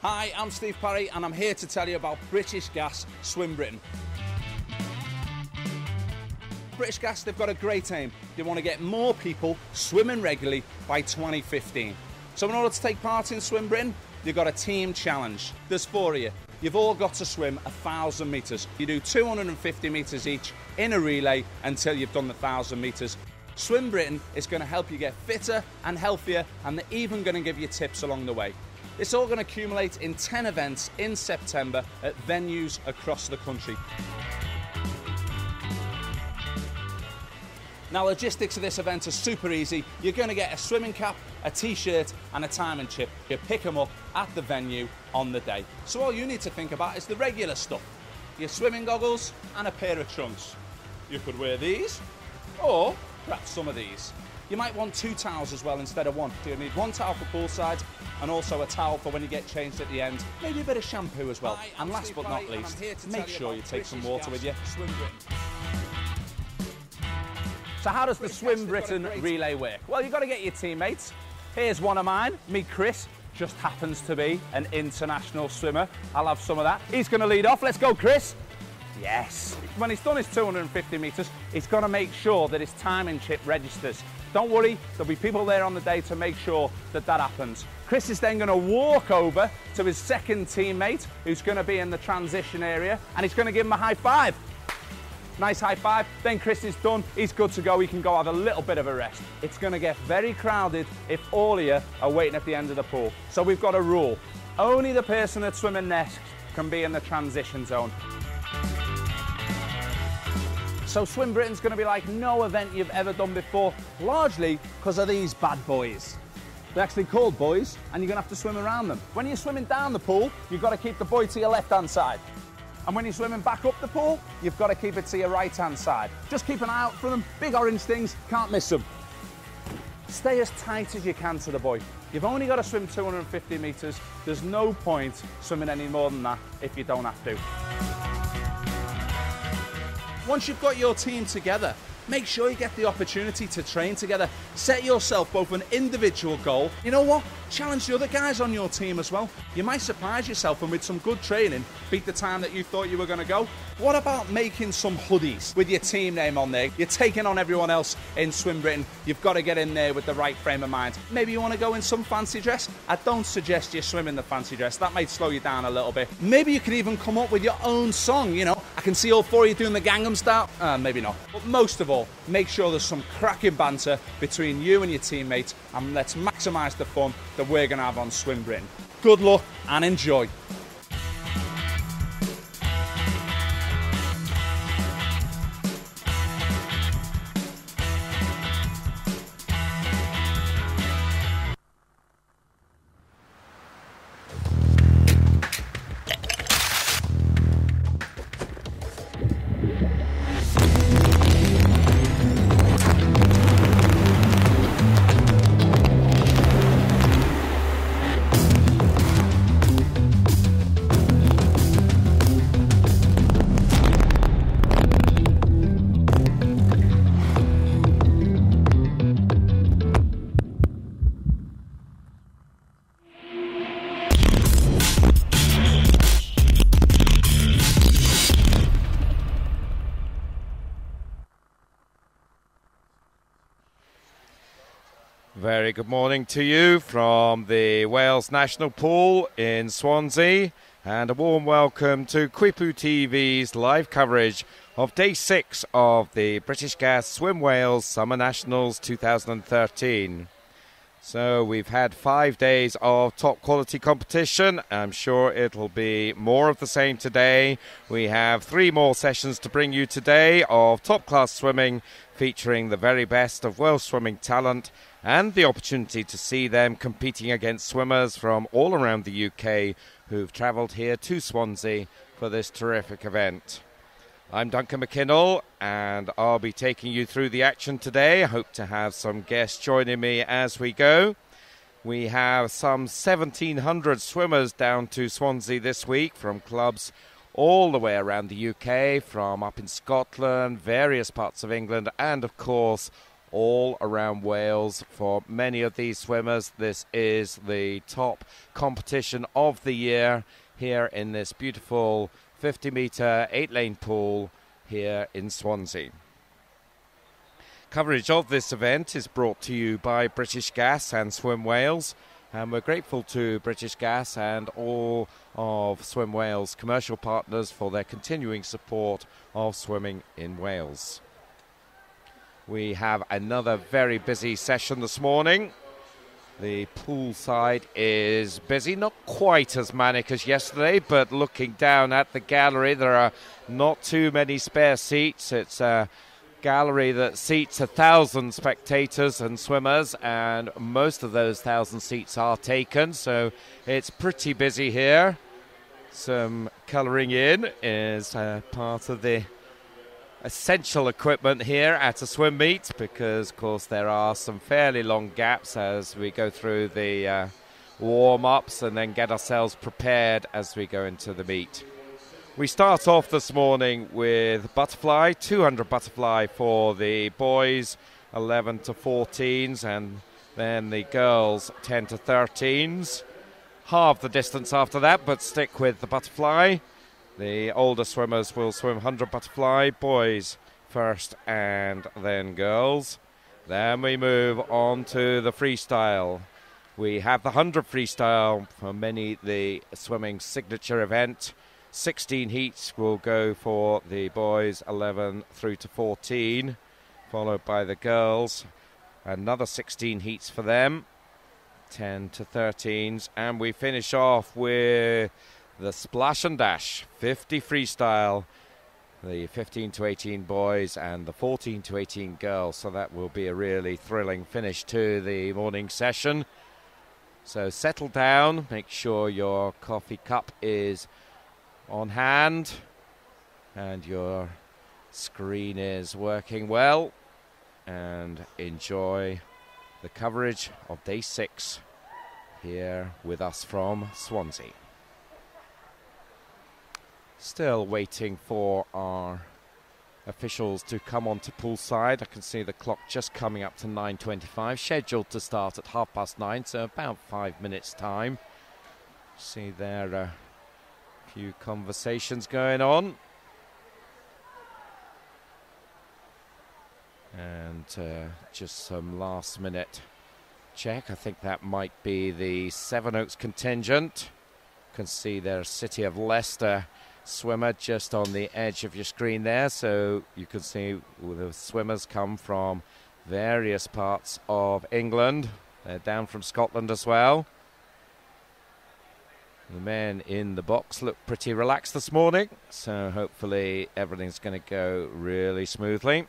Hi, I'm Steve Parry and I'm here to tell you about British Gas Swim Britain. British Gas, they've got a great aim. They want to get more people swimming regularly by 2015. So in order to take part in Swim Britain, you've got a team challenge. There's 4 of you. You've all got to swim 1,000 metres. You do 250 metres each in a relay until you've done the 1,000 metres. Swim Britain is going to help you get fitter and healthier, and they're even going to give you tips along the way. It's all going to accumulate in 10 events in September at venues across the country. Now, logistics of this event are super easy. You're going to get a swimming cap, a t-shirt and a timing chip. You pick them up at the venue on the day. So all you need to think about is the regular stuff. Your swimming goggles and a pair of trunks. You could wear these or perhaps some of these. You might want 2 towels as well instead of 1. So you need 1 towel for poolside and also a towel for when you get changed at the end. Maybe a bit of shampoo as well. And last but not least, make sure you take some water with you. So how does the Swim Britain relay work? Well, you've got to get your teammates. Here's one of mine, me Chris, just happens to be an international swimmer. I'll have some of that. He's going to lead off. Let's go, Chris. Yes. When he's done his 250 metres, he's got to make sure that his timing chip registers. Don't worry, there'll be people there on the day to make sure that that happens. Chris is then going to walk over to his second teammate, who's going to be in the transition area, and he's going to give him a high five. Nice high five. Then Chris is done. He's good to go. He can go have a little bit of a rest. It's going to get very crowded if all of you are waiting at the end of the pool. So we've got a rule. Only the person that's swimming next can be in the transition zone. So Swim Britain's going to be like no event you've ever done before, largely because of these bad boys. They're actually called boys, and you're going to have to swim around them. When you're swimming down the pool, you've got to keep the buoy to your left-hand side. And when you're swimming back up the pool, you've got to keep it to your right-hand side. Just keep an eye out for them. Big orange things, can't miss them. Stay as tight as you can to the buoy. You've only got to swim 250 metres. There's no point swimming any more than that if you don't have to. Once you've got your team together, make sure you get the opportunity to train together. Set yourself both an individual goal. You know what? Challenge the other guys on your team as well. You might surprise yourself and with some good training, beat the time that you thought you were going to go. What about making some hoodies with your team name on there? You're taking on everyone else in Swim Britain. You've got to get in there with the right frame of mind. Maybe you want to go in some fancy dress. I don't suggest you swim in the fancy dress. That might slow you down a little bit. Maybe you can even come up with your own song, you know. I can see all 4 of you doing the Gangnam Style. Maybe not. But most of all, make sure there's some cracking banter between you and your teammates, and let's maximise the fun that we're going to have on Swim Britain. Good luck and enjoy. Very good morning to you from the Wales National Pool in Swansea, and a warm welcome to Quipu TV's live coverage of Day 6 of the British Gas Swim Wales Summer Nationals 2013. So we've had 5 days of top quality competition. I'm sure it'll be more of the same today. We have 3 more sessions to bring you today of top class swimming, featuring the very best of Welsh swimming talent, and the opportunity to see them competing against swimmers from all around the UK who've travelled here to Swansea for this terrific event. I'm Duncan McKinnell, and I'll be taking you through the action today. I hope to have some guests joining me as we go. We have some 1,700 swimmers down to Swansea this week from clubs all the way around the UK, from up in Scotland, various parts of England, and of course all around Wales. For many of these swimmers, this is the top competition of the year here in this beautiful 50-metre 8-lane pool here in Swansea. Coverage of this event is brought to you by British Gas and Swim Wales, and we're grateful to British Gas and all of Swim Wales' commercial partners for their continuing support of swimming in Wales. We have another very busy session this morning. The pool side is busy, not quite as manic as yesterday, but looking down at the gallery, there are not too many spare seats. It's a gallery that seats 1,000 spectators and swimmers, and most of those 1,000 seats are taken, so it's pretty busy here. Some colouring in is part of the essential equipment here at a swim meet, because of course there are some fairly long gaps as we go through the warm-ups and then get ourselves prepared as we go into the meet. We start off this morning with butterfly, 200 butterfly for the boys, 11 to 14s, and then the girls, 10 to 13s. Halve the distance after that, but stick with the butterfly. The older swimmers will swim 100 butterfly, boys first and then girls. Then we move on to the freestyle. We have the 100 freestyle, for many the swimming signature event. 16 heats will go for the boys, 11 through to 14, followed by the girls. Another 16 heats for them, 10 to 13s. And we finish off with the splash and dash, 50 freestyle, the 15 to 18 boys and the 14 to 18 girls. So that will be a really thrilling finish to the morning session. So settle down, make sure your coffee cup is on hand and your screen is working well, and enjoy the coverage of day 6 here with us from Swansea. Still waiting for our officials to come onto poolside. I can see the clock just coming up to 9:25, scheduled to start at 9:30, so about 5 minutes time. See there a few conversations going on, and just some last minute check. I think that might be the Sevenoaks contingent. You can see their City of Leicester swimmer just on the edge of your screen there, so you can see the swimmers come from various parts of England. They're down from Scotland as well. The men in the box look pretty relaxed this morning, so hopefully everything's going to go really smoothly.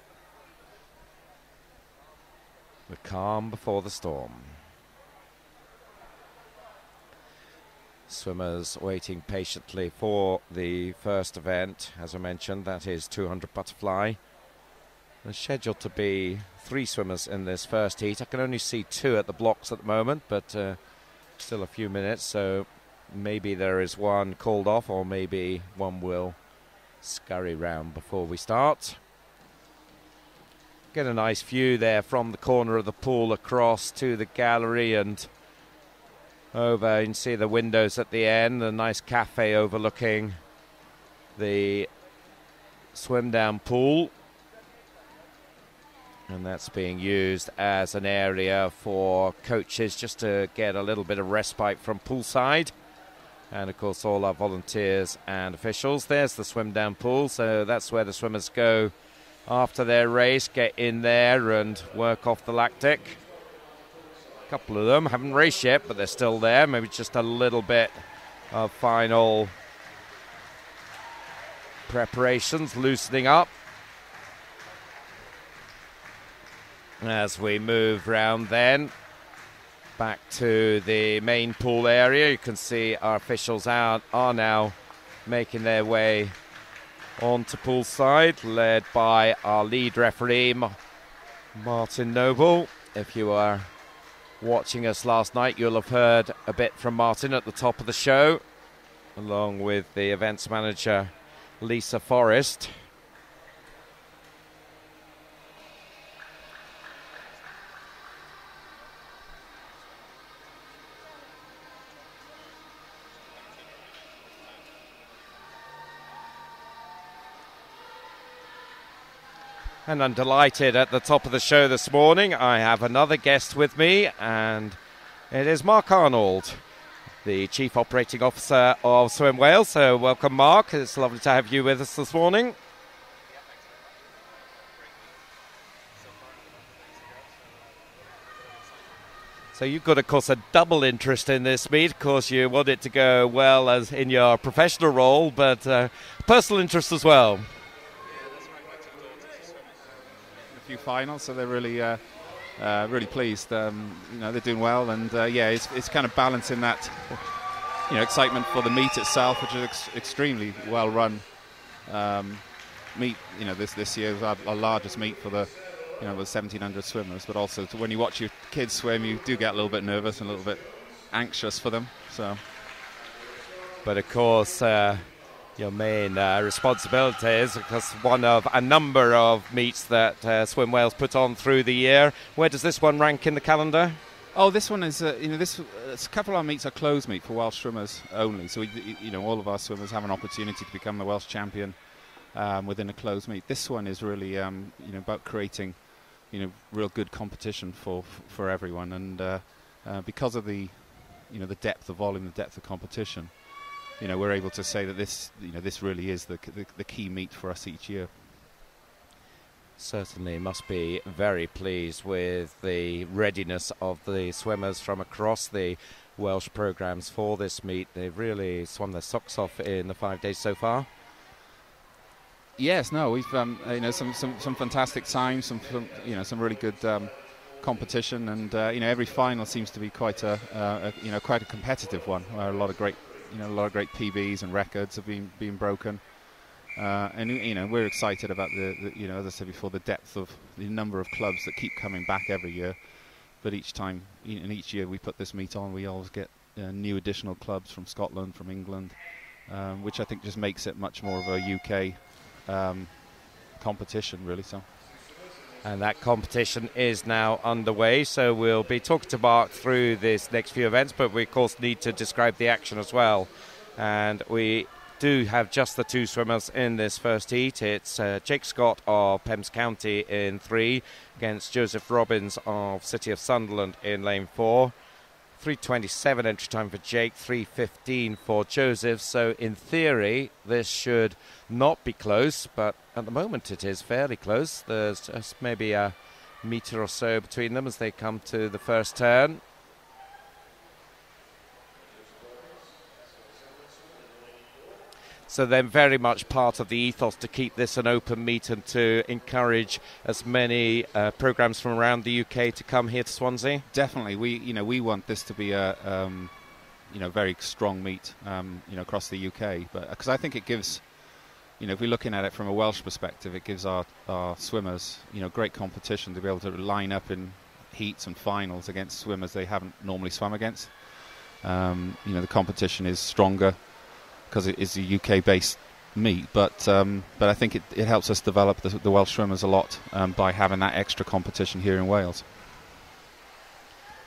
The calm before the storm. Swimmers waiting patiently for the first event. As I mentioned, that is 200 butterfly. There's scheduled to be 3 swimmers in this first heat. I can only see 2 at the blocks at the moment, but still a few minutes, so maybe there is one called off, or maybe one will scurry round before we start. Get a nice view there from the corner of the pool across to the gallery and over. You can see the windows at the end, a nice cafe overlooking the swim down pool. And that's being used as an area for coaches just to get a little bit of respite from poolside. And of course all our volunteers and officials. There's the swim down pool, so that's where the swimmers go after their race, get in there and work off the lactic. A couple of them haven't raced yet, but they're still there. Maybe just a little bit of final preparations, loosening up. As we move round then back to the main pool area, you can see our officials are now making their way onto poolside, led by our lead referee, Martin Noble. If you were watching us last night, you'll have heard a bit from Martin at the top of the show, along with the events manager, Lisa Forrest. And I'm delighted at the top of the show this morning. I have another guest with me, and it is Mark Arnold, the Chief Operating Officer of Swim Wales. So welcome, Mark. It's lovely to have you with us this morning. So you've got, of course, a double interest in this meet. Of course, you want it to go well as in your professional role, but personal interest as well. A few finals, so they're really really pleased. They're doing well, and it's kind of balancing that excitement for the meet itself, which is extremely well run meet. This year is our largest meet for the with 1,700 swimmers, but also when you watch your kids swim, you do get a little bit nervous and a little bit anxious for them. So, but of course. Your main responsibility is, because one of a number of meets that Swim Wales put on through the year. Where does this one rank in the calendar? Oh, this one is, a couple of our meets are closed meet for Welsh swimmers only. So, all of our swimmers have an opportunity to become the Welsh champion within a closed meet. This one is really, about creating, real good competition for everyone. And because of the depth of volume, the depth of competition, we're able to say that this really is the key meet for us each year. Certainly must be very pleased with the readiness of the swimmers from across the Welsh programmes for this meet. They've really swum their socks off in the 5 days so far. Yes, no, we've some fantastic times, some really good competition, and every final seems to be quite a competitive one, where a lot of great PBs and records have been broken, and we're excited about the as I said before, the depth of the number of clubs that keep coming back every year. But each time, and each year we put this meet on, we always get new additional clubs from Scotland, from England, which I think just makes it much more of a UK competition, really. So. And that competition is now underway, so we'll be talking to Mark through this next few events, but we of course need to describe the action as well. And we do have just the two swimmers in this first heat. It's Jake Scott of Pembs County in 3 against Joseph Robbins of City of Sunderland in lane 4. 3:27 entry time for Jake, 3:15 for Joseph. So in theory, this should not be close, but at the moment it is fairly close. There's just maybe a metre or so between them as they come to the first turn. So then very much part of the ethos to keep this an open meet and to encourage as many programmes from around the UK to come here to Swansea. Definitely, we want this to be a very strong meet across the UK, but because I think it gives, if we're looking at it from a Welsh perspective, it gives our swimmers great competition to be able to line up in heats and finals against swimmers they haven't normally swum against. The competition is stronger because it is a UK-based meet, but I think it helps us develop the Welsh swimmers a lot by having that extra competition here in Wales.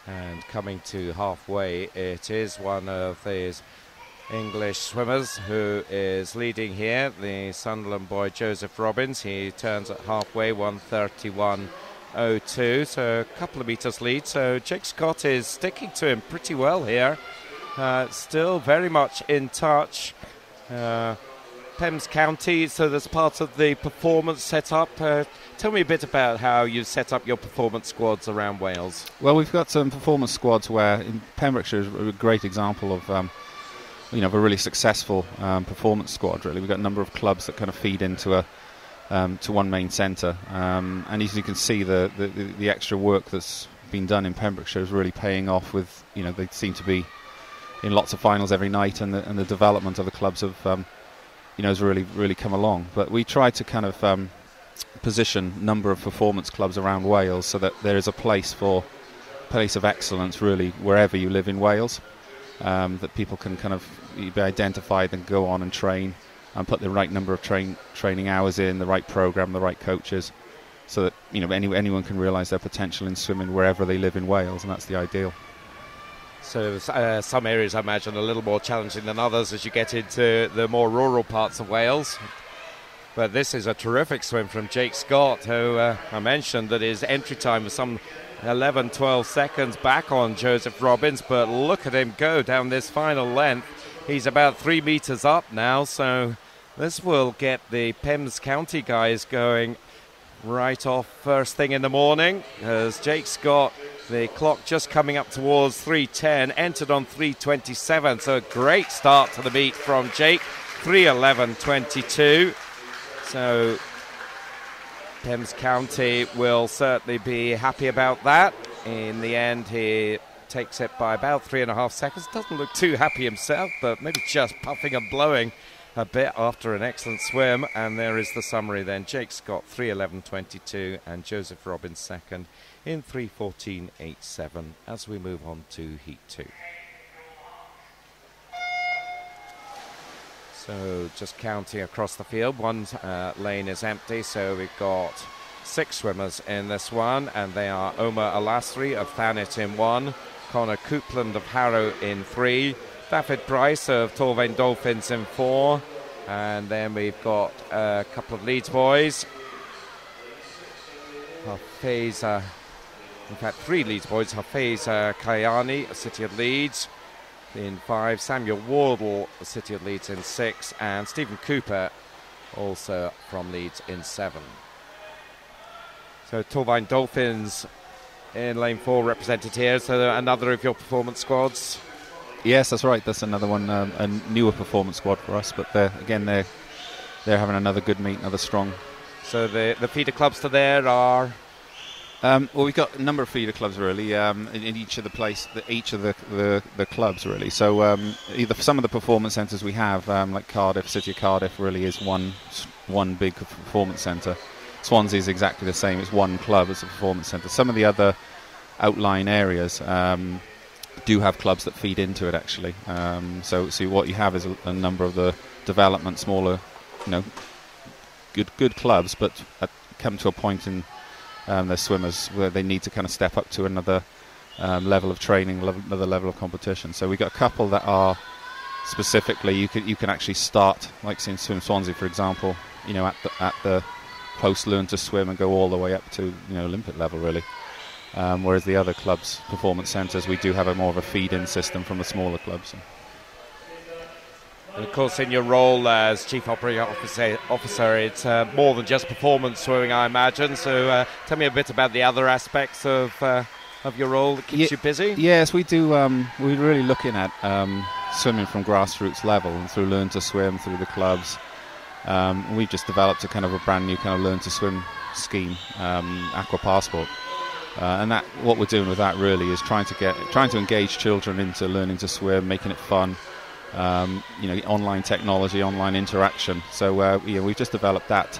And coming to halfway, it is one of these English swimmers who is leading here, the Sunderland boy Joseph Robbins. He turns at halfway, 1:31.02, so a couple of metres lead. So Jake Scott is sticking to him pretty well here. Still very much in touch. Pembs County, so there's part of the performance set up. Tell me a bit about how you set up your performance squads around Wales. Well, we've got some performance squads where in Pembrokeshire is a great example of a really successful performance squad. Really, we've got a number of clubs that kind of feed into to one main centre, and as you can see, the extra work that's been done in Pembrokeshire is really paying off. With they seem to be in lots of finals every night, and the development of the clubs have has really come along. But we try to kind of position a number of performance clubs around Wales so that there is a place of excellence really wherever you live in Wales, that people can kind of be identified and go on and train and put the right number of training hours in, the right program, the right coaches, so that anyone can realise their potential in swimming wherever they live in Wales, and that's the ideal. So some areas, I imagine, a little more challenging than others as you get into the more rural parts of Wales. But this is a terrific swim from Jake Scott, who I mentioned that his entry time was some 11, 12 seconds back on Joseph Robbins, but look at him go down this final length. He's about 3 meters up now, so this will get the Pembs County guys going right off first thing in the morning, as Jake Scott, the clock just coming up towards 3:10, entered on 3:27, so a great start to the meet from Jake, 3:11.22. So Pembs County will certainly be happy about that. In the end, he takes it by about 3.5 seconds. Doesn't look too happy himself, but maybe just puffing and blowing a bit after an excellent swim. And there is the summary then. Jake Scott 3:11.22 and Joseph Robbins second in 3:14.87 as we move on to Heat 2. So just counting across the field, one lane is empty, so we've got 6 swimmers in this one, and they are Omar Alasri of Thanet in 1, Connor Coupland of Harrow in 3, David Price of Torvain Dolphins in 4, and then we've got a couple of Leeds boys. Hafez, in fact 3 Leeds boys, Hafez Kayani, City of Leeds, in 5, Samuel Wardle, the City of Leeds in 6, and Stephen Cooper, also from Leeds in 7. So Torvain Dolphins in lane 4 represented here, so another of your performance squads. Yes, that's right. That's another one, a newer performance squad for us, but they're having another good meet, another strong. So the feeder clubs to there are... well, we've got a number of feeder clubs really in each of the clubs really. So either some of the performance centres we have, like Cardiff, City of Cardiff, really is one big performance centre. Swansea is exactly the same. It's one club as a performance centre. Some of the other outlying areas do have clubs that feed into it actually. So what you have is a number of the development, smaller, good clubs, but come to a point in their swimmers where they need to kind of step up to another level of training, another level of competition. So we've got a couple that are specifically you can actually start, like in Swim Swansea for example, at the post learn to swim and go all the way up to Olympic level really. Whereas the other clubs, performance centres, we do have more of a feed-in system from the smaller clubs. And of course, in your role as Chief Operating Officer, it's more than just performance swimming, I imagine. So tell me a bit about the other aspects of your role that keeps you busy. Yes, we do. We're really looking at swimming from grassroots level and through Learn to Swim, through the clubs. We've just developed a kind of a brand new kind of Learn to Swim scheme, Aqua Passport. And that what we're doing with that really is trying to engage children into learning to swim, making it fun. Online technology, online interaction. So we've just developed that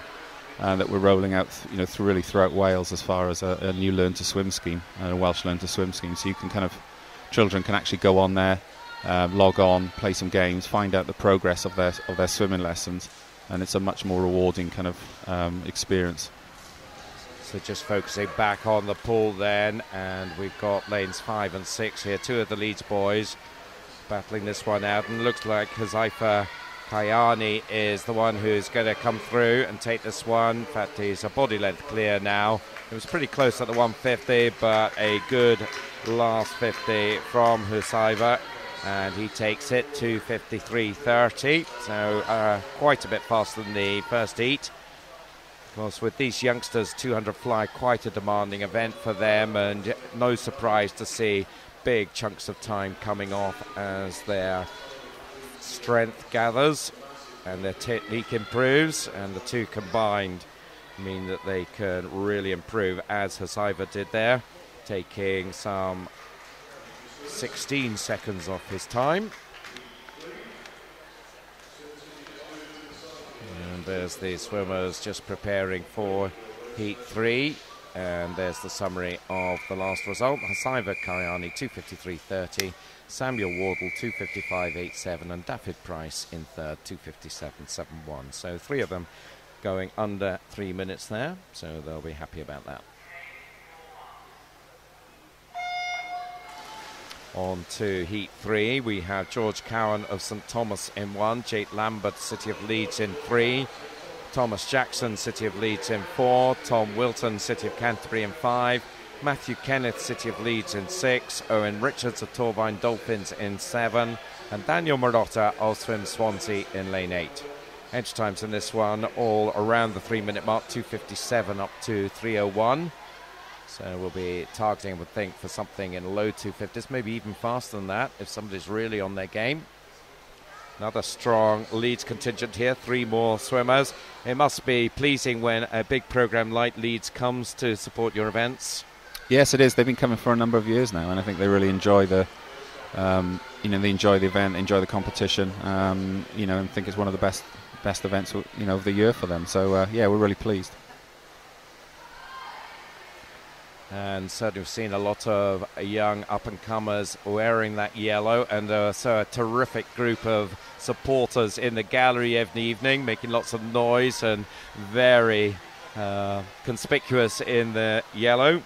we're rolling out, throughout Wales as far as a new Learn to Swim scheme, a Welsh Learn to Swim scheme. So you can children can actually go on there, log on, play some games, find out the progress of their swimming lessons, and it's a much more rewarding kind of experience. So just focusing back on the pool then, and we've got lanes 5 and 6 here, 2 of the Leeds boys battling this one out, and looks like Huzaifa Kayani is the one who's going to come through and take this one. In fact, he's a body length clear now. It was pretty close at the 150, but a good last 50 from Huzaifa, and he takes it to 53.30, so quite a bit faster than the first heat. Of course, with these youngsters, 200 fly, quite a demanding event for them, and no surprise to see big chunks of time coming off as their strength gathers and their technique improves, and the two combined mean that they can really improve, as Huzaifa did there, taking some 16 seconds off his time. And there's the swimmers just preparing for Heat 3. And there's the summary of the last result. Huzaifa Kayani 2:53.30, Samuel Wardle 2:55.87, and David Price in third 2:57.71. So 3 of them going under 3 minutes there, so they'll be happy about that. On to Heat 3, we have George Cowan of St Thomas in 1, Jake Lambert, City of Leeds in 3, Thomas Jackson, City of Leeds in 4, Tom Wilton, City of Canterbury in 5, Matthew Kenneth, City of Leeds in 6, Owen Richards of Torvine Dolphins in 7, and Daniel Marotta of Swim Swansea in lane 8. Edge times in this one all around the 3-minute mark, 2:57 up to 3:01. So we'll be targeting, I would think, for something in low 250s, maybe even faster than that if somebody's really on their game. Another strong Leeds contingent here, 3 more swimmers. It must be pleasing when a big programme like Leeds comes to support your events. Yes, it is. They've been coming for a number of years now, and I think they really enjoy they enjoy the event, enjoy the competition, and think it's one of the best events, of the year for them. So, we're really pleased. And certainly we've seen a lot of young up-and-comers wearing that yellow, and so a terrific group of supporters in the gallery every evening, making lots of noise and very conspicuous in the yellow.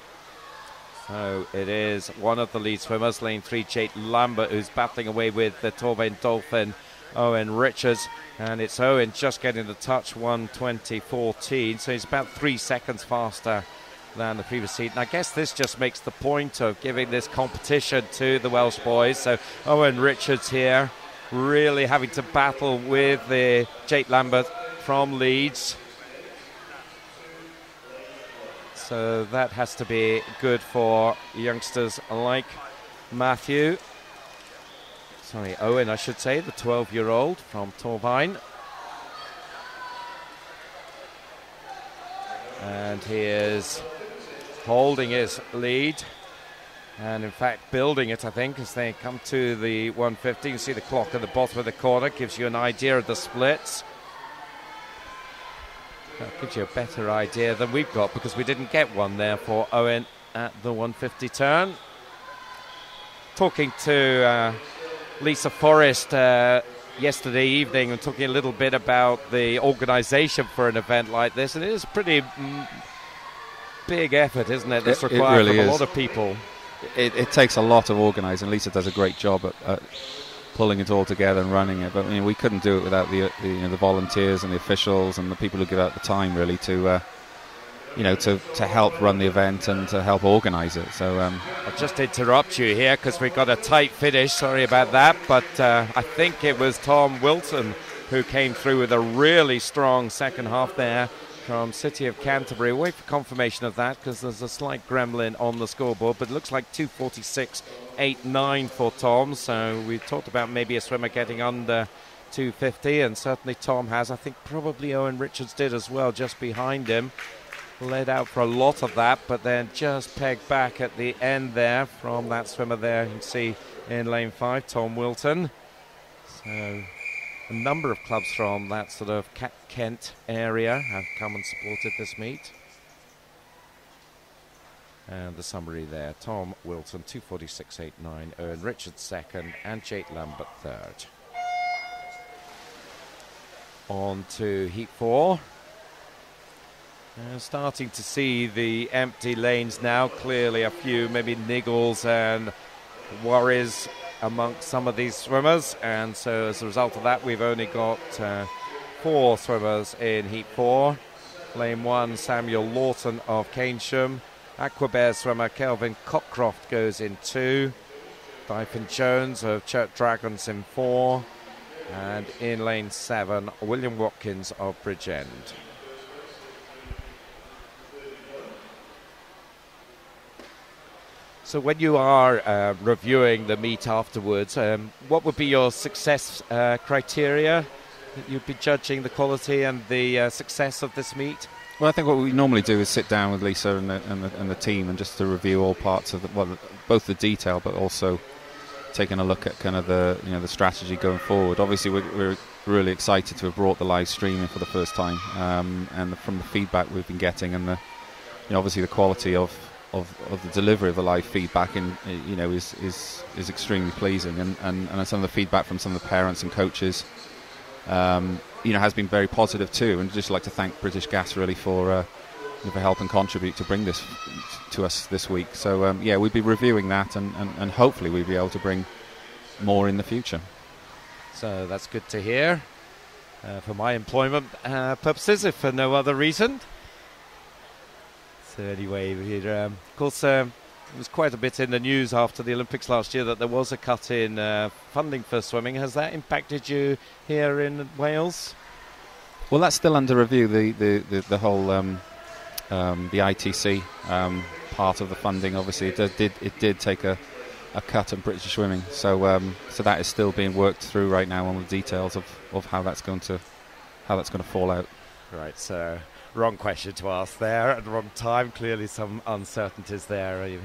So it is one of the lead swimmers, lane 3, Jake Lambert, who's battling away with the Torvine Dolphin, Owen Richards, and it's Owen just getting the touch, 1:20.14, so he's about 3 seconds faster than the previous heat. And I guess this just makes the point of giving this competition to the Welsh boys. So Owen Richards here really having to battle with the Jake Lambert from Leeds. So that has to be good for youngsters like Owen, I should say, the 12-year-old from Torvine. And he is holding his lead, and in fact building it, I think, as they come to the 150. You see the clock at the bottom of the corner, gives you an idea of the splits. That gives you a better idea than we've got, because we didn't get one there for Owen at the 150 turn. Talking to Lisa Forrest yesterday evening, and talking a little bit about the organisation for an event like this, and it is a pretty big effort, isn't it? That's required really from a lot of people. It takes a lot of organising. Lisa does a great job at pulling it all together and running it, but we couldn't do it without the volunteers and the officials and the people who give out the time, really, to help run the event and to help organise it. So I'll just interrupt you here because we've got a tight finish. Sorry about that, but I think it was Tom Wilton who came through with a really strong second half there from City of Canterbury. Wait for confirmation of that, because there's a slight gremlin on the scoreboard, but it looks like 2:46.89 for Tom. So we talked about maybe a swimmer getting under 250, and certainly Tom has. I think probably Owen Richards did as well, just behind him. Led out for a lot of that, but then just pegged back at the end there from that swimmer there. You can see in lane 5, Tom Wilton. So a number of clubs from that sort of Kent area have come and supported this meet. And the summary there, Tom Wilton 2:46.89, Owen Richards second, and Jake Lambert third. On to heat 4. Starting to see the empty lanes now. Clearly a few maybe niggles and worries amongst some of these swimmers, and so as a result of that we've only got 4 swimmers in heat 4. Lane 1, Samuel Lawton of Keynsham. Aquabear swimmer Kelvin Cockcroft goes in 2. Dyfin Jones of Church Dragons in 4. And in lane 7, William Watkins of Bridgend. So when you are reviewing the meet afterwards, what would be your success criteria that you'd be judging the quality and the success of this meet? Well, I think what we normally do is sit down with Lisa and the team and just to review all parts of both the detail, but also taking a look at kind of the strategy going forward. Obviously, we're really excited to have brought the live stream in for the first time, and from the feedback we've been getting, and obviously the quality of the delivery of the live feedback is extremely pleasing, and some of the feedback from some of the parents and coaches has been very positive too. And I'd just like to thank British Gas really for helping contribute to bring this to us this week. So we'll be reviewing that, and hopefully we'll be able to bring more in the future. So that's good to hear. for my employment purposes, if for no other reason. So anyway, of course, it was quite a bit in the news after the Olympics last year that there was a cut in funding for swimming. Has that impacted you here in Wales? Well, that's still under review. The whole the ITC part of the funding, obviously, it did take a cut in British swimming. So that is still being worked through right now on the details of how that's going to fall out. Right. So wrong question to ask there at the wrong time. Clearly, some uncertainties there.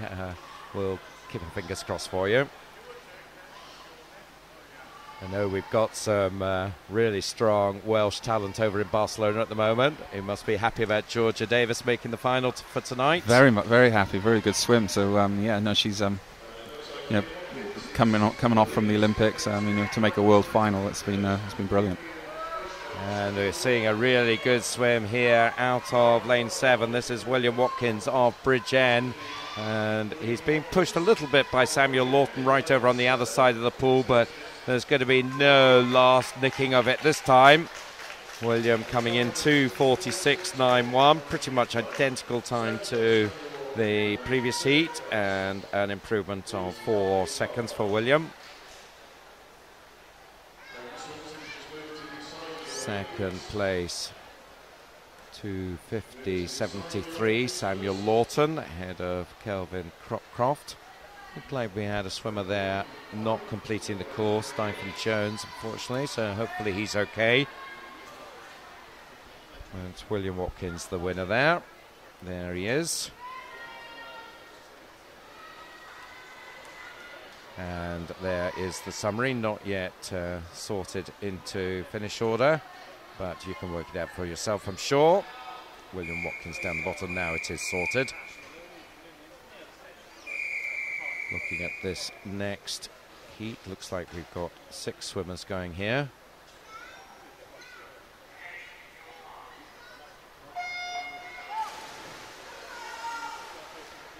We'll keep our fingers crossed for you. I know we've got some really strong Welsh talent over in Barcelona at the moment. You must be happy about Georgia Davis making the final for tonight. Very happy. Very good swim. So she's coming off from the Olympics. To make a world final, it's been brilliant. And we're seeing a really good swim here out of lane 7. This is William Watkins of Bridgend. And he's being pushed a little bit by Samuel Lawton right over on the other side of the pool, but there's going to be no last nicking of it this time. William coming in 2:46.91, pretty much identical time to the previous heat, and an improvement of 4 seconds for William. Second place, 2:50.73, Samuel Lawton ahead of Kelvin Croft. Looked like we had a swimmer there not completing the course, Dyson Jones, unfortunately, so hopefully he's okay. And it's William Watkins, the winner there. There he is. And there is the summary, not yet sorted into finish order, but you can work it out for yourself, I'm sure. William Watkins down the bottom, now it is sorted. Looking at this next heat, looks like we've got 6 swimmers going here.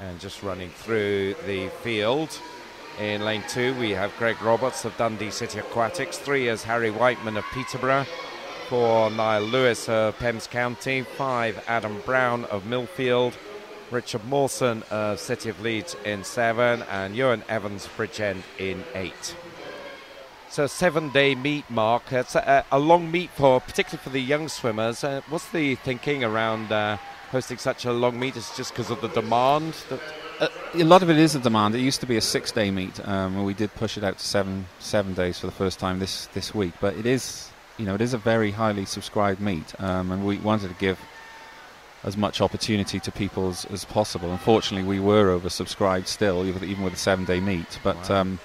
And just running through the field. In lane 2, we have Greg Roberts of Dundee City Aquatics. 3 is Harry Whiteman of Peterborough. 4, Niall Lewis of Pembs County. 5, Adam Brown of Millfield. Richard Mawson of City of Leeds in 7. And Ewan Evans of Bridgend in 8. So 7-day meet, Mark. It's a long meet, particularly for the young swimmers. What's the thinking around hosting such a long meet? Is it just because of the demand? A lot of it is a demand. It used to be a 6-day meet, and we did push it out to 7 days for the first time this week. But it is a very highly subscribed meet, and we wanted to give as much opportunity to people as possible. Unfortunately, we were oversubscribed still, even with a 7-day meet. But wow.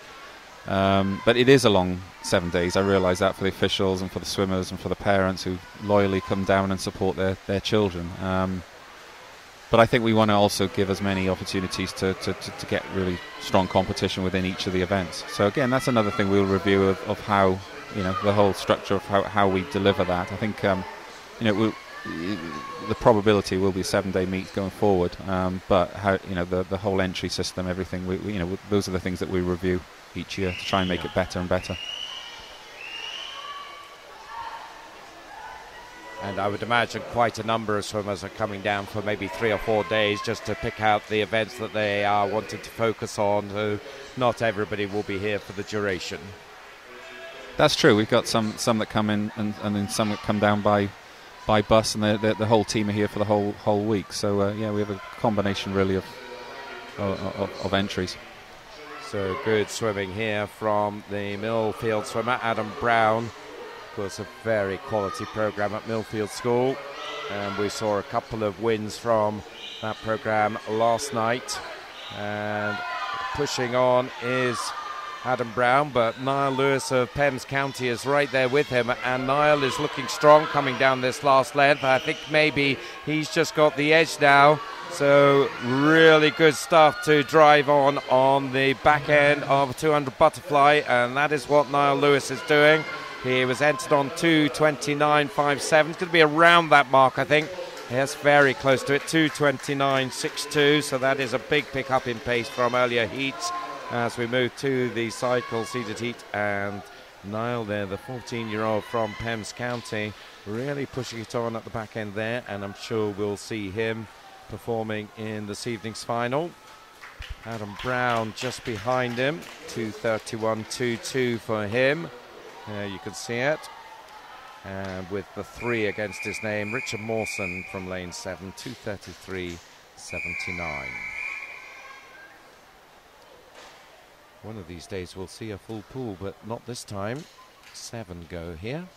But it is a long 7 days. I realise that for the officials and for the swimmers and for the parents who loyally come down and support their children. But I think we want to also give as many opportunities to get really strong competition within each of the events. So again, that's another thing we'll review of how, the whole structure of how we deliver that. I think, the probability will be a 7-day meet going forward. But how, the whole entry system, everything, those are the things that we review each year to try and make it better and better. And I would imagine quite a number of swimmers are coming down for maybe 3 or 4 days just to pick out the events that they are wanting to focus on. So not everybody will be here for the duration. That's true. We've got some that come in and then some that come down by bus, and the whole team are here for the whole week. So we have a combination really of entries. So good swimming here from the Millfield swimmer, Adam Brown. Of course, a very quality programme at Millfield School, and we saw a couple of wins from that programme last night. And pushing on is Adam Brown, but Niall Lewis of Pembs County is right there with him, and Niall is looking strong coming down this last length. I think maybe he's just got the edge now. So really good stuff to drive on the back end of a 200 butterfly, and that is what Niall Lewis is doing. He was entered on 2:29.57. It's going to be around that mark, I think. Yes, very close to it, 2:29.62. So that is a big pick-up in pace from earlier heats as we move to the cycle seeded heat and Niall there, the 14-year-old from Pembs County, really pushing it on at the back end there, and I'm sure we'll see him performing in this evening's final. Adam Brown just behind him, 2:31.22 for him. You can see it. And with the 3 against his name, Richard Mawson from lane 7, 2:33.79. One of these days we'll see a full pool, but not this time. 7 go here.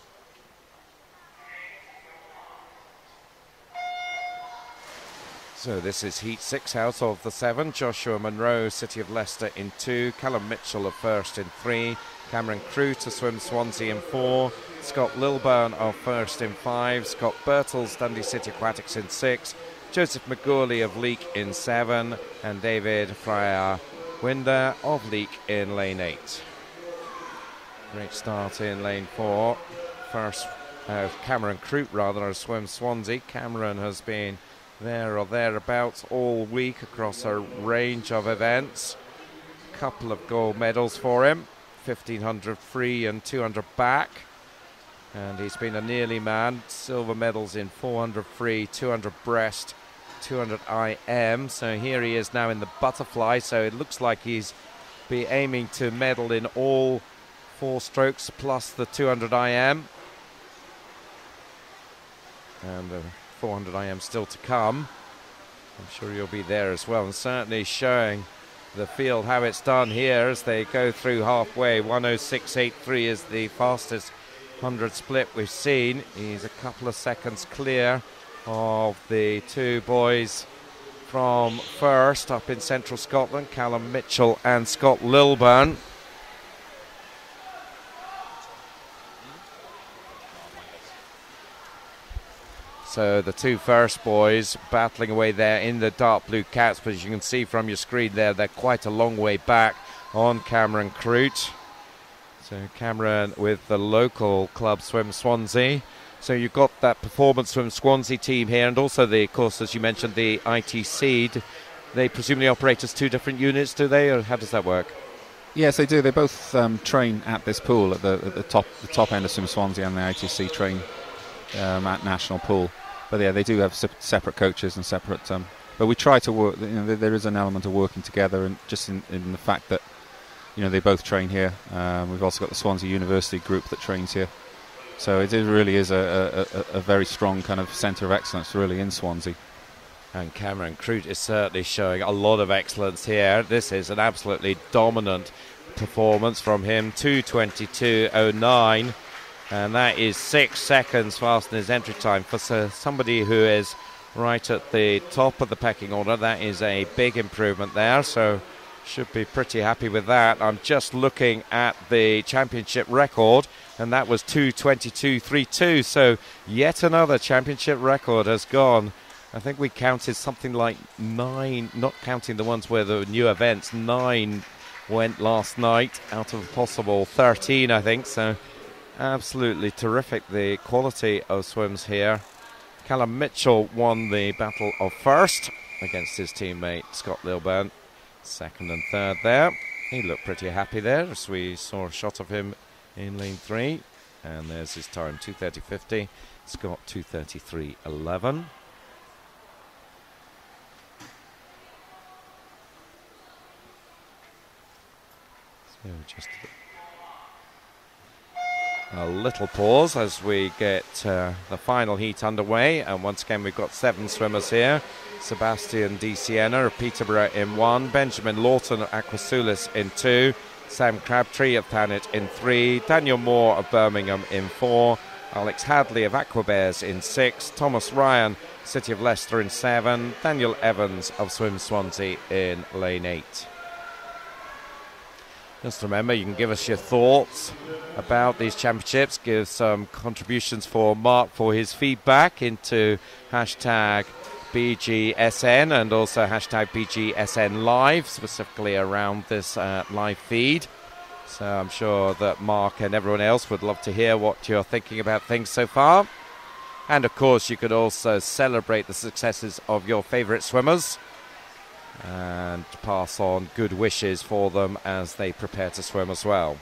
So this is heat 6 out of the 7. Joshua Monroe, City of Leicester in 2. Callum Mitchell of first in 3. Cameron Crew to swim Swansea in 4. Scott Lilburn of first in 5. Scott Birtles, Dundee City Aquatics in 6. Joseph McGauley of Leek in 7. And David Fryer Winder of Leek in lane 8. Great start in lane 4. First, Cameron Croot rather has swum Swansea. Cameron has been there or thereabouts all week across a range of events. Couple of gold medals for him, 1500 free and 200 back. And he's been a nearly man. Silver medals in 400 free, 200 breast, 200 IM. So here he is now in the butterfly. So it looks like he's be aiming to medal in all 4 strokes plus the 200 IM. And 400 IM still to come. I'm sure you'll be there as well, and certainly showing the field how it's done here as they go through halfway. 106.83 is the fastest 100 split we've seen. He's a couple of seconds clear of the 2 boys from first up in central Scotland, Callum Mitchell and Scott Lilburn. So the 2 first boys battling away there in the dark blue caps, but as you can see from your screen there, they're quite a long way back on Cameron Croot. So Cameron with the local club Swim Swansea. So you've got that Performance Swim Swansea team here, and also the, of course, as you mentioned, the ITC. They presumably operate as 2 different units, do they, or how does that work? Yes, they do. They both train at this pool at the top end of Swim Swansea, and the ITC train at National Pool. But yeah, they do have separate coaches and separate. But we try to work. You know, there is an element of working together, and just in the fact that they both train here. We've also got the Swansea University group that trains here. So it really is a very strong kind of centre of excellence, really, in Swansea. And Cameron Croot is certainly showing a lot of excellence here. This is an absolutely dominant performance from him. 2:22.09. And that is 6 seconds faster than his entry time. For somebody who is right at the top of the pecking order, that is a big improvement there. So should be pretty happy with that. I'm just looking at the championship record, and that was 2:22.32. So yet another championship record has gone. I think we counted something like 9, not counting the ones where the new events, 9 went last night out of a possible 13, I think. So absolutely terrific, the quality of swims here. Callum Mitchell won the battle of first against his teammate Scott Lilburn. 2nd and 3rd there. He looked pretty happy there as we saw a shot of him in lane 3. And there's his time, 2:30.50. Scott 2:33.11. So just a little pause as we get the final heat underway, and once again we've got 7 swimmers here. Sebastian Di Siena of Peterborough in 1, Benjamin Lawton of Aquasulis in 2, Sam Crabtree of Thanet in 3, Daniel Moore of Birmingham in 4, Alex Hadley of Aquabears in 6, Thomas Ryan, City of Leicester in 7, Daniel Evans of Swim Swansea in lane 8. Just remember, you can give us your thoughts about these championships. Give some contributions for Mark for his feedback into hashtag BGSN and also hashtag BGSN Live, specifically around this live feed. So I'm sure that Mark and everyone else would love to hear what you're thinking about things so far. And of course, you could also celebrate the successes of your favourite swimmers and pass on good wishes for them as they prepare to swim as well.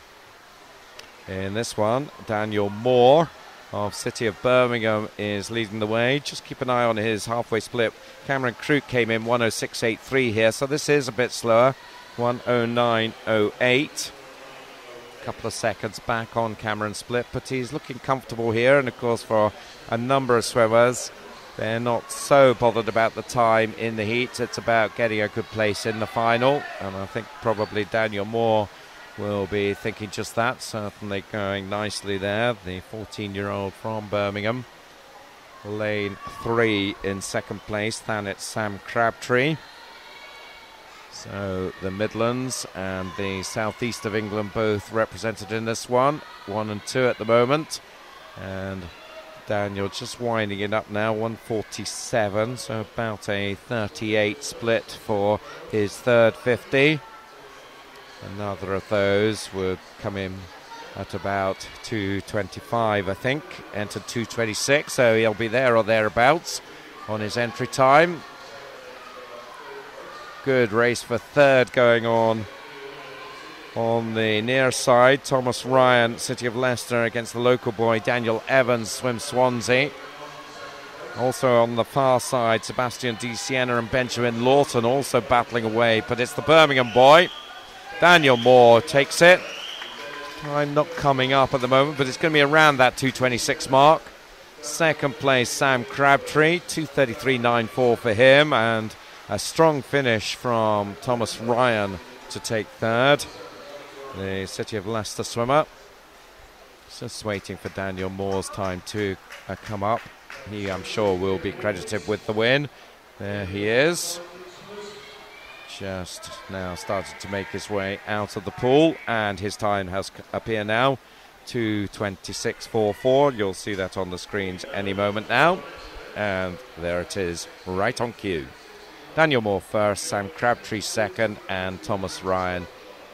in this one. Daniel Moore of City of Birmingham is leading the way. Just keep an eye on his halfway split. Cameron Crook came in 106.83 here, so this is a bit slower. 109.08. Couple of seconds back on Cameron split, but he's looking comfortable here. And of course, for a number of swimmers, they're not so bothered about the time in the heat. It's about getting a good place in the final, and I think probably Daniel Moore will be thinking just that. Certainly going nicely there, the 14-year-old from Birmingham. Lane 3 in second place, Thanet Sam Crabtree. So the Midlands and the southeast of England both represented in this one. 1 and 2 at the moment. And Daniel just winding it up now, 147. So about a 38 split for his third 50. Another of those would come in at about 225, I think. Entered 226, so he'll be there or thereabouts on his entry time. Good race for third going on the near side. Thomas Ryan, City of Leicester, against the local boy Daniel Evans, swims Swansea. Also on the far side, Sebastian De Siena and Benjamin Lawton also battling away, but it's the Birmingham boy. Daniel Moore takes it. Time not coming up at the moment, but it's going to be around that 226 mark. Second place, Sam Crabtree, 233.94 for him, and a strong finish from Thomas Ryan to take third. The City of Leicester swimmer. Just waiting for Daniel Moore's time to come up. He, I'm sure, will be credited with the win. There he is. Just now started to make his way out of the pool, and his time has appeared now, 2:26.44. You'll see that on the screens any moment now. And there it is, right on cue. Daniel Moore first, Sam Crabtree second, and Thomas Ryan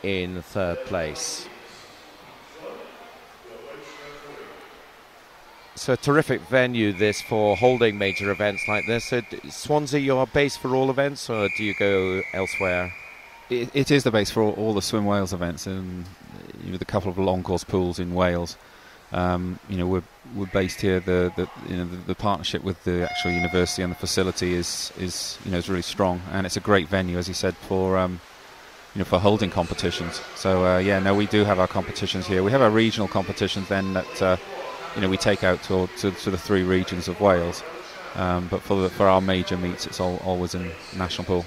in third place. So a terrific venue this for holding major events like this. So Swansea, your base for all events, or do you go elsewhere? It is the base for all the Swim Wales events, and the couple of long course pools in Wales. We're based here. The partnership with the actual university and the facility is really strong, and it's a great venue, as you said, for holding competitions. So we do have our competitions here. We have our regional competitions then that we take out to the 3 regions of Wales. But for our major meets, it's always in national pool.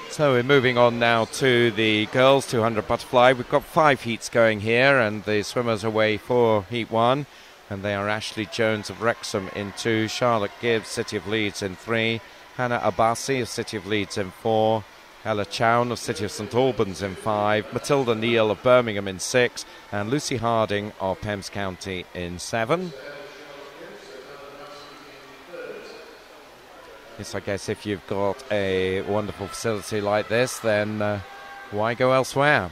So we're moving on now to the girls 200 butterfly. We've got 5 heats going here, and the swimmers away for heat 1. And they are Ashley Jones of Wrexham in 2, Charlotte Gibbs, City of Leeds in 3, Hannah Abbasi of City of Leeds in 4, Ella Chown of City of St Albans in 5, Matilda Neal of Birmingham in 6, and Lucy Harding of Pembs County in 7. Yes, I guess if you've got a wonderful facility like this, then why go elsewhere?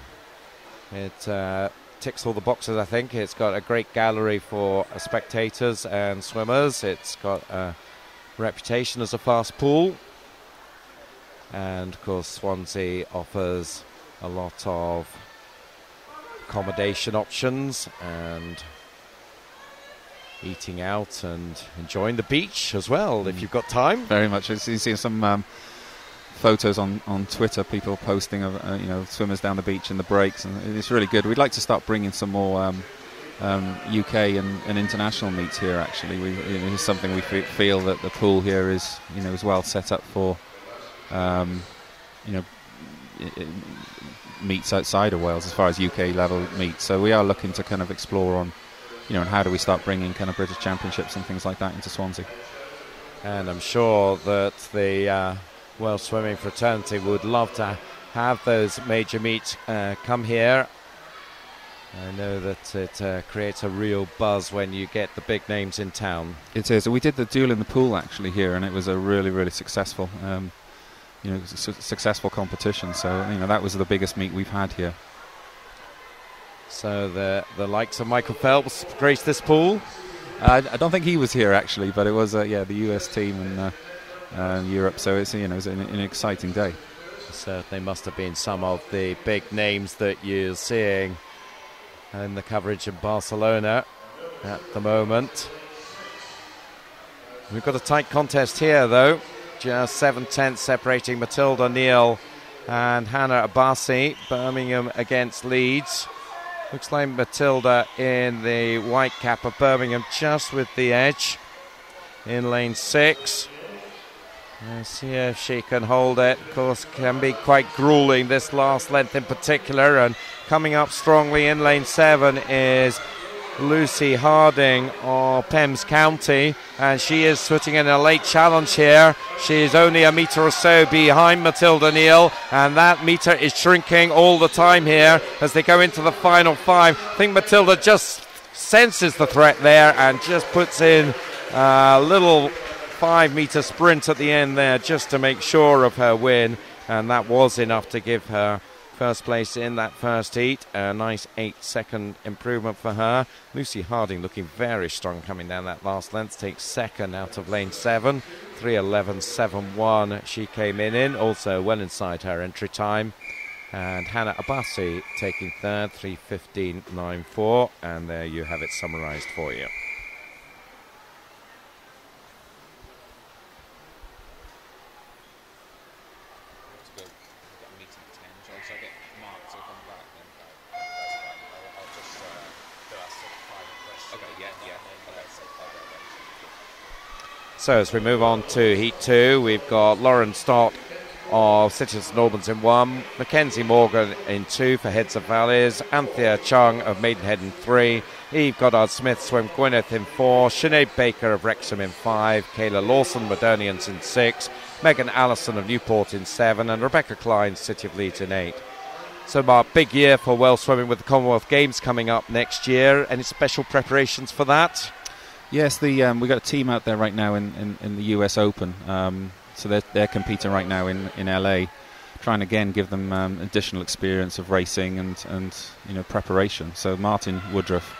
It ticks all the boxes, I think. It's got a great gallery for spectators and swimmers. It's got a reputation as a fast pool. And, of course, Swansea offers a lot of accommodation options and eating out and enjoying the beach as well, if you've got time. Very much. You see some photos on Twitter, people posting of swimmers down the beach in the breaks, and it's really good. We'd like to start bringing some more UK and international meets here. Actually, it's something we feel that the pool here is well set up for. Meets outside of Wales as far as UK level meets. So we are looking to kind of explore on and how do we start bringing kind of British Championships and things like that into Swansea. And I'm sure that the Welsh Swimming Fraternity would love to have those major meets come here. I know that it creates a real buzz when you get the big names in town. It is. We did the duel in the pool actually here, and it was a really, really successful successful competition. So that was the biggest meet we've had here. So the likes of Michael Phelps graced this pool. I don't think he was here actually, but it was the US team and Europe. So it's it was an exciting day. Certainly must have been some of the big names that you're seeing in the coverage in Barcelona at the moment. We've got a tight contest here, though. Just 7/10 separating Matilda Neal and Hannah Abbasi. Birmingham against Leeds. Looks like Matilda in the white cap of Birmingham just with the edge in lane 6. Let's see if she can hold it. Of course, can be quite grueling, this last length in particular. And coming up strongly in lane 7 is Lucy Harding of Pembs County, and she is putting in a late challenge here. She's only a metre or so behind Matilda Neal, and that metre is shrinking all the time here as they go into the final 5. I think Matilda just senses the threat there and just puts in a little 5-metre sprint at the end there just to make sure of her win, and that was enough to give her first place in that first heat. A nice 8-second improvement for her. Lucy Harding looking very strong coming down that last length, takes second out of lane 7, 3:11.71 she came in, also well inside her entry time. And Hannah Abbasi taking third, 3:15.94, and there you have it summarised for you. So as we move on to Heat 2, we've got Lauren Stott of City St Albans in 1, Mackenzie Morgan in 2 for Heads of Valleys, Anthea Chung of Maidenhead in 3, Eve Goddard-Smith swim Gwyneth in 4, Sinead Baker of Wrexham in 5, Kayla Lawson Modernians in 6, Megan Allison of Newport in 7, and Rebecca Klein, City of Leeds in 8. So Mark, big year for Welsh swimming with the Commonwealth Games coming up next year. Any special preparations for that? Yes, we got a team out there right now in the US Open. So they're competing right now in LA, trying to again give them additional experience of racing and preparation. So Martin Woodruff,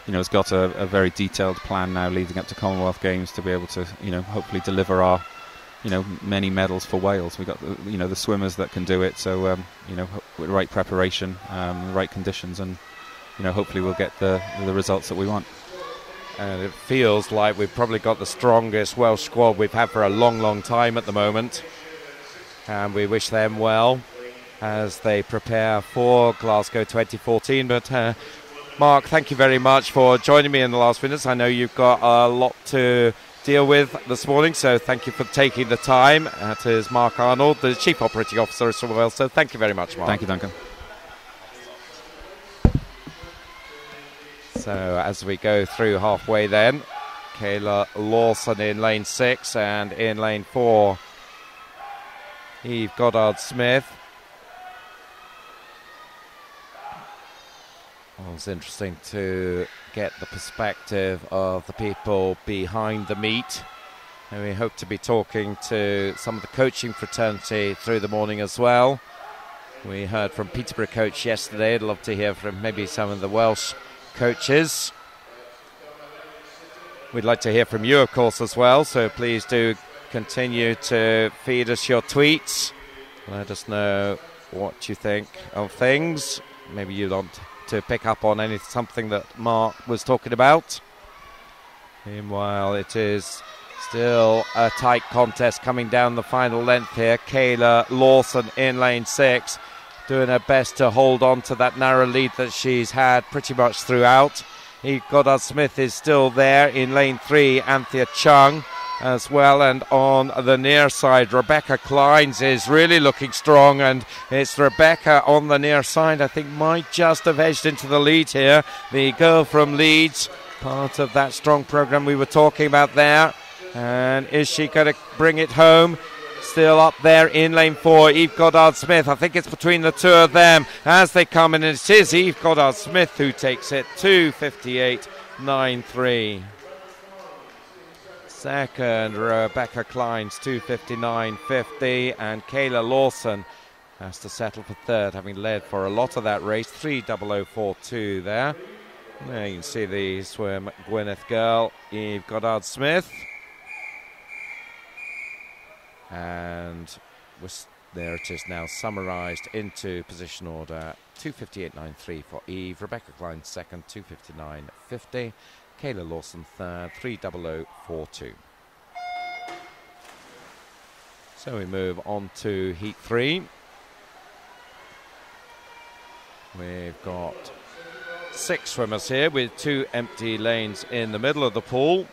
has got a very detailed plan now leading up to Commonwealth Games to be able to hopefully deliver our many medals for Wales. We got the swimmers that can do it. So with the right preparation, the right conditions, and hopefully we'll get the results that we want. And it feels like we've probably got the strongest Welsh squad we've had for a long, long time at the moment. And we wish them well as they prepare for Glasgow 2014. But Mark, thank you very much for joining me in the last minutes. I know you've got a lot to deal with this morning, so thank you for taking the time. That is Mark Arnold, the Chief Operating Officer of Swim Wales. So thank you very much, Mark. Thank you, Duncan. So as we go through halfway then, Kayla Lawson in lane 6, and in lane 4, Eve Goddard-Smith. Well, it's interesting to get the perspective of the people behind the meet. And we hope to be talking to some of the coaching fraternity through the morning as well. We heard from Peterborough coach yesterday. I'd love to hear from maybe some of the Welsh coaches. We'd like to hear from you, of course, as well, so please do continue to feed us your tweets. Let us know what you think of things. Maybe you want to pick up on something that Mark was talking about. Meanwhile, it is still a tight contest coming down the final length here. Kayla Lawson in lane 6, doing her best to hold on to that narrow lead that she's had pretty much throughout. Eve Goddard-Smith is still there in lane 3, Anthea Chung as well, and on the near side Rebecca Kleins is really looking strong, and it's Rebecca on the near side I think might just have edged into the lead here. The girl from Leeds, part of that strong programme we were talking about there, and is she going to bring it home? Still up there in lane 4, Eve Goddard-Smith. I think it's between the two of them as they come in, and it is Eve Goddard-Smith who takes it, 2:58.93. Second, Rebecca Kleins, 2:59.50, and Kayla Lawson has to settle for third, having led for a lot of that race, 3:00.42 there. There you can see the swim Gwyneth girl, Eve Goddard-Smith. And we're there it is now summarised into position order. 2:58.93 for Eve, Rebecca Klein second, 2:59.50, Kayla Lawson third, 3:00.42. So we move on to heat 3. We've got 6 swimmers here with 2 empty lanes in the middle of the pool.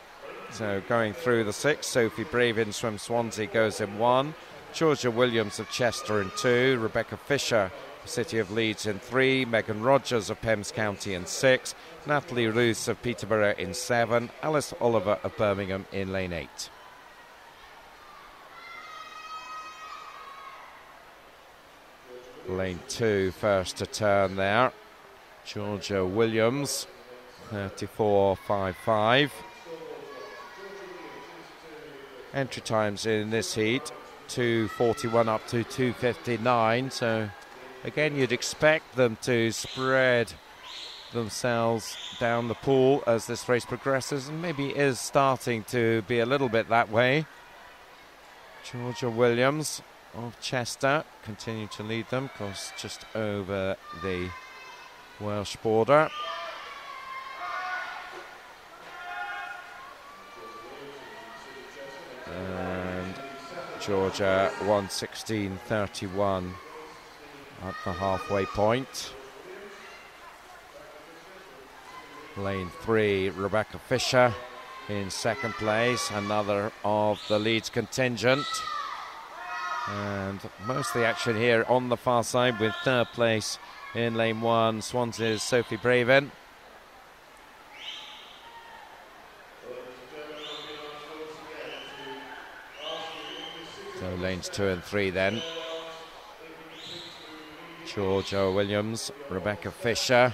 So going through the 6, Sophie Bravin from Swansea goes in 1, Georgia Williams of Chester in 2, Rebecca Fisher of City of Leeds in 3, Megan Rogers of Pembs County in 6, Natalie Roos of Peterborough in 7, Alice Oliver of Birmingham in lane 8. Lane 2 first to turn there. Georgia Williams, 34.55. Entry times in this heat, 2:41 up to 2:59. So again, you'd expect them to spread themselves down the pool as this race progresses, and maybe is starting to be a little bit that way. Georgia Williams of Chester continue to lead them, because just over the Welsh border. And Georgia 1:16.31 at the halfway point. Lane 3, Rebecca Fisher in second place, another of the Leeds contingent. And most of the action here on the far side, with third place in lane 1, Swansea's Sophie Bravin. So lanes 2 and 3 then. Georgia Williams, Rebecca Fisher.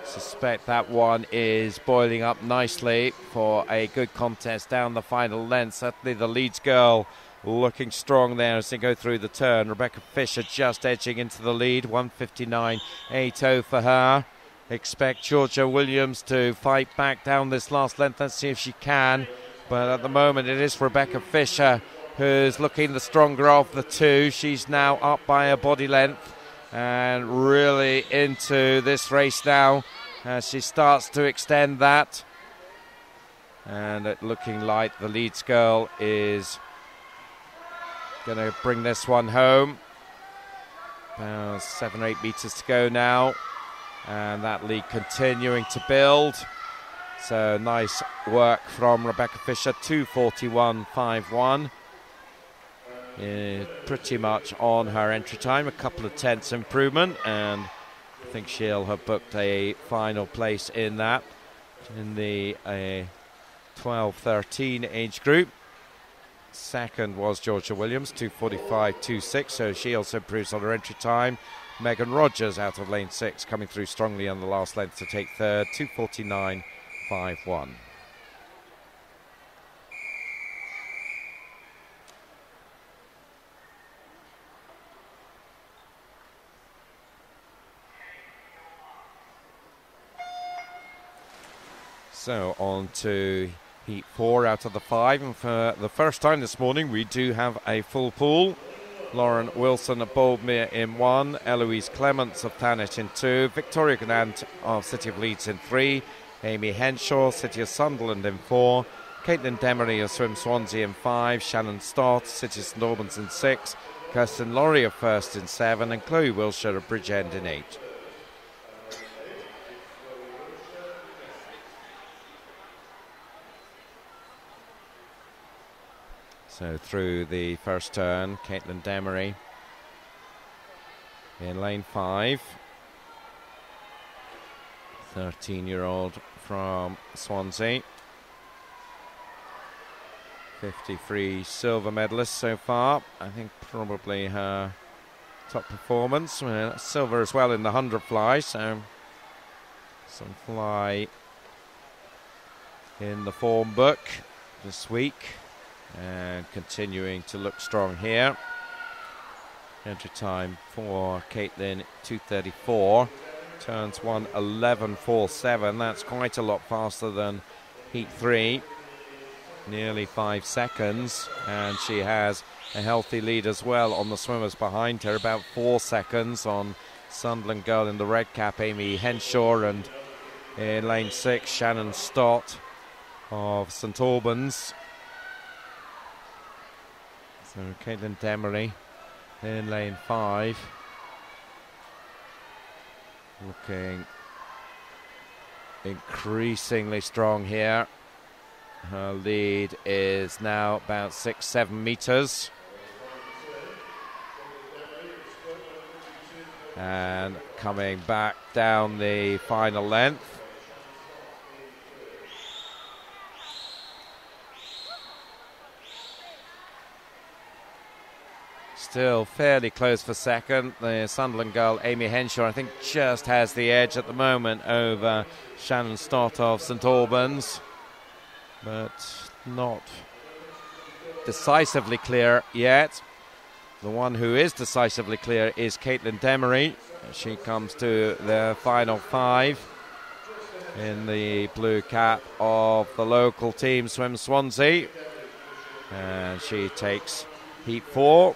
Suspect that one is boiling up nicely for a good contest down the final length. Certainly the Leeds girl looking strong there as they go through the turn. Rebecca Fisher just edging into the lead, 1:59.80 for her. Expect Georgia Williams to fight back down this last length. Let's see if she can. But at the moment it is Rebecca Fisher who's looking the stronger of the two. She's now up by a body length and really into this race now as she starts to extend that. And it looking like the Leeds girl is going to bring this one home. 7 or 8 metres to go now, and that lead continuing to build. So nice work from Rebecca Fisher, 2:41.51. Pretty much on her entry time, a couple of tenths improvement, and I think she'll have booked a final place in that, in the 12-13 age group. Second was Georgia Williams, 2:45.26, so she also improves on her entry time. Megan Rogers out of lane 6, coming through strongly on the last length to take third, 2:49.51. So on to heat 4 out of the 5, and for the first time this morning we do have a full pool. Lauren Wilson of Boldmere in 1, Eloise Clements of Thanet in 2, Victoria Gannant of City of Leeds in 3, Amy Henshaw, City of Sunderland in 4, Caitlin Demery of Swim Swansea in 5, Shannon Stott, City of St Albans in 6, Kirsten Laurie of First in 7, and Chloe Wilshire of Bridgend in 8. So through the first turn, Caitlin Demery in lane 5. 13-year-old from Swansea. 53 silver medalist so far. I think probably her top performance. Silver as well in the 100 fly, so some fly in the form book this week. And continuing to look strong here. Entry time for Caitlin, 2:34. Turns 1:11.47. That's quite a lot faster than heat 3. nearly 5 seconds, and she has a healthy lead as well on the swimmers behind her, about 4 seconds on Sunderland girl in the red cap, Amy Henshaw, and in lane 6, Shannon Stott of St Albans. So Caitlin Demery in lane 5, looking increasingly strong here. Her lead is now about 6-7 metres. And coming back down the final length. Still fairly close for second. The Sunderland girl, Amy Henshaw, I think just has the edge at the moment over Shannon Stott of St Albans, but not decisively clear yet. The one who is decisively clear is Caitlin Demery. She comes to the final 5 in the blue cap of the local team, Swim Swansea, and she takes heat 4.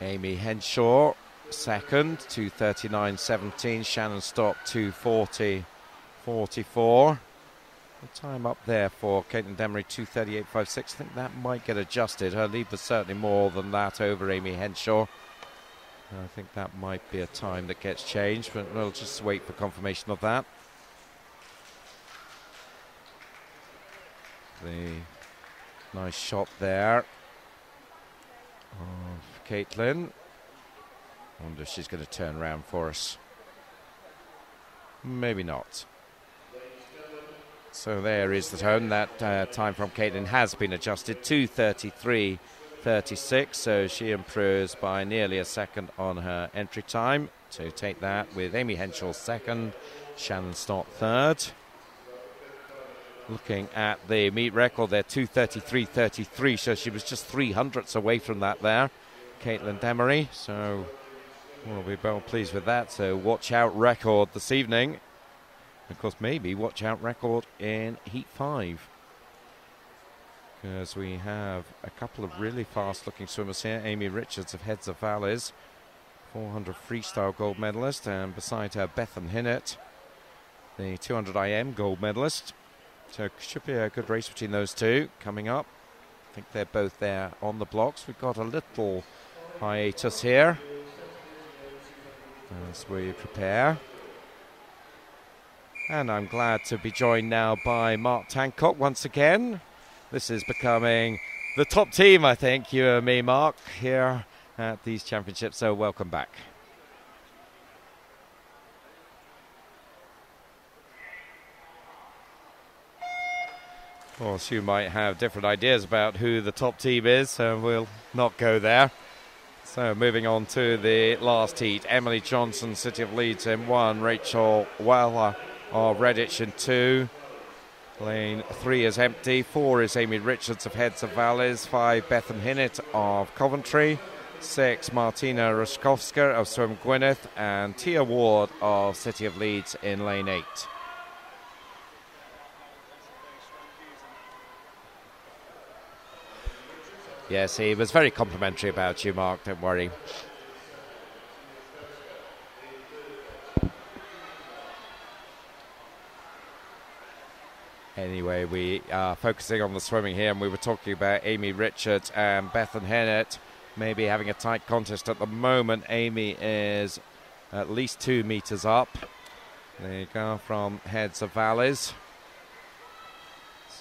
Amy Henshaw second, 2:39.17. Shannon Stott 2:40.44. The time up there for Caitlin Demery, 2:38.56. I think that might get adjusted. Her lead was certainly more than that over Amy Henshaw. I think that might be a time that gets changed, but we'll just wait for confirmation of that. The nice shot there of Caitlin. I wonder if she's going to turn around for us. Maybe not. So there is the tone. That time from Caitlin has been adjusted, 2:33.36, so she improves by nearly a second on her entry time. To take that with Amy Henshaw second, Shannon Stott third. Looking at the meet record there, 2:33.33, so she was just 300ths away from that there, Caitlin Demery. So we'll be well pleased with that. So watch out record this evening. Of course, maybe watch out record in Heat 5. Because we have a couple of really fast-looking swimmers here. Amy Richards of Heads of Valleys, 400 freestyle gold medalist, and beside her Bethan Hinnett, the 200 IM gold medalist. So it should be a good race between those two coming up. I think they're both there on the blocks. We've got a little hiatus here as we prepare. And I'm glad to be joined now by Mark Tancock once again. This is becoming the top team, I think, you and me, Mark, here at these championships. So welcome back. Of course, you might have different ideas about who the top team is, so we'll not go there. So moving on to the last heat. Emily Johnson, City of Leeds in 1, Rachel Waller of Redditch in 2. Lane 3 is empty. 4 is Amy Richards of Heads of Valleys. 5, Bethan Hinnett of Coventry. 6, Martina Ruszkowska of Swim Gwynedd. And Tia Ward of City of Leeds in lane 8. Yes, he was very complimentary about you, Mark, don't worry. Anyway, we are focusing on the swimming here, and we were talking about Amy Richards and Bethan Hinnett maybe having a tight contest at the moment. Amy is at least 2 metres up. There you go, from Heads of Valleys.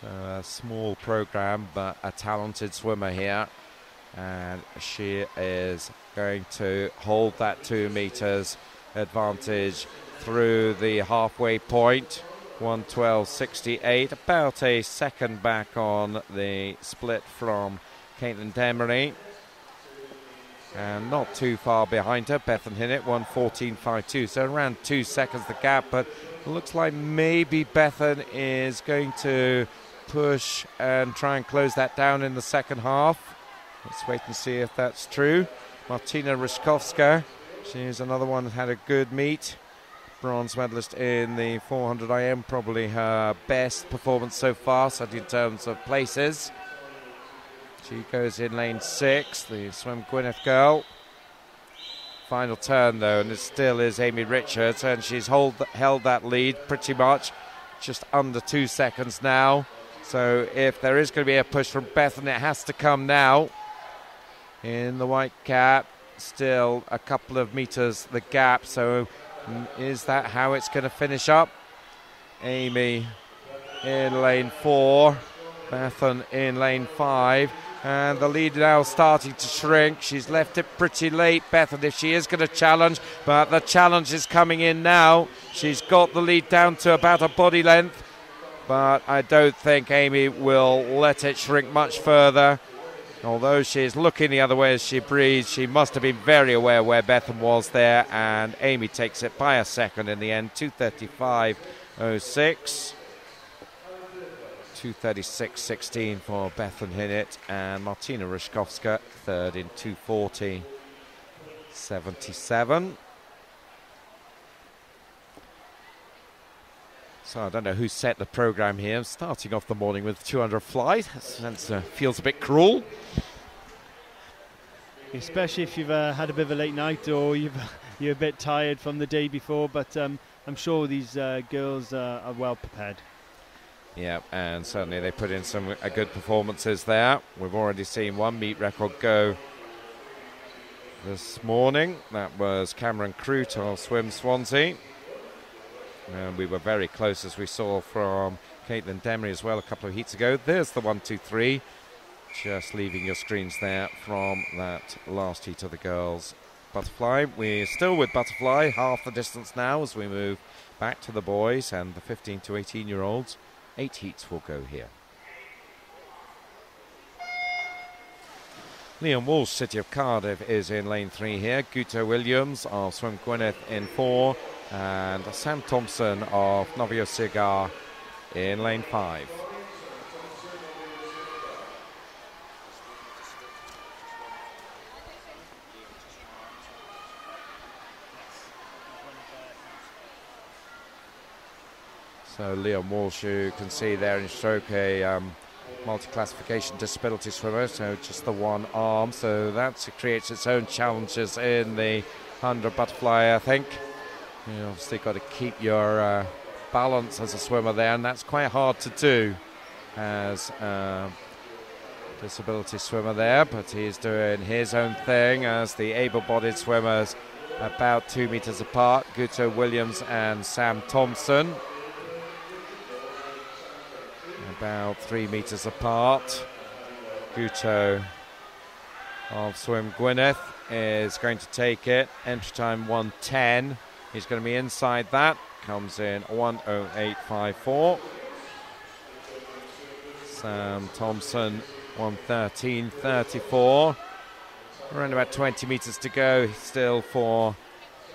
So a small program, but a talented swimmer here. And she is going to hold that 2 metres advantage through the halfway point. 1:12.68, about a second back on the split from Caitlin Demery. And not too far behind her, Bethan Hinnett, 1:14.52. So around 2 seconds the gap, but it looks like maybe Bethan is going to push and try and close that down in the second half. Let's wait and see if that's true. Martina Ruszkowska, she's another one that had a good meet. bronze medalist in the 400 IM, probably her best performance so far, certainly in terms of places. She goes in lane 6, the Swim Gwyneth girl. Final turn though, and it still is Amy Richards, and she's held that lead pretty much, just under 2 seconds now. So if there is going to be a push from Bethan, it has to come now. In the white cap, still a couple of meters the gap, so is that how it's going to finish up? Amy in lane 4, Bethan in lane 5, and the lead now starting to shrink. She's left it pretty late, Bethan, if she is going to challenge, but the challenge is coming in now. She's got the lead down to about a body length, but I don't think Amy will let it shrink much further. Although she's looking the other way as she breathes, she must have been very aware where Bethan was there, and Amy takes it by a second in the end, 2:35.06. 2:36.16 for Bethan Hinnett, and Martina Ryszkowska third in 2:40.77. So I don't know who set the program here. Starting off the morning with 200 fly. That feels a bit cruel. Especially if you've had a bit of a late night or you're a bit tired from the day before. But I'm sure these girls are well prepared. Yeah, and certainly they put in some good performances there. We've already seen one meet record go this morning. That was Cameron Crute of Swim Swansea. And we were very close, as we saw from Caitlin Demery as well a couple of heats ago. There's the 1, 2, 3. Just leaving your screens there from that last heat of the girls' butterfly. We're still with butterfly, half the distance now as we move back to the boys and the 15 to 18-year-olds. 8 heats will go here. Liam Walsh, City of Cardiff, is in lane 3 here. Guto Williams of Swim Gwyneth in 4. And Sam Thompson of Novio Cigar in lane 5. So Liam Walsh, you can see there in stroke, a multi-classification disability swimmer, so just the one arm, so that creates its own challenges in the 100 butterfly, I think. You obviously got to keep your balance as a swimmer there, and that's quite hard to do as a disability swimmer there, but he's doing his own thing as the able-bodied swimmers about 2 meters apart, Guto Williams and Sam Thompson. About 3 meters apart. Guto of Swim Gwyneth is going to take it. Entry time 1:10. He's going to be inside that. Comes in 1:08.54. Sam Thompson 1:13.34. Around about 20 meters to go still for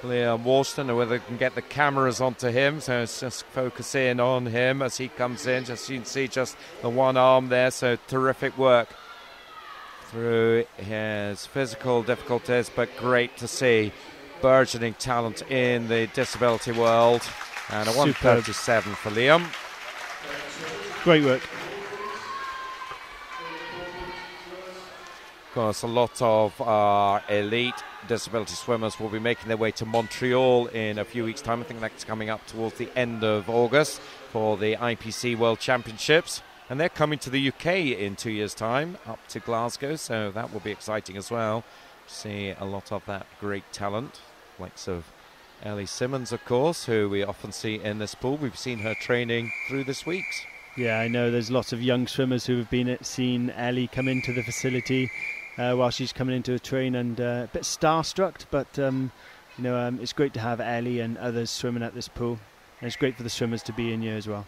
Liam Walsh. Don't know whether they can get the cameras onto him, so it's just focus in on him as he comes in. Just you can see just the one arm there, so terrific work through his physical difficulties, but great to see burgeoning talent in the disability world. And a 1:37 for Liam. Great work. Of course, a lot of our elite disability swimmers will be making their way to Montreal in a few weeks' time. I think that's coming up towards the end of August for the IPC World Championships. And they're coming to the UK in 2 years' time, up to Glasgow, so that will be exciting as well. See a lot of that great talent, likes of Ellie Simmons, of course, who we often see in this pool. We've seen her training through this week. Yeah, I know there's lots of young swimmers who have seen Ellie come into the facility while she's coming into a train, and a bit starstruck, but it's great to have Ellie and others swimming at this pool, and it's great for the swimmers to be in here as well.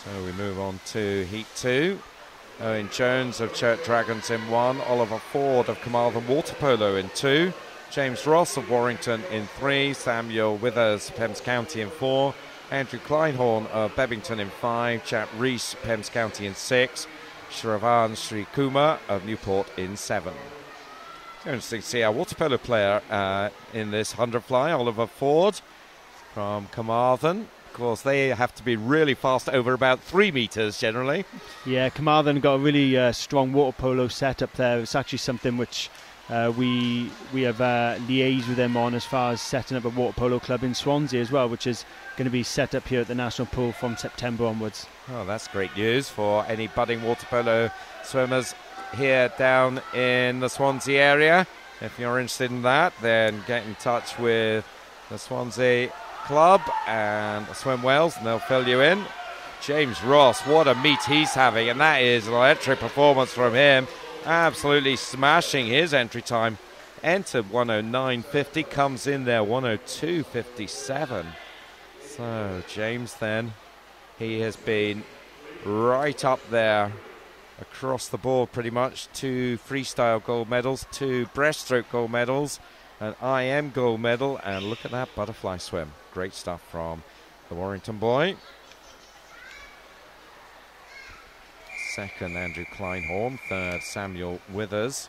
So we move on to Heat 2. Owen Jones of Church Dragons in 1, Oliver Ford of Carmarthen Water Polo in 2, James Ross of Warrington in 3, Samuel Withers, Pembs County in 4, Andrew Kleinhorn of Bebington in 5, Chap Rees, Pembs County in 6, Shravan Sri Kumar of Newport in 7. It's interesting to see our water polo player in this 100 fly, Oliver Ford. from Carmarthen. Of course, they have to be really fast over about 3 metres generally. Yeah, Carmarthen got a really strong water polo set up there. It's actually something which we have liaised with them on as far as setting up a water polo club in Swansea as well, which is going to be set up here at the National Pool from September onwards. Oh, that's great news for any budding water polo swimmers here down in the Swansea area. If you're interested in that, then get in touch with the Swansea Club and Swim Wales and they'll fill you in. James Ross, what a meet he's having, and that is an electric performance from him. Absolutely smashing his entry time. Entered 109.50, comes in there 102.57. So James then, he has been right up there across the board pretty much. 2 freestyle gold medals, 2 breaststroke gold medals, an IM gold medal, and look at that butterfly swim. Great stuff from the Warrington boy. Second, Andrew Kleinhorn. Third, Samuel Withers.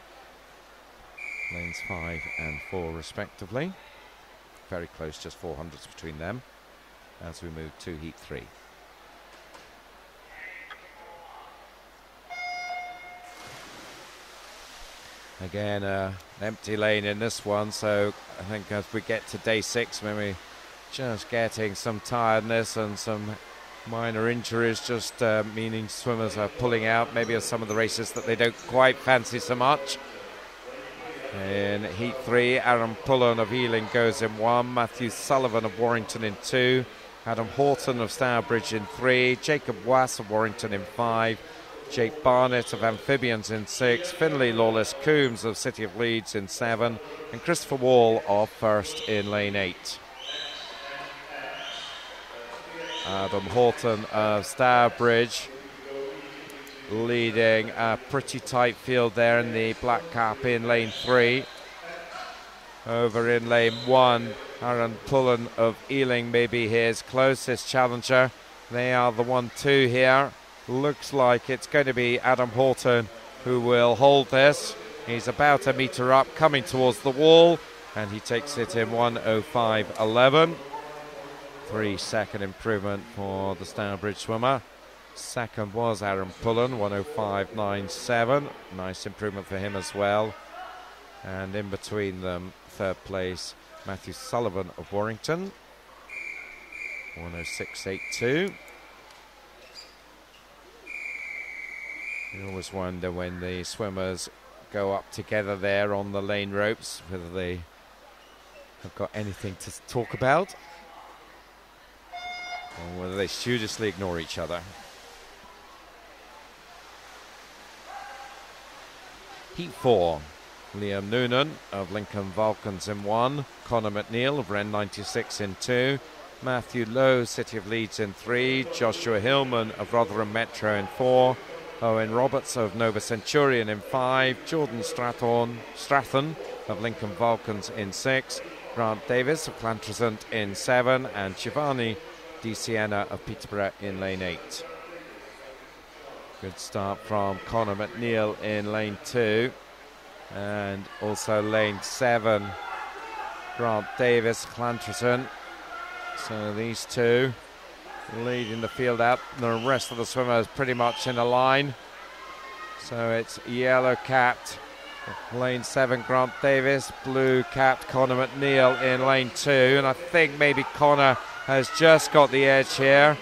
Lanes 5 and 4 respectively. Very close, just 400s between them as we move to heat 3. Again, an empty lane in this one, so I think as we get to day 6, maybe just getting some tiredness and some minor injuries, just meaning swimmers are pulling out maybe of some of the races that they don't quite fancy so much. In heat 3, Aaron Pullen of Ealing goes in 1, Matthew Sullivan of Warrington in 2, Adam Horton of Stourbridge in 3, Jacob Was of Warrington in 5, Jake Barnett of Amphibians in 6, Finlay Lawless Coombs of City of Leeds in 7, and Christopher Wall of First in lane 8. Adam Horton of Stourbridge leading a pretty tight field there in the black cap in lane 3. Over in lane 1, Aaron Pullen of Ealing may be his closest challenger. They are the 1-2 here. Looks like it's going to be Adam Horton who will hold this. He's about a metre up, coming towards the wall, and he takes it in 1:05.11. 3-second improvement for the Stourbridge swimmer. Second was Aaron Pullen, 1:05.97. Nice improvement for him as well. And in between them, third place, Matthew Sullivan of Warrington, 1:06.82. You always wonder when the swimmers go up together there on the lane ropes whether they have got anything to talk about or whether they studiously ignore each other. Heat 4, Liam Noonan of Lincoln Vulcans in 1, Conor McNeil of Ren 96 in 2, Matthew Lowe, City of Leeds in 3, Joshua Hillman of Rotherham Metro in 4, Owen Roberts of Nova Centurion in 5, Jordan Strathern of Lincoln Vulcans in 6, Grant Davis of Clantrasant in 7, and Giovanni Di Siena of Peterborough in lane 8. Good start from Conor McNeil in lane 2, and also lane 7, Grant Davis, Clantrasant. So these two leading the field out. The rest of the swimmers pretty much in a line. So it's yellow capped lane 7 Grant Davis, blue capped Conor McNeil in lane 2, and I think maybe Conor has just got the edge here.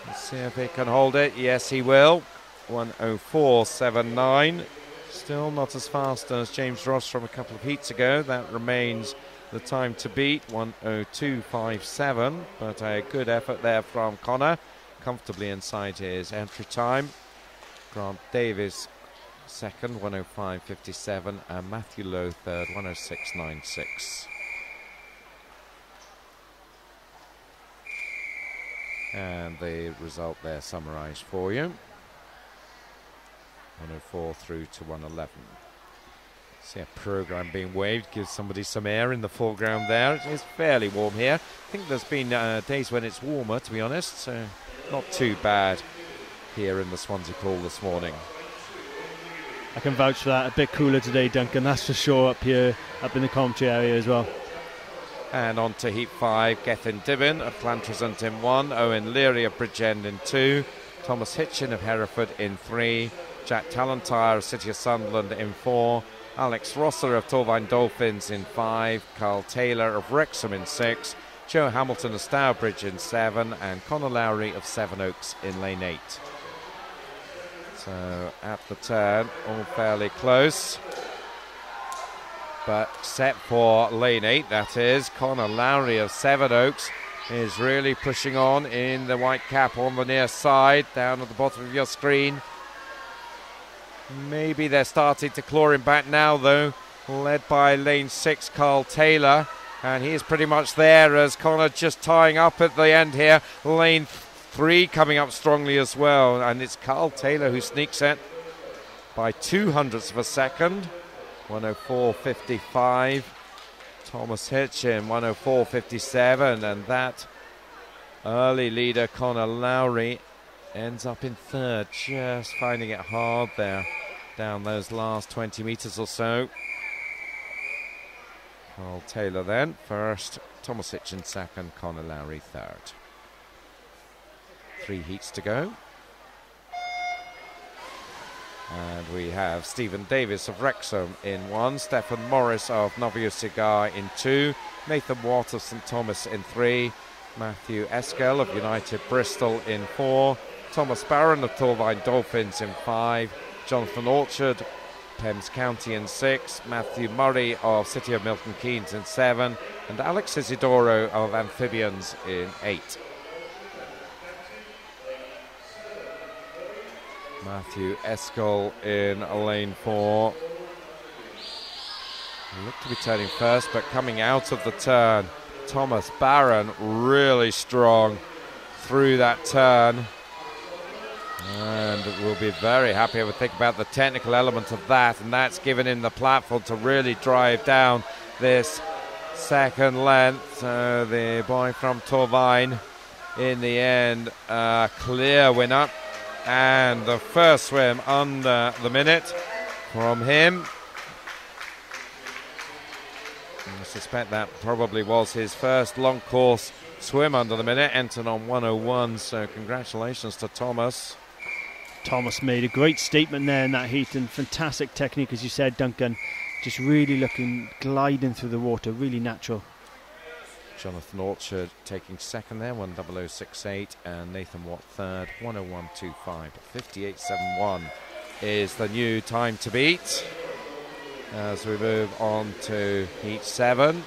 Let's see if he can hold it. Yes, he will. 1:04.79. Still not as fast as James Ross from a couple of heats ago. That remains the time to beat, 1:02.57, but a good effort there from Conor, comfortably inside his entry time. Grant Davis second, 1:05.57, and Matthew Lowe third, 1:06.96. And the result there summarised for you. 1:04 through to 1:11. See a programme being waved, gives somebody some air in the foreground there. It is fairly warm here. I think there's been days when it's warmer, to be honest, so not too bad here in the Swansea pool this morning. I can vouch for that. A bit cooler today, Duncan, that's for sure, up here, up in the commentary area as well. And on to heat 5, Gethin Dibben of Llantrisant in 1, Owen Leary of Bridgend in 2, Thomas Hitchin of Hereford in 3, Jack Talentire of City of Sunderland in 4, Alex Rosser of Torvine Dolphins in 5, Carl Taylor of Wrexham in 6, Joe Hamilton of Stourbridge in 7, and Conor Lowry of Sevenoaks in lane 8. So at the turn, all fairly close. But except for lane 8, that is, Conor Lowry of Sevenoaks is really pushing on in the white cap on the near side, down at the bottom of your screen. Maybe they're starting to claw him back now, though, led by lane 6, Carl Taylor. And he's pretty much there as Conor just tying up at the end here. Lane 3 coming up strongly as well. And it's Carl Taylor who sneaks it by 0.02 of a second. 104.55. Thomas Hitchin, 104.57. And that early leader, Conor Lowry, ends up in 3rd. Just finding it hard there down those last 20 metres or so. Carl Taylor then first, Thomas Hitchin 2nd, Conor Lowry 3rd. 3 heats to go. And we have Stephen Davis of Wrexham in 1, Stefan Morris of Novio Cigar in 2, Nathan Watt of St Thomas in 3, Matthew Eskell of United Bristol in 4, Thomas Barron of Torvine Dolphins in 5, Jonathan Orchard, Thames County in 6, Matthew Murray of City of Milton Keynes in 7, and Alex Isidoro of Amphibians in 8. Matthew Eskell in lane 4. Looked to be turning first, but coming out of the turn, Thomas Barron really strong through that turn. And we'll be very happy if we think about the technical element of that, and that's given him the platform to really drive down this second length. So the boy from Torvine, in the end, clear winner, and the first swim under the minute from him. I suspect that probably was his first long course swim under the minute, entered on 101, so congratulations to Thomas. Thomas made a great statement there in that heat, and fantastic technique, as you said, Duncan. Just really looking, gliding through the water, really natural. Jonathan Orchard taking 2nd there, 100.68, and Nathan Watt 3rd, 101.25. 58.71 is the new time to beat. As we move on to heat 7,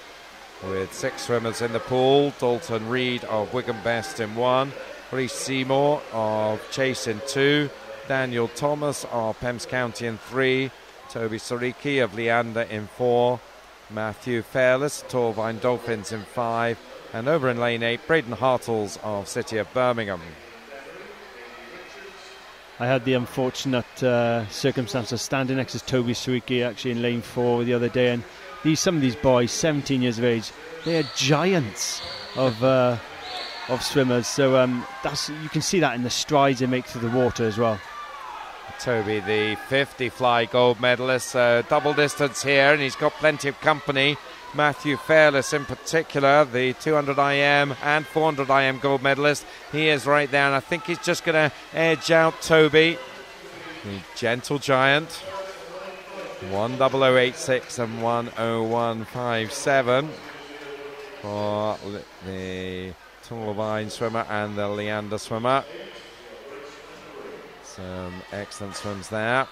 with 6 swimmers in the pool. Dalton Reed of Wigan Best in 1, Reece Seymour of Chase in 2, Daniel Thomas of Pembs County in 3, Toby Sariki of Leander in 4, Matthew Fairless, Torvine Dolphins in 5, and over in lane 8, Braden Hartles of City of Birmingham. I had the unfortunate circumstance of standing next to Toby Sariki actually in lane 4 the other day, and some of these boys, 17 years of age, they are giants of swimmers. So you can see that in the strides they make through the water as well. Toby, the 50 fly gold medalist, double distance here, and he's got plenty of company. Matthew Fairless in particular, the 200 IM and 400 IM gold medalist. He is right there, and I think he's just going to edge out Toby, the gentle giant. 100.86 and 101.57 for the Torvine swimmer and the Leander swimmer. Some excellent swims there,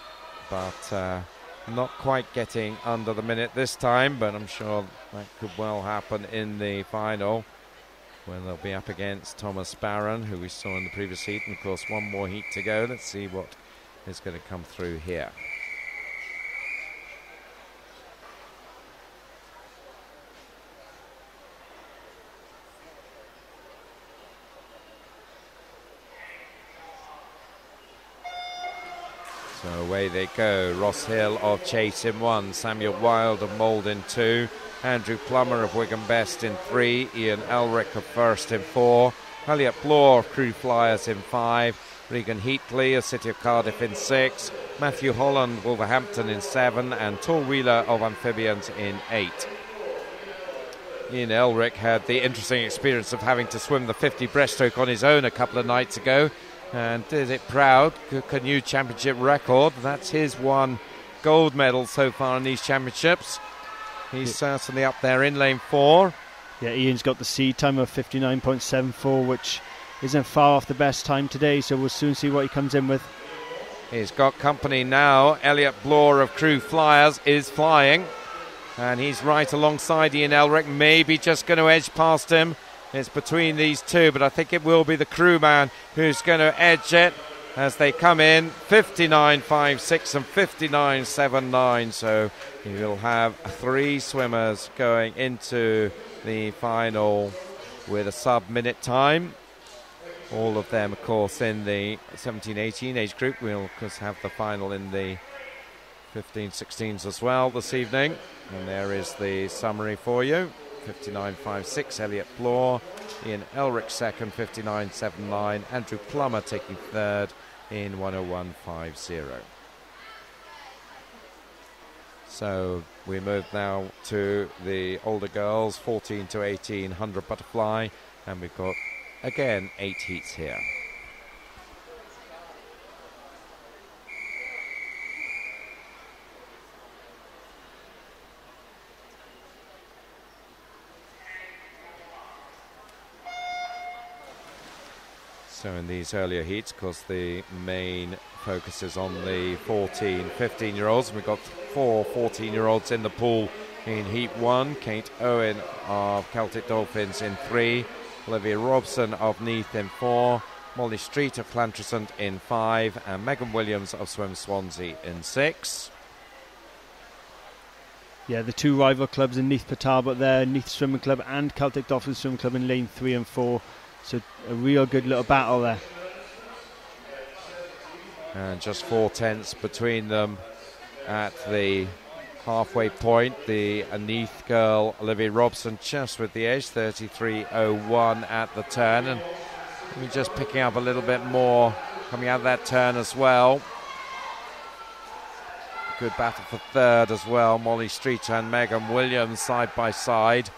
but not quite getting under the minute this time, but I'm sure that could well happen in the final when they'll be up against Thomas Barron, who we saw in the previous heat, and of course one more heat to go. Let's see what is going to come through here. So away they go. Ross Hill of Chase in 1, Samuel Wilde of Mould in 2, Andrew Plummer of Wigan Best in 3, Ian Elric of First in 4, Elliot Bloor of Crew Flyers in 5, Regan Heatley of City of Cardiff in 6, Matthew Holland, Wolverhampton in 7, and Tor Wheeler of Amphibians in 8. Ian Elric had the interesting experience of having to swim the 50 breaststroke on his own a couple of nights ago and did it proud. A new championship record. That's his one gold medal so far in these championships. He's certainly up there in lane 4. Yeah, Ian's got the seed time of 59.74, which isn't far off the best time today, so we'll soon see what he comes in with. He's got company now. Elliot Bloor of Crew Flyers is flying, and he's right alongside Ian Elric, maybe just going to edge past him. It's between these two, but I think it will be the crewman who's going to edge it as they come in 59.56 and 59.79. So he will have 3 swimmers going into the final with a sub-minute time. All of them, of course, in the 17-18 age group. We'll, of course, have the final in the 15-16s as well this evening. And there is the summary for you. 59.56, Elliot Bloor. Ian Elric second, 59.79. Andrew Plummer taking third in 101.50. So we move now to the older girls, 14 to 18, 100 butterfly. And we've got, again, 8 heats here. So in these earlier heats, of course, the main focus is on the 14, 15-year-olds. We've got 4 14-year-olds in the pool in Heat 1. Kate Owen of Celtic Dolphins in 3. Olivia Robson of Neath in 4. Molly Street of Llantrisant in 5. And Megan Williams of Swim Swansea in 6. Yeah, the 2 rival clubs in Neath Petarbot there, Neath Swimming Club and Celtic Dolphins Swimming Club in lane 3 and 4. So a real good little battle there. And just 4 tenths between them at the halfway point. The Neath girl, Olivia Robson, just with the edge, 33.01 at the turn. And we're just picking up a little bit more coming out of that turn as well. Good battle for third as well. Molly Street and Megan Williams side by side.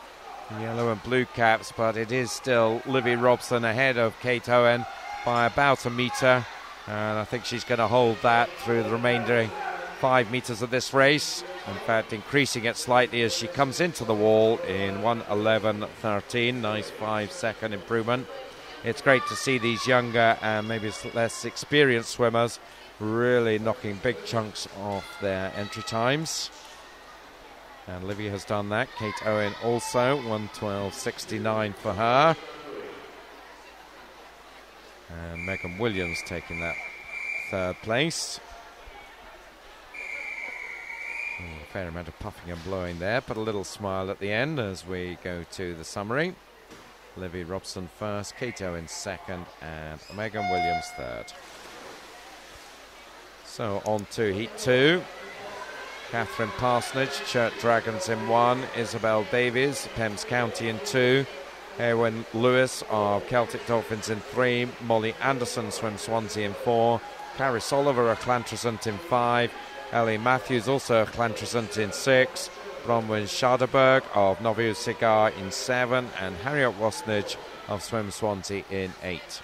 Yellow and blue caps, but it is still Livy Robson ahead of Kate Owen by about a metre, and I think she's going to hold that through the remaining 5 metres of this race. In fact, increasing it slightly as she comes into the wall in 1:11.13. Nice 5-second improvement. It's great to see these younger and maybe less experienced swimmers really knocking big chunks off their entry times. And Olivia has done that. Kate Owen also, 1:12.69 for her. And Megan Williams taking that 3rd place. A fair amount of puffing and blowing there, but a little smile at the end as we go to the summary. Olivia Robson first, Kate Owen second, and Megan Williams third. So on to Heat 2. Catherine Parsonage, Church Dragons in 1, Isabel Davies, Pembs County in 2, Erwin Lewis of Celtic Dolphins in 3, Molly Anderson, Swim Swansea in 4, Caris Oliver of Llantrisant in 5, Ellie Matthews also of Llantrisant in 6, Bronwyn Schaderberg of Noviu Cigar in 7, and Harriet Wasnage of Swim Swansea in 8.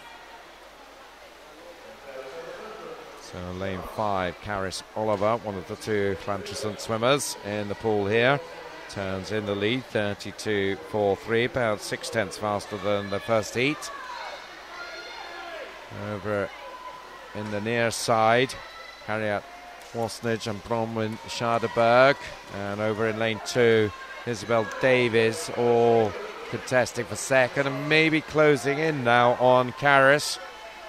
So lane 5, Caris Oliver, one of the 2 Llantrisant swimmers in the pool here, turns in the lead, 32.43, about 6 tenths faster than the first heat. Over in the near side, Harriet Wasnage and Bronwyn Schaderberg, and over in lane 2, Isabel Davies, all contesting for second and maybe closing in now on Caris.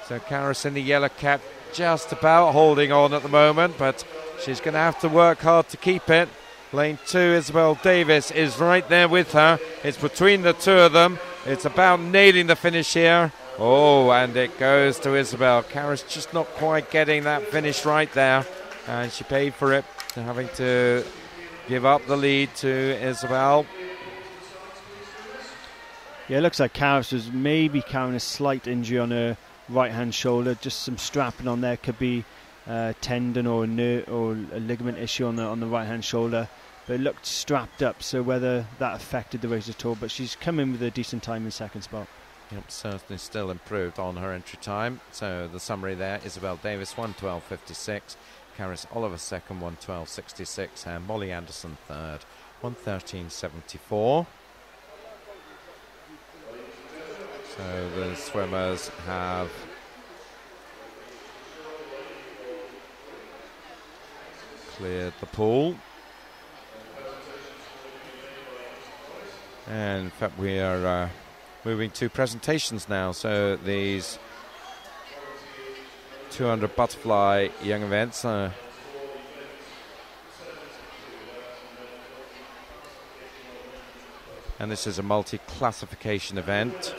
So Caris in the yellow cap, just about holding on at the moment, but she's going to have to work hard to keep it. Lane 2, Isabel Davis is right there with her. It's between the 2 of them. It's about nailing the finish here. Oh, and it goes to Isabel. Caris just not quite getting that finish right there, and she paid for it, having to give up the lead to Isabel. Yeah, it looks like Caris was maybe carrying a slight injury on her right-hand shoulder, just some strapping on there. Could be tendon or a ligament issue on the right-hand shoulder. but it looked strapped up, so whether that affected the race at all, but she's come in with a decent time in second spot. Yep, certainly still improved on her entry time. So the summary there: Isabel Davis 1:12.56, Karis Oliver second 1:12.66, and Molly Anderson third 1:13.74. So the swimmers have cleared the pool. And in fact, we are moving to presentations now. So these 200 butterfly young events and this is a multi-classification event.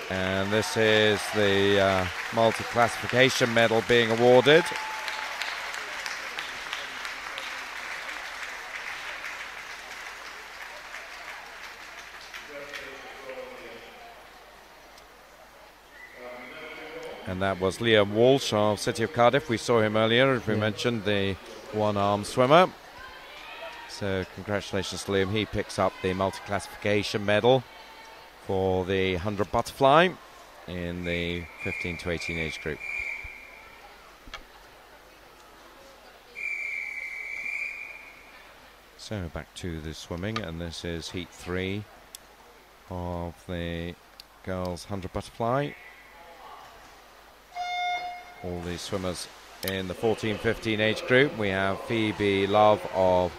And this is the multi-classification medal being awarded. And that was Liam Walsh of City of Cardiff. We saw him earlier, as we mentioned, the one-arm swimmer. So congratulations to Liam. He picks up the multi-classification medal for the 100 butterfly in the 15 to 18 age group. So back to the swimming, and this is heat 3 of the girls 100 butterfly. All these swimmers in the 14-15 age group. We have Phoebe Love of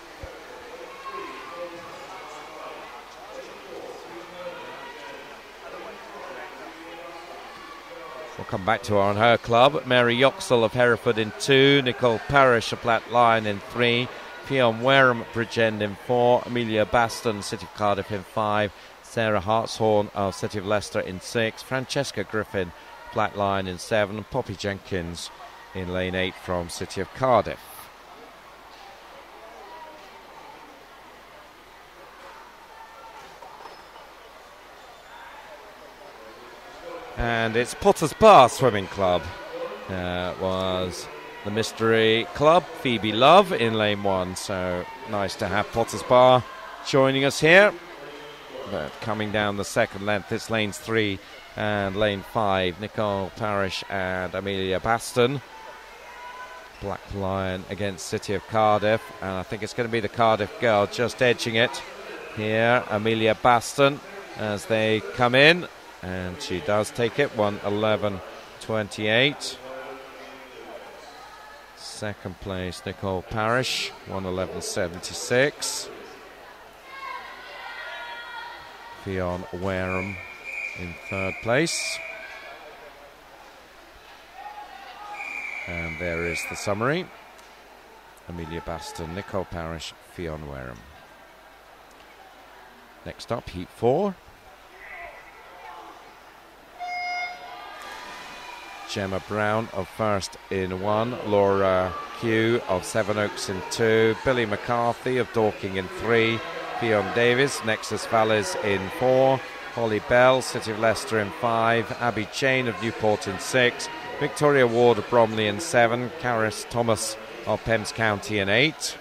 we'll come back to her on her club. Mary Yoxall of Hereford in 2, Nicole Parrish of Black Lion in 3, Fionn Wareham at Bridgend in 4, Amelia Baston, City of Cardiff in 5, Sarah Hartshorn of City of Leicester in 6, Francesca Griffin, Black Lion in 7, and Poppy Jenkins in lane 8 from City of Cardiff. And it's Potters Bar Swimming Club. Was the mystery club, Phoebe Love in lane 1. So nice to have Potters Bar joining us here. But coming down the second length, it's lanes 3 and lane 5, Nicole Parrish and Amelia Baston. Black Lion against City of Cardiff, and I think it's going to be the Cardiff girl just edging it here, Amelia Baston, as they come in, and she does take it, 1:11.28. Second place, Nicole Parrish, 1:11.76. Fionn Wareham in third place. And there is the summary. Amelia Baston, Nicole Parrish, Fionn Wareham. Next up, heat 4. Gemma Brown of First in 1, Laura Q of Sevenoaks in 2, Billy McCarthy of Dorking in 3, Fionn Davis, Nexus Valles in 4, Holly Bell, City of Leicester in 5, Abby Chain of Newport in 6, Victoria Ward of Bromley in 7, Karis Thomas of Pembs County in 8.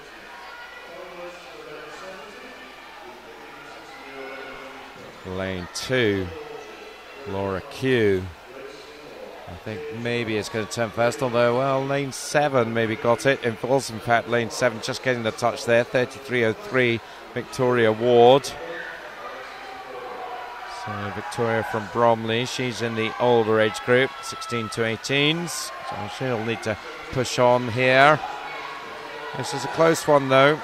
Lane 2, Laura Q. I think maybe it's going to turn first, although, well, lane 7 maybe got it. It was, in fact, lane 7 just getting the touch there, 33.03, Victoria Ward. So Victoria from Bromley, she's in the older age group, 16 to 18s. So she'll need to push on here. This is a close one, though.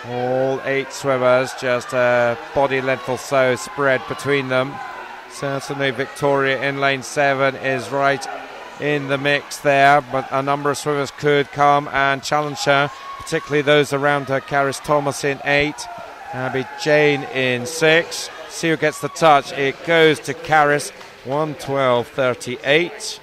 All 8 swimmers, just a body length or so spread between them. Certainly Victoria in lane 7 is right in the mix there, but a number of swimmers could come and challenge her, particularly those around her. Karis Thomas in 8, Abby Jane in 6. See who gets the touch. It goes to Karis, 1:12.38.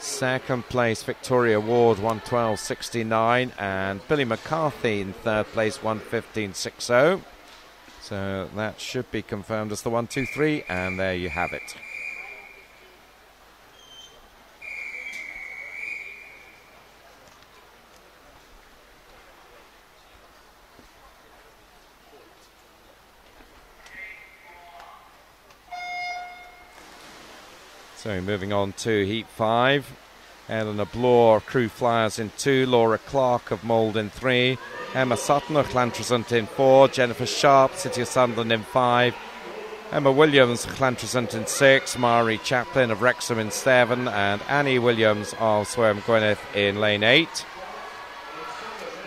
Second place, Victoria Ward, 1:12.69, and Billy McCarthy in third place, 1:15.60. So that should be confirmed as the 1, 2, 3, and there you have it. So moving on to Heat 5. Eleanor Bloor of Crew Flyers in 2, Laura Clark of Mould in 3, Emma Sutton of Llantrisant in 4, Jennifer Sharp, City of Sunderland in 5, Emma Williams of Llantrisant in 6, Mari Chaplin of Wrexham in 7, and Annie Williams of Swem Gwynedd in lane 8.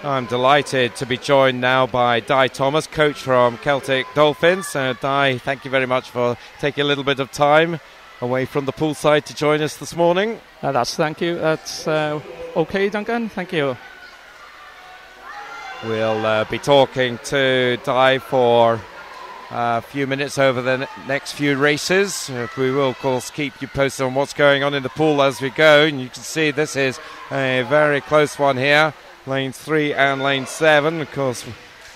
I'm delighted to be joined now by Di Thomas, coach from Celtic Dolphins. So Di, thank you very much for taking a little bit of time away from the poolside to join us this morning. Thank you. That's okay, Duncan. Thank you. We'll be talking to Di for a few minutes over the next few races. We will, of course, keep you posted on what's going on in the pool as we go. And you can see this is a very close one here. Lane 3 and lane 7. Of course,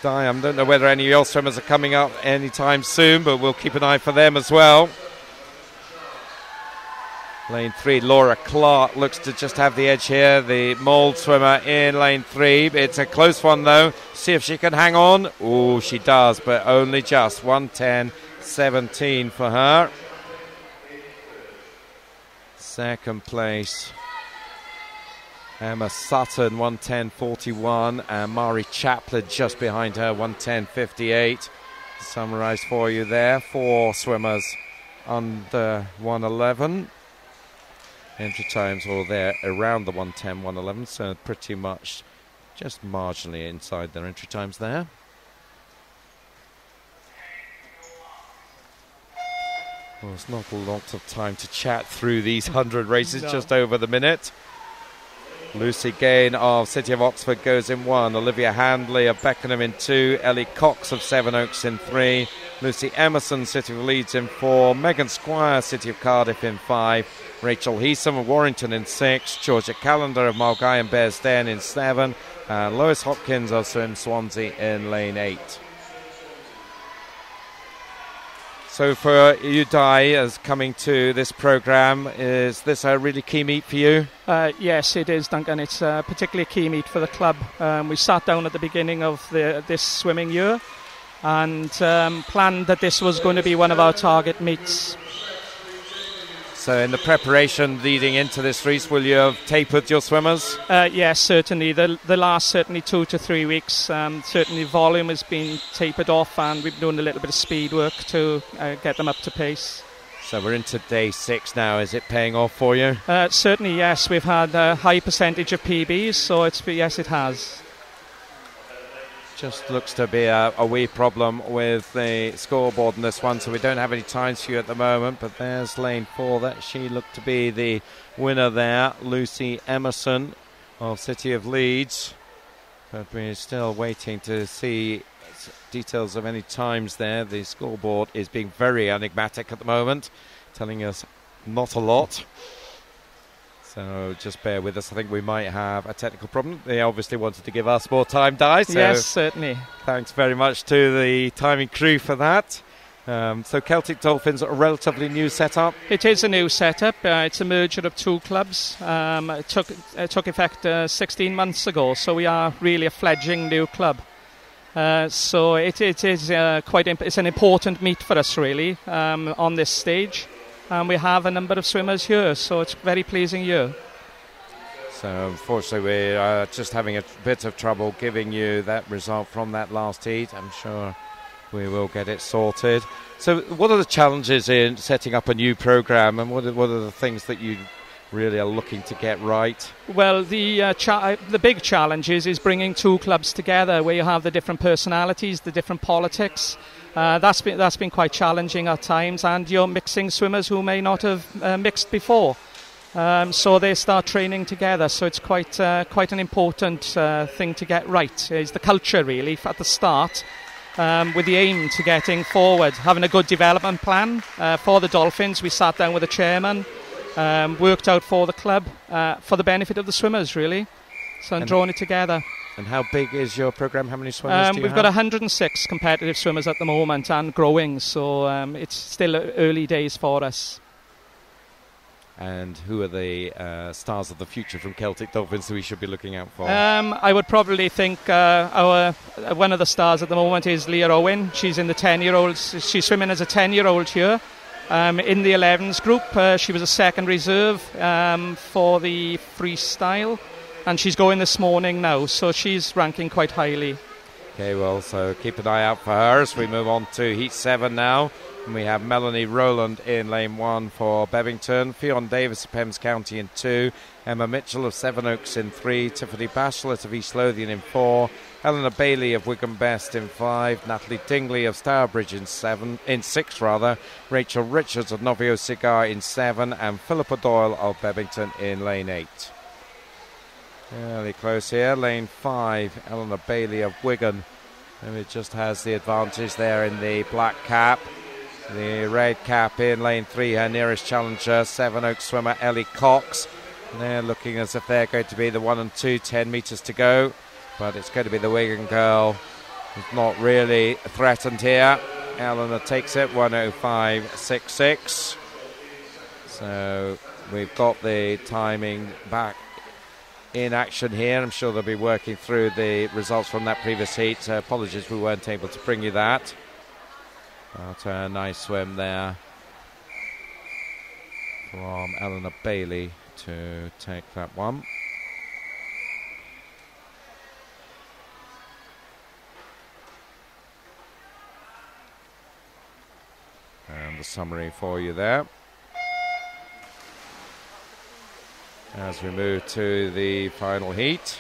Di, I don't know whether any of your swimmers are coming up anytime soon, but we'll keep an eye for them as well. Lane 3, Laura Clark looks to just have the edge here, the Mould swimmer in lane 3. It's a close one though. See if she can hang on. Oh, she does, but only just 1:10.17 for her. Second place, Emma Sutton, 1:10.41, and Mari Chaplin just behind her, 1:10.58. Summarised for you there. 4 swimmers under 1:11. Entry times all there around the 1:10, 1:11, so pretty much just marginally inside their entry times there. Well, it's not a lot of time to chat through these 100 races, no. Just over the minute. Lucy Gain of City of Oxford goes in 1, Olivia Handley of Beckenham in 2, Ellie Cox of Sevenoaks in 3, Lucy Emerson, City of Leeds in 4, Megan Squire, City of Cardiff in 5, Rachel Heatham of Warrington in 6, Georgia Callender of Mulgai and Bearsden in 7, and Lois Hopkins of Swim Swansea in lane 8. So for you, Di, as coming to this programme, is this a really key meet for you? Yes, it is, Duncan. It's a particularly key meet for the club. We sat down at the beginning of this swimming year and planned that this was going to be one of our target meets. So in the preparation leading into this race, will you have tapered your swimmers? Yes, certainly. The last 2 to 3 weeks, certainly volume has been tapered off, and we've been doing a little bit of speed work to get them up to pace. So we're into day 6 now. Is it paying off for you? Certainly, yes. We've had a high percentage of PBs, so yes, it has. Just looks to be a wee problem with the scoreboard in this one, so we don't have any times for you at the moment. But there's lane 4. That she looked to be the winner there, Lucy Emerson of City of Leeds. But we're still waiting to see details of any times there. The scoreboard is being very enigmatic at the moment, telling us not a lot. So just bear with us. I think we might have a technical problem. They obviously wanted to give us more time, Di. So yes, certainly. Thanks very much to the timing crew for that. So Celtic Dolphins are a relatively new setup. It is a new setup. It's a merger of 2 clubs. It took effect 16 months ago. So we are really a fledgling new club. So it is it's an important meet for us really on this stage. And we have a number of swimmers here, so it's a very pleasing year. So unfortunately we're just having a bit of trouble giving you that result from that last heat. I'm sure we will get it sorted. So what are the challenges in setting up a new programme, and what are the things that you really are looking to get right? Well, the big challenge is bringing 2 clubs together where you have the different personalities, the different politics. That's been quite challenging at times, and you're mixing swimmers who may not have mixed before. So they start training together. So it's quite an important thing to get right. Is the culture really at the start, with the aim to getting forward, having a good development plan for the Dolphins. We sat down with the chairman, worked out for the club for the benefit of the swimmers really. So and drawing it together. And how big is your programme? How many swimmers do you have? We've got 106 competitive swimmers at the moment and growing, so it's still early days for us. And who are the stars of the future from Celtic Dolphins that we should be looking out for? I would probably think one of the stars at the moment is Leah Owen. She's in the 10-year-olds. She's swimming as a 10-year-old here. in the 11s group. She was a second reserve for the freestyle, and she's going this morning now, so she's ranking quite highly. Okay, well, so keep an eye out for her as we move on to Heat 7 now. And we have Melanie Rowland in lane 1 for Bevington, Fionn Davis of Pembs County in 2, Emma Mitchell of Sevenoaks in 3, Tiffany Bachelet of East Lothian in 4, Eleanor Bailey of Wigan Best in 5, Natalie Dingley of Stourbridge in 6, Rachel Richards of Novio Cigar in 7, and Philippa Doyle of Bevington in lane 8. Fairly close here, lane 5, Eleanor Bailey of Wigan. And it just has the advantage there in the black cap. The red cap in lane 3, her nearest challenger, Sevenoaks swimmer Ellie Cox. And they're looking as if they're going to be the 1 and 2, 10 metres to go. But it's going to be the Wigan girl who's not really threatened here. Eleanor takes it, 1:05.66. So we've got the timing back in action here. I'm sure they'll be working through the results from that previous heat. Apologies we weren't able to bring you that. But a nice swim there from Eleanor Bailey to take that one. And the summary for you there. As we move to the final heat.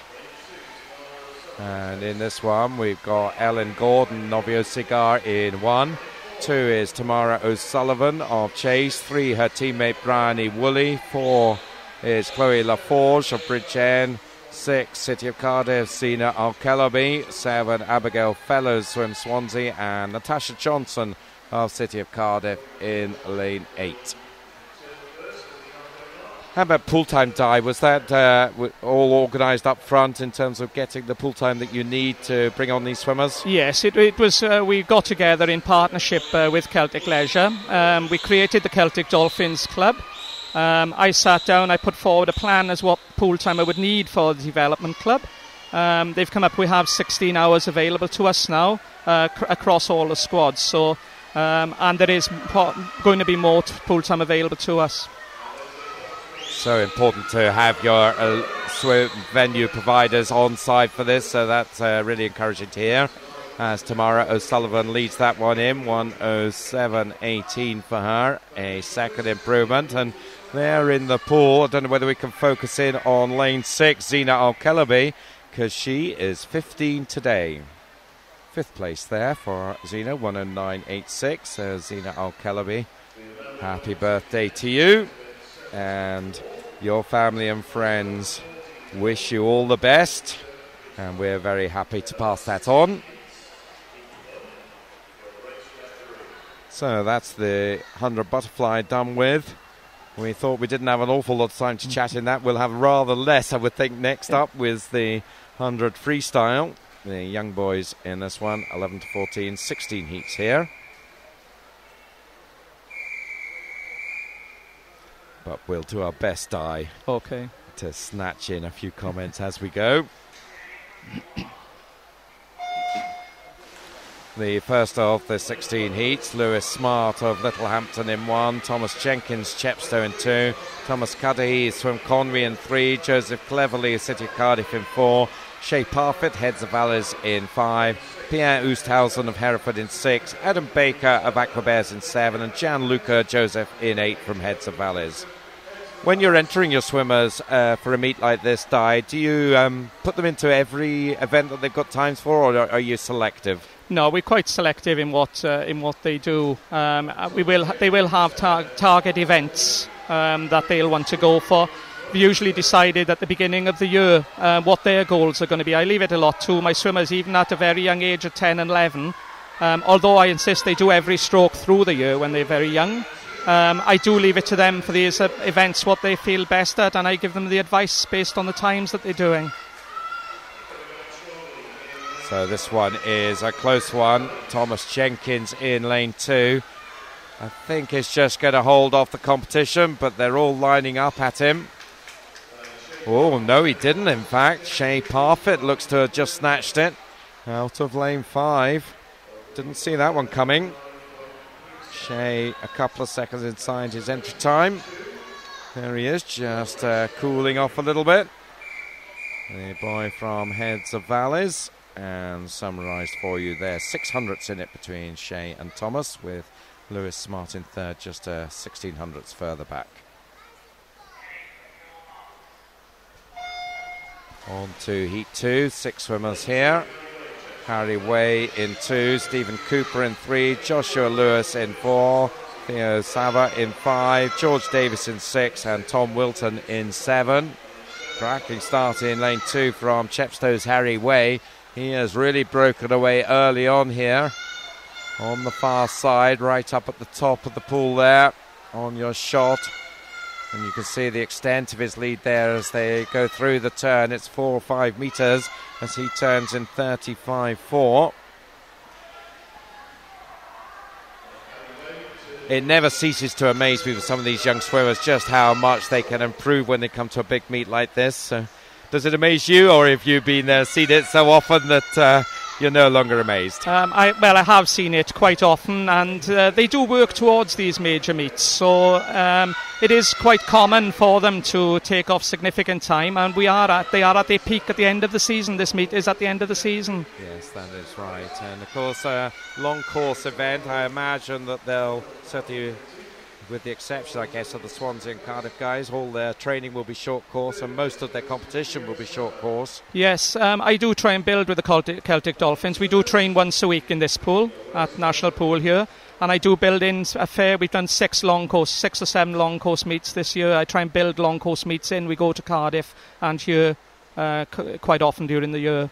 And in this one we've got Ellen Gordon, Novio Cigar in 1. 2 is Tamara O'Sullivan of Chase. 3 her teammate Bryony Woolley. 4 is Chloe Laforge of Bridgend. 6 City of Cardiff, Zena Al-Kelabi. 7 Abigail Fellows swim Swansea, and Natasha Johnson of City of Cardiff in lane 8. How about pool time, Di? Was that all organised up front in terms of getting the pool time that you need to bring on these swimmers? Yes, it was. We got together in partnership with Celtic Leisure. We created the Celtic Dolphins Club. I sat down, I put forward a plan as what pool time I would need for the development club. They've come up, we have 16 hours available to us now across all the squads. So, and there is going to be more pool time available to us. So important to have your swim venue providers on side for this, so that's really encouraging to hear. As Tamara O'Sullivan leads that one in, 1:07.18 for her, a second improvement. And there in the pool, I don't know whether we can focus in on lane 6, Zena Al-Kelabi, because she is 15 today. 5th place there for Zena, 1:09.86. So Zena Al-Kelabi, happy birthday to you. And your family and friends wish you all the best, and we're very happy to pass that on. So that's the 100 butterfly done with. We thought we didn't have an awful lot of time to chat in that. We'll have rather less, I would think, next up with the 100 freestyle. The young boys in this one, 11 to 14, 16 heats here. But we'll do our best, Di, okay, to snatch in a few comments as we go. The first of the 16 heats, Lewis Smart of Littlehampton in 1, Thomas Jenkins, Chepstow in 2, Thomas Cudahy, Swim Conwy in 3, Joseph Cleverley, City of Cardiff in 4, Shay Parfitt, Heads of Valleys in 5, Pierre Oosthausen of Hereford in 6, Adam Baker of Aquabears in 7, and Gianluca Joseph in 8 from Heads of Valleys. When you're entering your swimmers for a meet like this, Di, do you put them into every event that they've got times for, or are you selective? No, we're quite selective in what they do. They will have target events that they'll want to go for. We usually decided at the beginning of the year what their goals are going to be. I leave it a lot to my swimmers, even at a very young age of 10 and 11. Although I insist they do every stroke through the year when they're very young. I do leave it to them for these events what they feel best at, and I give them the advice based on the times that they're doing. So this one is a close one. Thomas Jenkins in lane 2. I think he's just going to hold off the competition, but they're all lining up at him. Oh, no, he didn't, in fact. Shay Parfitt looks to have just snatched it out of lane 5. Didn't see that one coming. Shea a couple of seconds inside his entry time. There he is, just cooling off a little bit. The boy from Heads of Valleys, and summarised for you there. 600ths in it between Shea and Thomas, with Lewis Smart in third, just 1600ths further back. On to Heat 2, 6 swimmers here. Harry Way in 2, Stephen Cooper in 3, Joshua Lewis in 4, Theo Sava in 5, George Davis in 6, and Tom Wilton in 7. Cracking start in lane 2 from Chepstow's Harry Way. He has really broken away early on here. On the far side, right up at the top of the pool there, on your shot. And you can see the extent of his lead there as they go through the turn. It's 4 or 5 metres as he turns in 35.4. It never ceases to amaze me with some of these young swimmers just how much they can improve when they come to a big meet like this. So, does it amaze you, or have you been seen it so often that you're no longer amazed? I have seen it quite often, and they do work towards these major meets, so it is quite common for them to take off significant time, and they are at their peak at the end of the season. This meet is at the end of the season. Yes, that is right. And of course, a long course event, I imagine that they'll certainly, with the exception, I guess, of the Swansea and Cardiff guys, all their training will be short course, and most of their competition will be short course. Yes, I do try and build with the Celtic Dolphins. We do train once a week in this pool, at National Pool here, and I do build in a fair. We've done 6 or 7 long course meets this year. I try and build long course meets in. We go to Cardiff and here quite often during the year.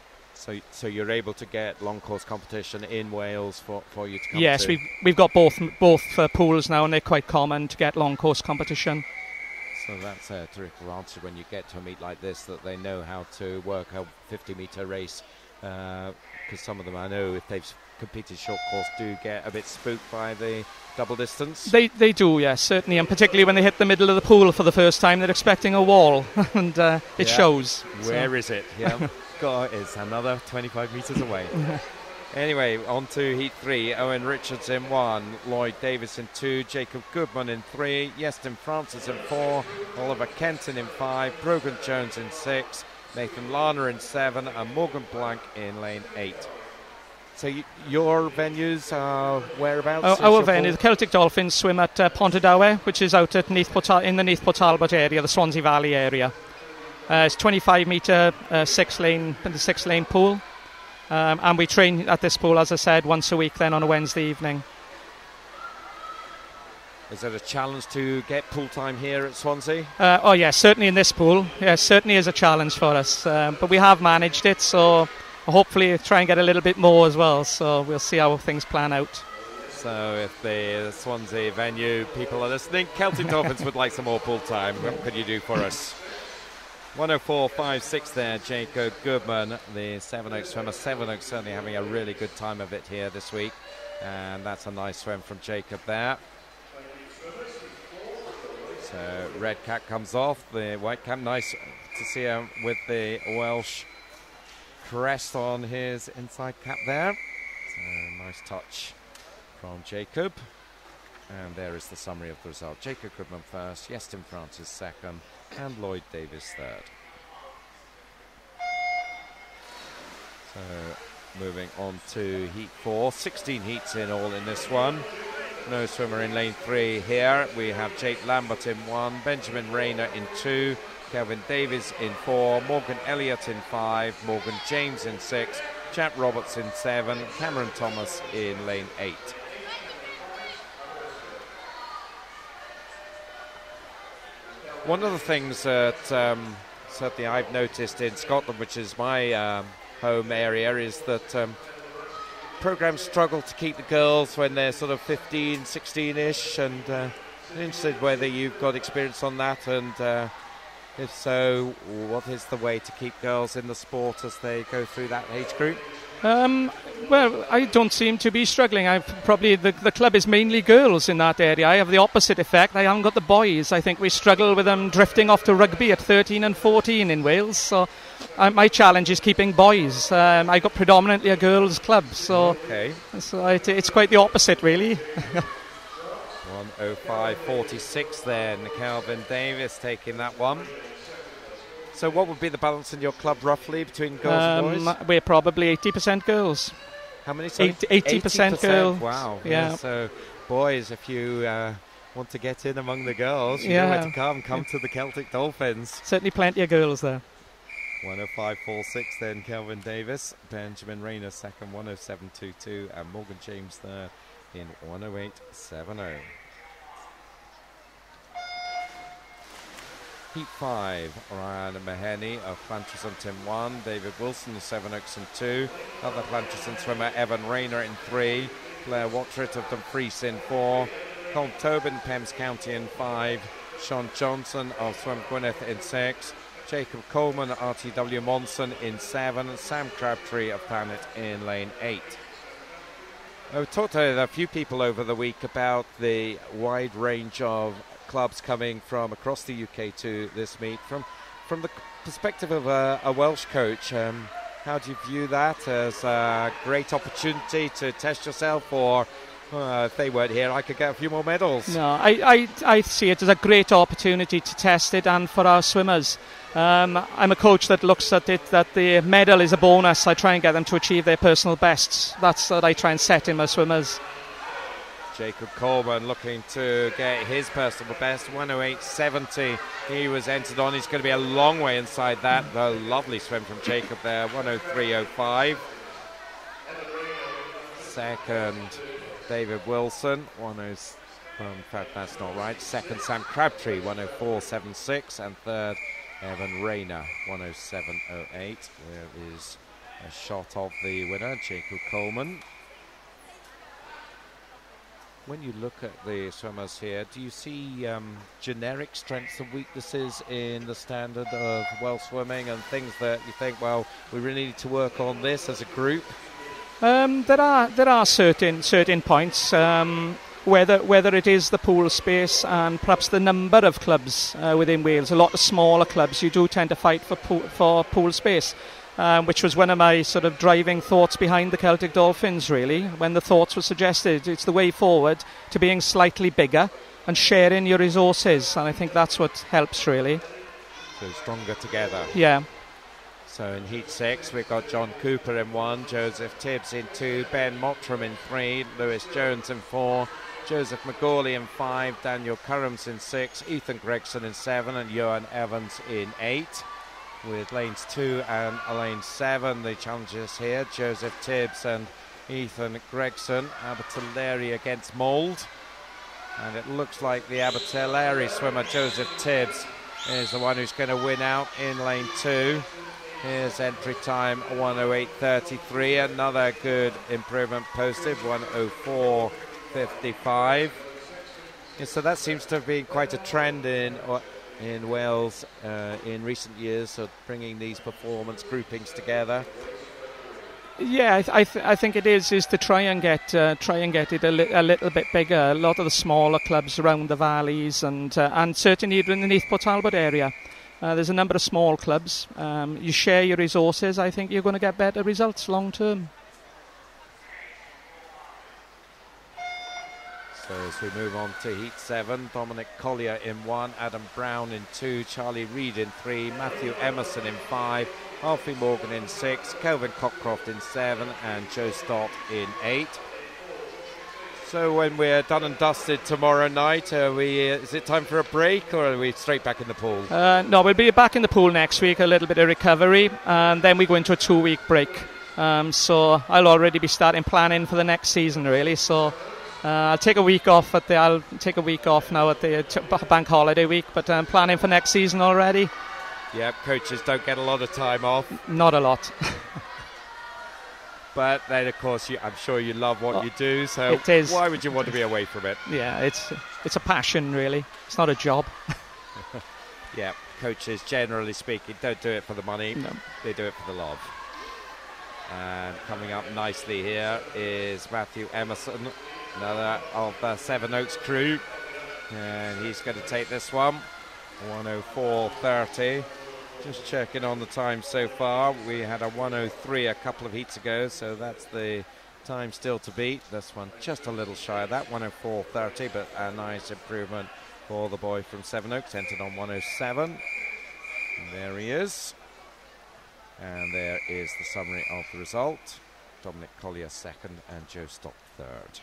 So you're able to get long course competition in Wales for you to come yes, to? Yes, we've got both pools now, and they're quite common to get long course competition. So that's a terrific advantage when you get to a meet like this, that they know how to work a 50-metre race. Because some of them, I know, if they've competed short course, do get a bit spooked by the double distance. They do, yes, certainly, and particularly when they hit the middle of the pool for the first time, they're expecting a wall, and it shows. Where is it? Yeah. God, it's another 25 metres away. Anyway, on to Heat 3. Owen Richards in 1, Lloyd Davis in 2, Jacob Goodman in 3, Yestin Francis in 4, Oliver Kenton in 5, Brogan Jones in 6, Nathan Larner in 7, and Morgan Blank in lane 8. So your venues are whereabouts? Our venue, the Celtic Dolphins swim at Pontardawe, which is out at in the Neath Port Talbot area, the Swansea Valley area. It's 25-metre 6-lane pool, and we train at this pool, as I said, once a week then on a Wednesday evening. Is it a challenge to get pool time here at Swansea? Yes, certainly in this pool. Yes, certainly is a challenge for us, but we have managed it, so hopefully try and get a little bit more as well, so we'll see how things plan out. So if the Swansea venue people are listening, Celtic Dolphins would like some more pool time. What could you do for us? 104.56 there, Jacob Goodman, the Sevenoaks swimmer. Sevenoaks certainly having a really good time of it here this week. And that's a nice swim from Jacob there. So red cap comes off, the white cap, nice to see him with the Welsh crest on his inside cap there. So nice touch from Jacob. And there is the summary of the result. Jacob Goodman first, Yestin Francis second, and Lloyd Davis third. So moving on to Heat 4, 16 heats in all in this one. No swimmer in lane 3 here. We have Jake Lambert in 1, Benjamin Rayner in 2, Kelvin Davies in 4, Morgan Elliott in 5, Morgan James in 6, Jack Roberts in 7, Cameron Thomas in lane 8. One of the things that certainly I've noticed in Scotland, which is my home area, is that programmes struggle to keep the girls when they're sort of 15, 16-ish, and I'm interested whether you've got experience on that, and if so, what is the way to keep girls in the sport as they go through that age group? Well, I don't seem to be struggling. The club is mainly girls in that area. I have the opposite effect. I haven't got the boys. I think we struggle with them drifting off to rugby at 13 and 14 in Wales. So my challenge is keeping boys. I got predominantly a girls' club, so, okay. So it's quite the opposite, really. 105.46 then. Calvin Davis taking that one. So what would be the balance in your club roughly between girls and boys? We're probably 80% girls. How many? Sorry? 80% girls. Wow. Yeah. So boys, if you want to get in among the girls, you know where to come. Come to the Celtic Dolphins. Certainly plenty of girls there. 105.46 then Kelvin Davis. Benjamin Rayner second, 107.22, and Morgan James third in 108.70. Heat 5, Ryan Mahoney of Planchison 1, David Wilson of Sevenoaks in 2, other Planchison swimmer Evan Rayner in 3, Blair Watford of Dumfries in 4, Colm Tobin, Pembs County in 5, Sean Johnson of Swim Gwyneth in 6, Jacob Coleman, RTW Monson in 7, and Sam Crabtree of Planet in lane 8. I've talked to a few people over the week about the wide range of clubs coming from across the UK to this meet. From the perspective of a Welsh coach, how do you view that? As a great opportunity to test yourself, or if they weren't here I could get a few more medals? No, I see it as a great opportunity to test it, and for our swimmers. I'm a coach that looks at it that the medal is a bonus. I try and get them to achieve their personal bests. That's what I try and set in my swimmers. Jacob Coleman looking to get his personal best, 108.70. He was entered on. He's going to be a long way inside that. A lovely swim from Jacob there, 103.05. Second, David Wilson, in fact that's not right. Second, Sam Crabtree, 104.76, and third, Evan Rayner, 107.08. There is a shot of the winner, Jacob Coleman. When you look at the swimmers here, do you see generic strengths and weaknesses in the standard of Welsh swimming, and things that you think, well, we really need to work on this as a group? There are certain points, whether it is the pool space and perhaps the number of clubs within Wales. A lot of smaller clubs, you do tend to fight for pool space. Which was one of my sort of driving thoughts behind the Celtic Dolphins, really, when the thoughts were suggested. It's the way forward to being slightly bigger and sharing your resources, and I think that's what helps, really. So stronger together. Yeah. So in Heat 6, we've got John Cooper in 1, Joseph Tibbs in 2, Ben Mottram in 3, Lewis Jones in 4, Joseph McGawley in 5, Daniel Currams in 6, Ethan Gregson in 7, and Johan Evans in 8. With lanes 2 and lane 7, the challengers here, Joseph Tibbs and Ethan Gregson. Abertillery against Mould, and it looks like the Abertillery swimmer Joseph Tibbs is the one who's going to win out in lane 2. Here's entry time 108.33, another good improvement posted, 104.55. Yeah, so that seems to have been quite a trend in Wales in recent years, of bringing these performance groupings together. Yeah, I think it is to try and get it a little bit bigger. A lot of the smaller clubs around the valleys and certainly underneath Port Talbot area. There's a number of small clubs. You share your resources. I think you're going to get better results long term. So as we move on to Heat 7, Dominic Collier in 1, Adam Brown in 2, Charlie Reid in 3, Matthew Emerson in 5, Alfie Morgan in 6, Kelvin Cockcroft in 7, and Joe Stott in 8. So when we're done and dusted tomorrow night, is it time for a break, or are we straight back in the pool? No, we'll be back in the pool next week, a little bit of recovery, and then we go into a 2-week break. So I'll already be starting planning for the next season, really. So I'll take a week off now at the bank holiday week, but I'm planning for next season already. Yeah, coaches don't get a lot of time off. Not a lot. But then, of course, I'm sure you love what you do, so it is. Why would you want to be away from it? Yeah, it's a passion, really. It's not a job. Yeah, coaches, generally speaking, don't do it for the money. No. They do it for the love. And coming up nicely here is Matthew Emerson, another of the Sevenoaks crew. And he's going to take this one, 104.30. Just checking on the time so far. We had a 103 a couple of heats ago, so that's the time still to beat. This one just a little shy of that, 104.30, but a nice improvement for the boy from Sevenoaks, entered on 107. And there he is. And there is the summary of the result. Dominic Collier second and Joe Stock third.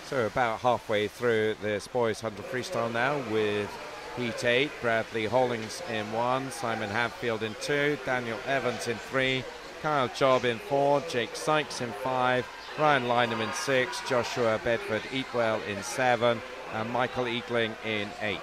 So about halfway through this boys 100 freestyle now, with Heat 8, Bradley Hollings in 1, Simon Hadfield in 2, Daniel Evans in 3, Kyle Job in 4, Jake Sykes in 5, Ryan Lynham in 6, Joshua Bedford-Eatwell in 7, and Michael Eagling in 8.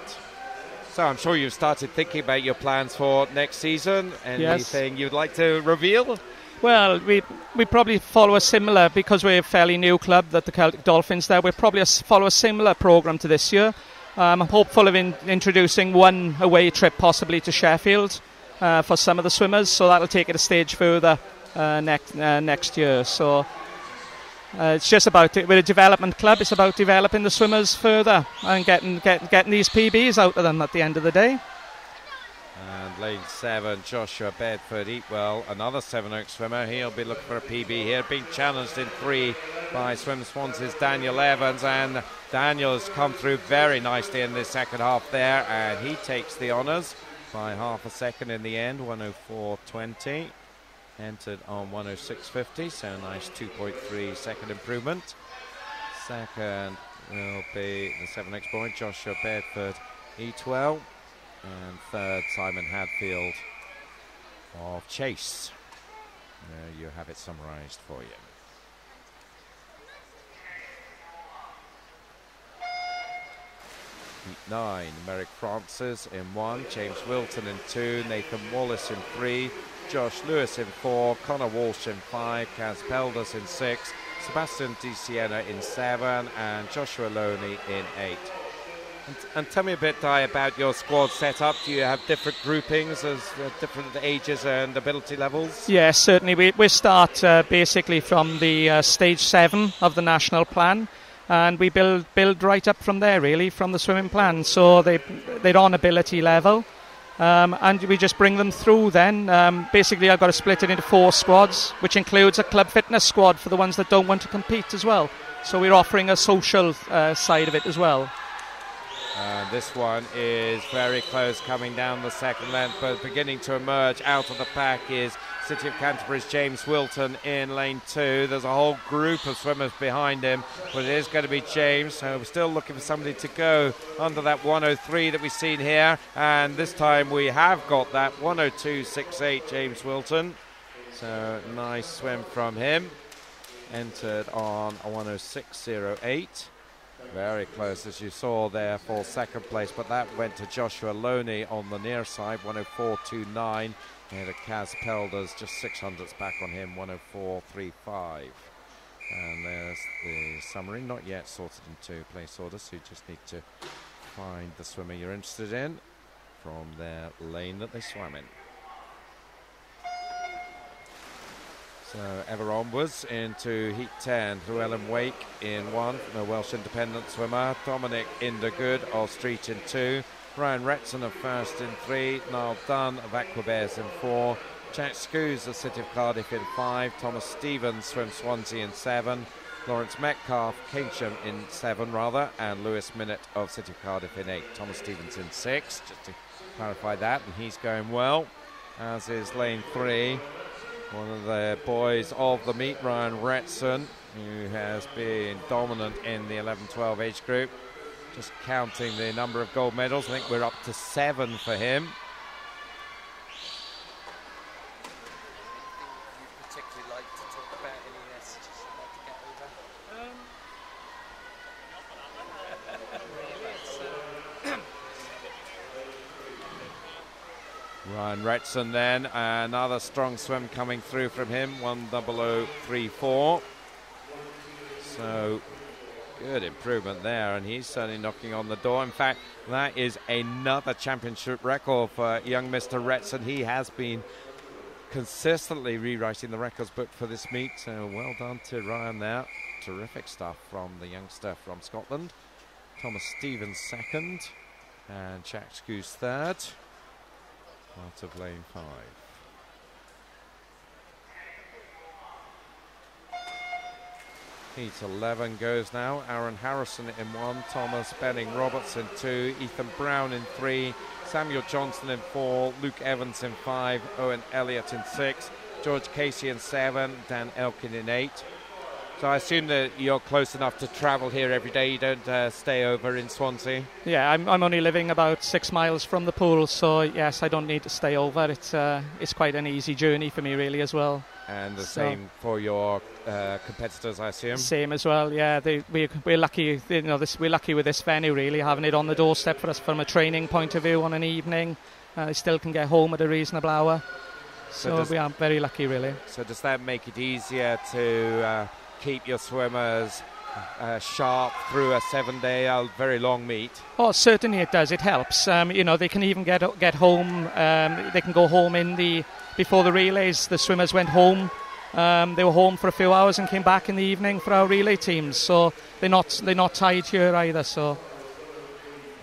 So I'm sure you've started thinking about your plans for next season. Anything you'd like to reveal? Well, we probably follow a similar, because we're a fairly new club, that the Celtic Dolphins there, we'll probably follow a similar programme to this year. I'm hopeful of introducing one away trip possibly to Sheffield for some of the swimmers, so that'll take it a stage further next year. So it's just about, we're a development club, it's about developing the swimmers further and getting these PBs out of them at the end of the day. And lane 7, Joshua Bedford-Eatwell, another Sevenoaks swimmer. He'll be looking for a PB here, being challenged in 3 by Swim Swansea's Daniel Evans, and Daniel's come through very nicely in the second half there, and he takes the honours by half a second in the end, 104.20. Entered on 106.50, so a nice 2.3 second improvement. Second will be the Sevenoaks boy, Joshua Bedford-Eatwell. And third, Simon Hadfield of Chase. There you have it summarised for you. Heat 9, Merrick Francis in 1, James Wilton in 2, Nathan Wallace in 3, Josh Lewis in 4, Connor Walsh in 5, Kaz Pelders in 6, Sebastian Di Siena in 7, and Joshua Loney in 8. And tell me a bit, Di, about your squad setup. Do you have different groupings as different ages and ability levels? Yes, certainly. We start basically from the stage 7 of the national plan, and we build right up from there, really, from the swimming plan. So they're on ability level, and we just bring them through then. Basically, I've got to split it into 4 squads, which includes a club fitness squad for the ones that don't want to compete as well. So we're offering a social side of it as well. This one is very close, coming down the second length, but beginning to emerge out of the pack is City of Canterbury's James Wilton in lane 2. There's a whole group of swimmers behind him, but it is going to be James, so we're still looking for somebody to go under that 103 that we've seen here, and this time we have got that 102.68 James Wilton. So nice swim from him. Entered on a 106.08. Very close, as you saw there, for second place, but that went to Joshua Loney on the near side, 104.29. And Kaz Pelders, just 600ths back on him, 104.35. And there's the summary, not yet sorted into place order, so you just need to find the swimmer you're interested in from their lane that they swam in. So ever onwards into Heat 10, Llewellyn Wake in 1, the Welsh independent swimmer, Dominic Indergood of Street in 2, Ryan Retson of First in 3, Niall Dunn of Aquabears in 4, Jack Scoos of City of Cardiff in 5, Thomas Stevens from Swansea in 7, Lawrence Metcalf, Keynsham in 7 rather, and Lewis Minnett of City of Cardiff in 8. Thomas Stevens in 6, just to clarify that, and he's going well, as is lane 3. One of the boys of the meet, Ryan Retson, who has been dominant in the 11-12 age group. Just counting the number of gold medals, I think we're up to 7 for him. You'd particularly like to talk about any messages you'd like to get over? Ryan Retson then, another strong swim coming through from him, 100.34. So good improvement there, and he's certainly knocking on the door. In fact, that is another championship record for young Mr. Retson. He has been consistently rewriting the records book for this meet, so well done to Ryan there. Terrific stuff from the youngster from Scotland. Thomas Stevens second, and Jack Scoos third. out of lane 5. Heat 11 goes now. Aaron Harrison in 1, Thomas Benning Roberts in 2, Ethan Brown in 3, Samuel Johnson in 4, Luke Evans in 5, Owen Elliott in 6, George Casey in 7, Dan Elkin in 8. So I assume that you're close enough to travel here every day. You don't stay over in Swansea? Yeah, I'm only living about 6 miles from the pool, so yes, I don't need to stay over. It's quite an easy journey for me really as well. And the same for your competitors, I assume? Same as well, yeah. We're lucky, we're lucky with this venue really, having it on the doorstep for us from a training point of view on an evening. They still can get home at a reasonable hour. So we are very lucky really. So does that make it easier to keep your swimmers sharp through a 7-day, very long meet? Oh, certainly it does. It helps. They can even get home. They can go home before the relays. The swimmers went home. They were home for a few hours and came back in the evening for our relay teams. So they're not tied here either. So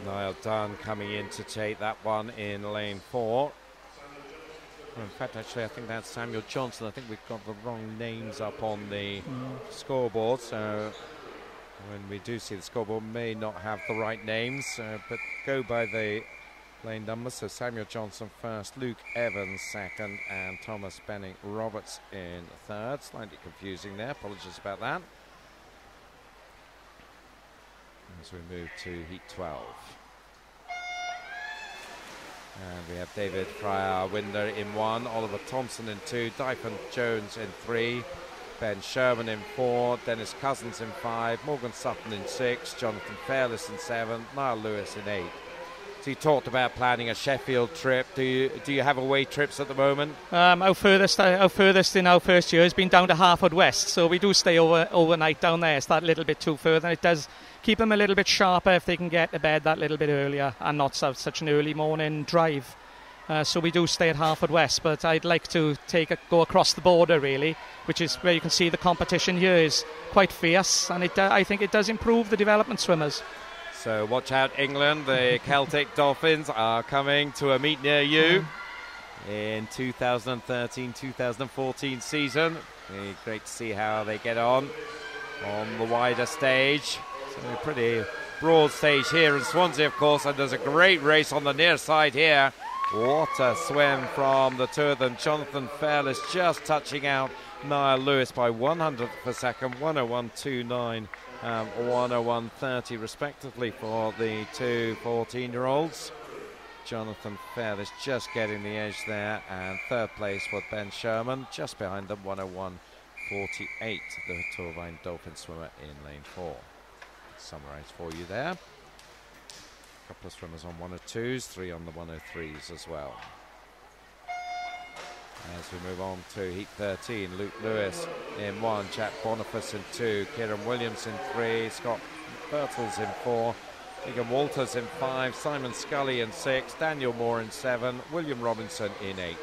Niall Dunn coming in to take that one in lane 4. In fact, actually, I think that's Samuel Johnson. I think we've got the wrong names up on the scoreboard. So when we do see the scoreboard, may not have the right names, but go by the lane numbers. So Samuel Johnson first, Luke Evans second, and Thomas Benning Roberts in third. Slightly confusing there. Apologies about that. As we move to heat 12. And we have David Fryer Winder in 1, Oliver Thompson in 2, Dyfan Jones in 3, Ben Sherman in 4, Dennis Cousins in 5, Morgan Sutton in 6, Jonathan Fairless in 7, Niall Lewis in 8. So you talked about planning a Sheffield trip. Do you have away trips at the moment? Our furthest in our first year has been down to Harford West, so we do stay overnight down there. It's that little bit too further, and it does keep them a little bit sharper if they can get to bed that little bit earlier and not have such an early morning drive. So we do stay at Harford West, but I'd like to go across the border really, which is where you can see the competition here is quite fierce, and I think it does improve the development swimmers. So watch out, England. The Celtic Dolphins are coming to a meet near you in 2013-2014 season. Great to see how they get on the wider stage. So a pretty broad stage here in Swansea, of course, and there's a great race on the near side here. What a swim from the two of them. Jonathan Fairless just touching out Niall Lewis by 100th of a second, 101.29. 101.30 respectively for the two 14-year-olds. Jonathan Fairless just getting the edge there, and third place for Ben Sherman, just behind them, 101.48, the Torvine Dolphin swimmer in lane 4. Summarise for you there. A couple of swimmers on 102s, 3 on the 103s as well. As we move on to heat 13, Luke Lewis in 1, Jack Boniface in 2, Kieran Williams in 3, Scott Birtles in 4, Egan Walters in 5, Simon Scully in 6, Daniel Moore in 7, William Robinson in 8.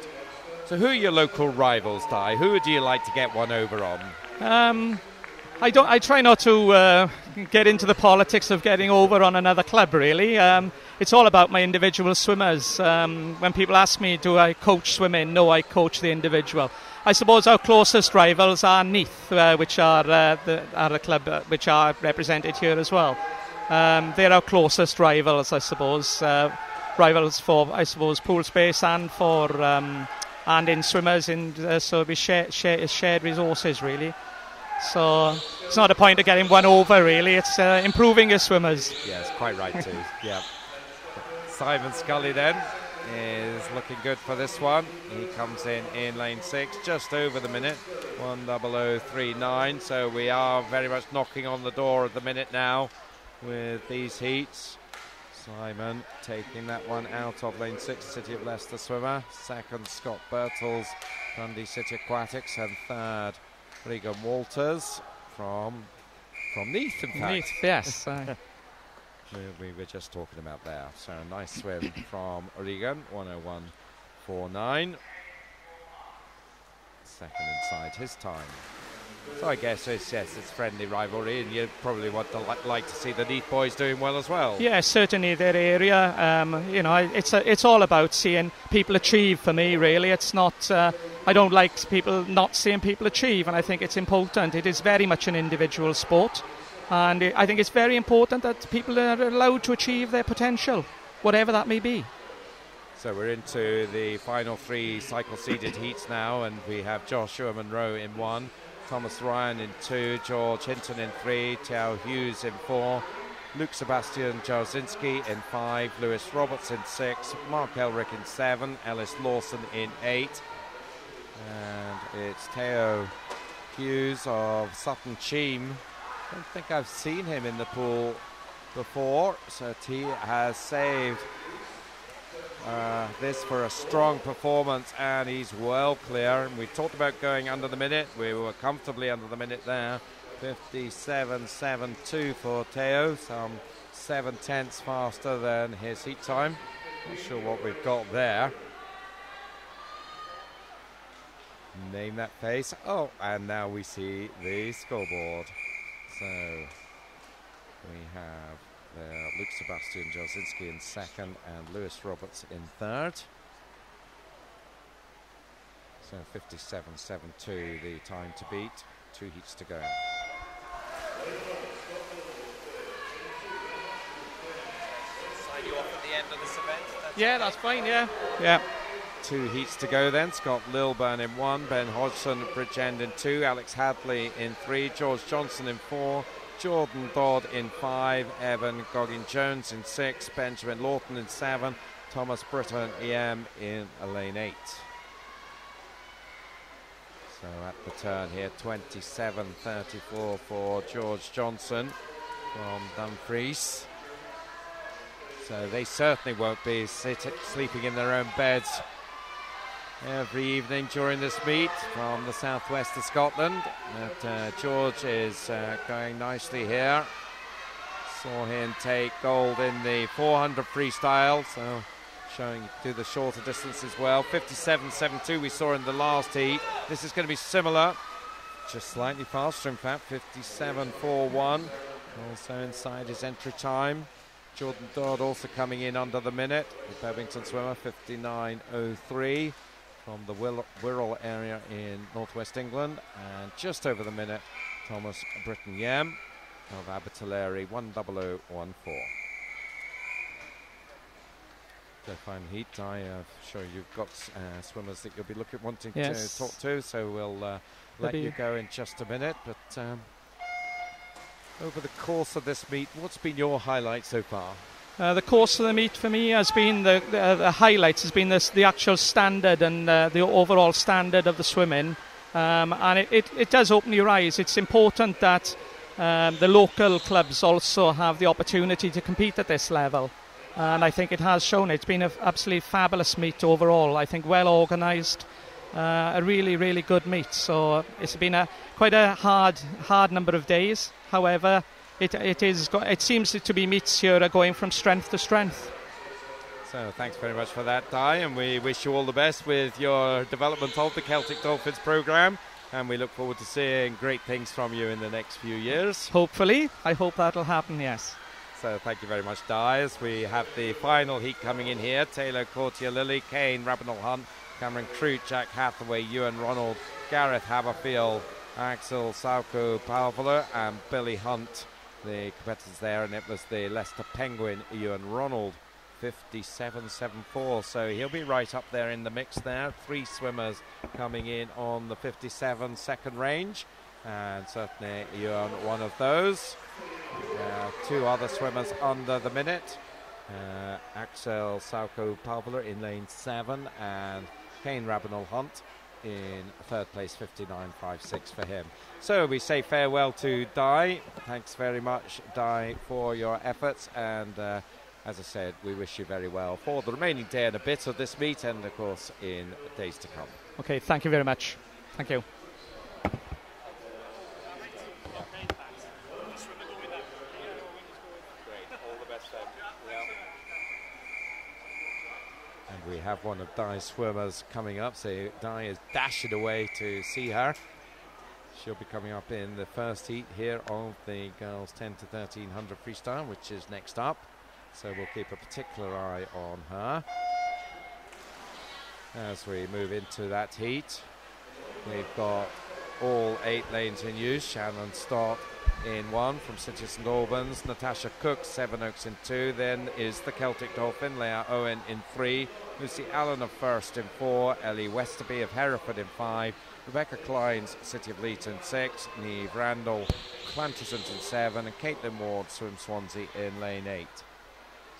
So who are your local rivals, Di? Who would you like to get one over on? I try not to get into the politics of getting over on another club, really. It's all about my individual swimmers. When people ask me, do I coach swimming? No, I coach the individual. I suppose our closest rivals are Neath, which are the club which are represented here as well. They're our closest rivals, I suppose. Rivals for, I suppose, pool space and for and in swimmers. So we shared resources, really. So it's not a point of getting one over, really. It's improving your swimmers. Yes, quite right too. Yeah. Simon Scully then is looking good for this one. He comes in lane 6, just over the minute, 1:00.39. So we are very much knocking on the door of the minute now with these heats. Simon taking that one out of lane 6, City of Leicester swimmer. Second, Scott Birtles, Dundee City Aquatics, and third, Regan Walters from Neath, in fact. Neath, yes. We were just talking about there. So a nice swim from Regan, 1:01.49. Second inside his time. So I guess it's friendly rivalry, and you probably want to like to see the Neath boys doing well as well. Yeah, certainly their area. You know, it's all about seeing people achieve for me, really. It's not, I don't like people not seeing people achieve, and I think it's important. It is very much an individual sport, and I think it's very important that people are allowed to achieve their potential, whatever that may be. So we're into the final 3 cycle-seeded heats now, and we have Joshua Monroe in 1, Thomas Ryan in 2, George Hinton in 3, Tao Hughes in 4, Luke Sebastian Jarzynski in 5, Lewis Roberts in 6, Mark Elric in 7, Ellis Lawson in 8, and it's Tao Hughes of Sutton Cheam. I don't think I've seen him in the pool before, so he has saved this for a strong performance, and he's well clear. And we talked about going under the minute. We were comfortably under the minute there. 57.72 for Teo, some 7/10 faster than his heat time. Not sure what we've got there. Name that pace. Oh, and now we see the scoreboard. So we have Luke Sebastian Jarzynski in 2nd and Lewis Roberts in 3rd. So 57.72 the time to beat. 2 heats to go. Sign you off at the end of this event? Yeah, that's fine, yeah. 2 heats to go then. Scott Lilburn in 1, Ben Hodgson at Bridgend in 2, Alex Hadley in 3, George Johnson in 4, Jordan Dodd in 5, Evan Goggin-Jones in 6, Benjamin Lawton in 7, Thomas Britton EM in lane 8. So at the turn here, 27.34 for George Johnson from Dumfries. So they certainly won't be sleeping in their own beds every evening during this meet from the southwest of Scotland. But George is going nicely here. Saw him take gold in the 400 freestyle, so showing to the shorter distance as well. 57.72 we saw in the last heat. This is going to be similar, just slightly faster in fact. 57.41, also inside his entry time. Jordan Dodd also coming in under the minute. The Bevington swimmer, 59.03 from the Wirral area in northwest England, and just over the minute Thomas Britton Yem of Abertillery, 10014. The final heat. I'm sure you've got swimmers that you'll be wanting to talk to, so we'll let you go in just a minute. But over the course of this meet, what's been your highlight so far? The course of the meet for me has been the highlights has been the actual standard and the overall standard of the swimming, and it does open your eyes. It's important that the local clubs also have the opportunity to compete at this level, and I think it has shown. It's been an absolutely fabulous meet overall. I think well organised, a really, really good meet. So it's been quite a hard number of days. However, it seems to be meets here are going from strength to strength. So thanks very much for that, Di, and we wish you all the best with your development of the Celtic Dolphins programme, and we look forward to seeing great things from you in the next few years. Hopefully. I hope that'll happen, yes. So thank you very much, Di, as we have the final heat coming in here. Taylor Courtier-Lilly, Kane Rabinall-Hunt, Cameron Crute, Jack Hathaway, Ewan Ronald, Gareth Haberfield, Axel Sauko-Palvola and Billy Hunt, the competitors there, and it was the Leicester Penguin, Ewan Ronald, 57.74, so he'll be right up there in the mix there. 3 swimmers coming in on the 57 second range, and certainly Ewan one of those. 2 other swimmers under the minute, Axel Sauko-Palvola in lane 7 and Kane Rabinall-Hunt in 3rd place, 59.56 for him. So we say farewell to Di. Thanks very much, Di, for your efforts, and as I said, we wish you very well for the remaining day and a bit of this meet, and of course in days to come. Okay, thank you very much. Thank you. And we have one of Di's swimmers coming up, so Di is dashing away to see her. She'll be coming up in the first heat here of the girls 10 to 1300 freestyle, which is next up. So we'll keep a particular eye on her as we move into that heat. We've got all 8 lanes in use. Shannon Stott in 1 from City of St Albans. Natasha Cook, Sevenoaks in 2. Then is the Celtic Dolphin, Leah Owen in 3. Lucy Allen of First in 4. Ellie Westerby of Hereford in 5. Rebecca Clines, City of Leeds in 6. Niamh Randall, Clantisant in 7. And Caitlin Ward, Swim Swansea in lane 8.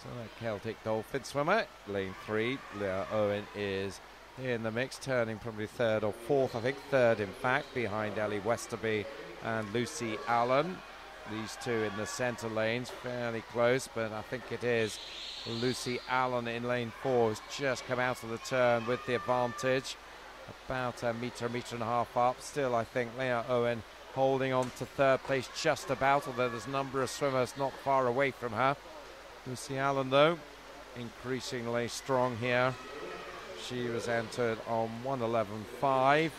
So that Celtic Dolphin swimmer, lane 3. Leah Owen is in the mix, turning probably 3rd or 4th, I think 3rd in fact, behind Ellie Westerby and Lucy Allen. These two in the centre lanes, fairly close, but I think it is Lucy Allen in lane 4 who's just come out of the turn with the advantage. About a metre and a half up. Still, I think Leah Owen holding on to 3rd place just about, although there's a number of swimmers not far away from her. Lucy Allen, though, increasingly strong here. She was entered on 1:11.5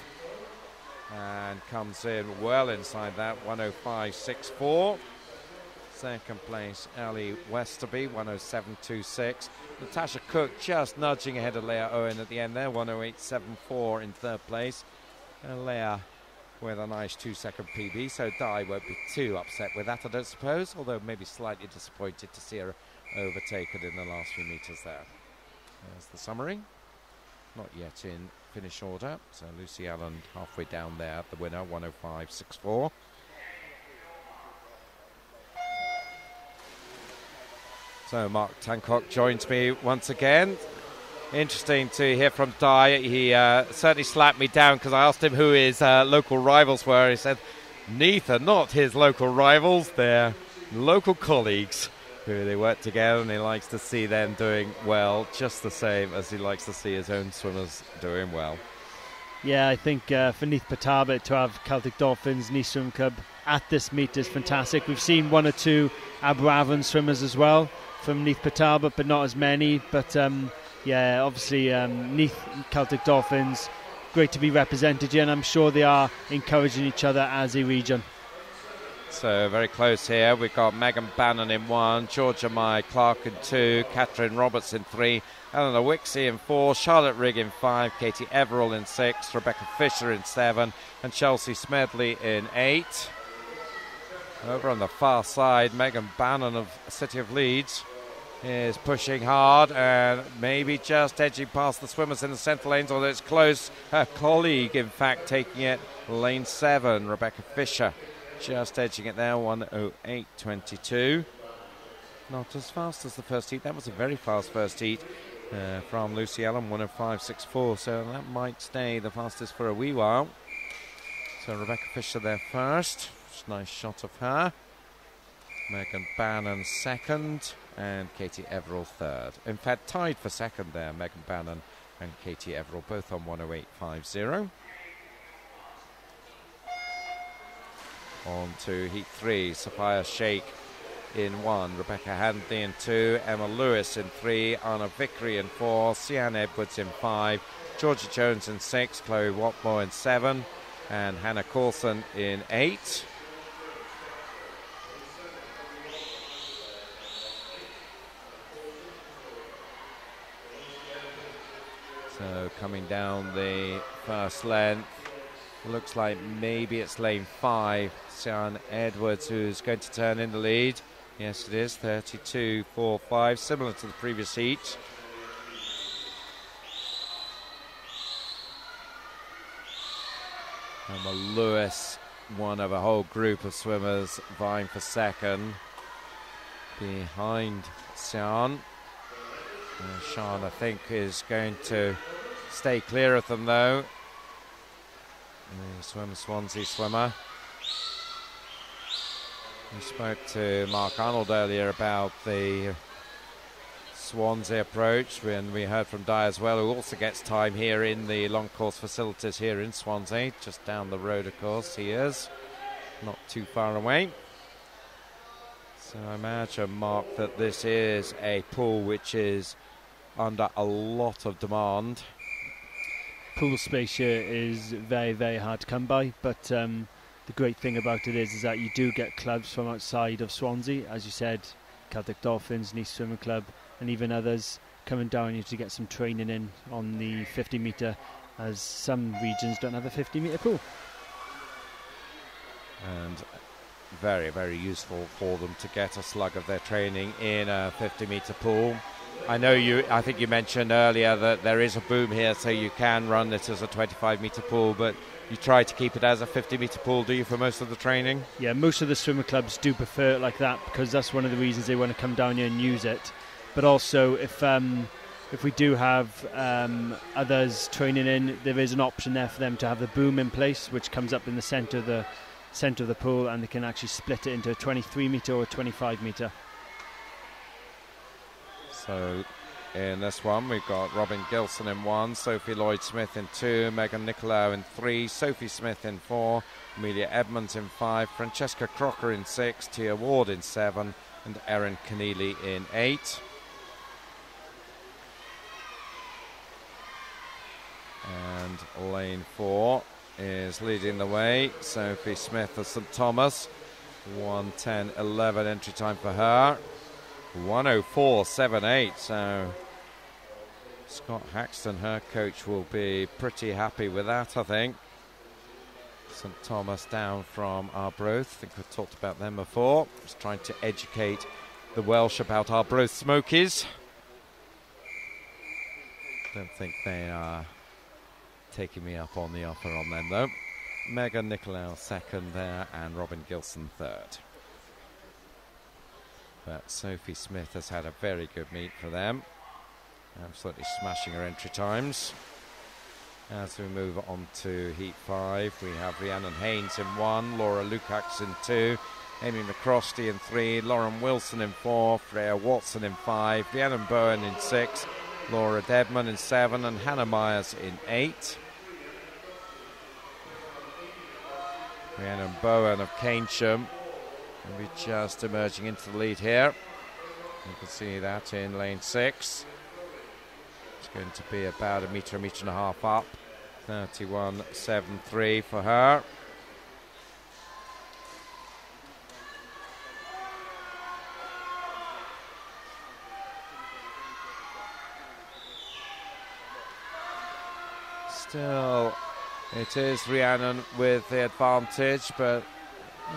and comes in well inside that, 1:05.64. Second place, Ellie Westerby, 1:07.26. Natasha Cook just nudging ahead of Leah Owen at the end there, 1:08.74 in 3rd place. And Leah with a nice 2-second PB, so Di won't be too upset with that, I don't suppose, although maybe slightly disappointed to see her overtaken in the last few metres there. There's the summary. Not yet in finish order, so Lucy Allen halfway down there, the winner, 1:05.64. So Mark Tancock joins me once again. Interesting to hear from Di. He certainly slapped me down because I asked him who his local rivals were. He said Neath are not his local rivals, they're local colleagues who they work together, and he likes to see them doing well, just the same as he likes to see his own swimmers doing well. Yeah, I think for Neath Pataba to have Celtic Dolphins, Neath Swim Club at this meet is fantastic. We've seen 1 or 2 Aberavon swimmers as well from Neath Pataba, but not as many. But yeah, obviously Neath Celtic Dolphins, great to be represented here, and I'm sure they are encouraging each other as a region. So very close here. We've got Megan Bannon in 1, Georgia Mai Clark in 2, Catherine Roberts in 3, Eleanor Wixie in 4, Charlotte Rigg in 5, Katie Everall in 6, Rebecca Fisher in 7, and Chelsea Smedley in 8. Over on the far side, Megan Bannon of City of Leeds is pushing hard and maybe just edging past the swimmers in the centre lanes, although it's close. Her colleague, in fact, taking it, lane 7, Rebecca Fisher. Just edging it there, 1:08.22. Not as fast as the first heat. That was a very fast first heat from Lucy Allen, 1:05.64. So that might stay the fastest for a wee while. So Rebecca Fisher there first. Just a nice shot of her. Megan Bannon second, and Katie Everall third. In fact, tied for second there, Megan Bannon and Katie Everall, both on 1:08.50. On to heat 3, Sophia Sheikh in 1, Rebecca Handley in 2, Emma Lewis in 3, Anna Vickery in 4, Sian Edwards in 5, Georgia Jones in 6, Chloe Watmore in 7, and Hannah Coulson in 8. So coming down the first length, looks like maybe it's lane 5, Sian Edwards, who's going to turn in the lead. Yes, it is, 32.45, similar to the previous heat. Emma Lewis, one of a whole group of swimmers vying for second, behind Sian. Sian, I think, is going to stay clear of them, though. The Swansea swimmer. We spoke to Mark Arnold earlier about the Swansea approach, when we heard from Di as well, who also gets time here in the long course facilities here in Swansea, just down the road, of course. He is not too far away. So I imagine, Mark, that this is a pool which is under a lot of demand. Pool space here is very, very hard to come by, but the great thing about it is that you do get clubs from outside of Swansea, as you said, Celtic Dolphins, Nice Swimming Club, and even others coming down here to get some training in on the 50 metre, as some regions don't have a 50 metre pool. And very, very useful for them to get a slug of their training in a 50 metre pool. I think you mentioned earlier that there is a boom here, so you can run it as a 25 metre pool, but you try to keep it as a 50 metre pool, do you, for most of the training? Yeah, most of the swimmer clubs do prefer it like that, because that's one of the reasons they want to come down here and use it. But also, if we do have others training in, there is an option there for them to have the boom in place, which comes up in the centre of the pool, and they can actually split it into a 23 metre or a 25 metre. So in this one, we've got Robin Gilson in 1, Sophie Lloyd-Smith in 2, Megan Nicolau in 3, Sophie Smith in 4, Amelia Edmonds in 5, Francesca Crocker in 6, Tia Ward in 7, and Erin Keneally in 8. And lane 4 is leading the way. Sophie Smith of St Thomas, 1:10.11 entry time for her. 1:04.78. So Scott Haxton, her coach, will be pretty happy with that, I think. St Thomas down from Arbroath. I think we've talked about them before. Just trying to educate the Welsh about Arbroath Smokies. Don't think they are taking me up on the offer on them, though. Megan Nicolau second there, and Robin Gilson third. But Sophie Smith has had a very good meet for them. Absolutely smashing her entry times. As we move on to Heat 5, we have Rhiannon Haynes in 1, Laura Lukacs in 2, Amy McCrosty in 3, Lauren Wilson in 4, Freya Watson in 5, Rhiannon Bowen in 6, Laura Dedman in 7, and Hannah Myers in 8. Rhiannon Bowen of Keynsham will be just emerging into the lead here. You can see that in lane 6. It's going to be about a metre and a half up. 31.73 for her. Still, it is Rhiannon with the advantage, but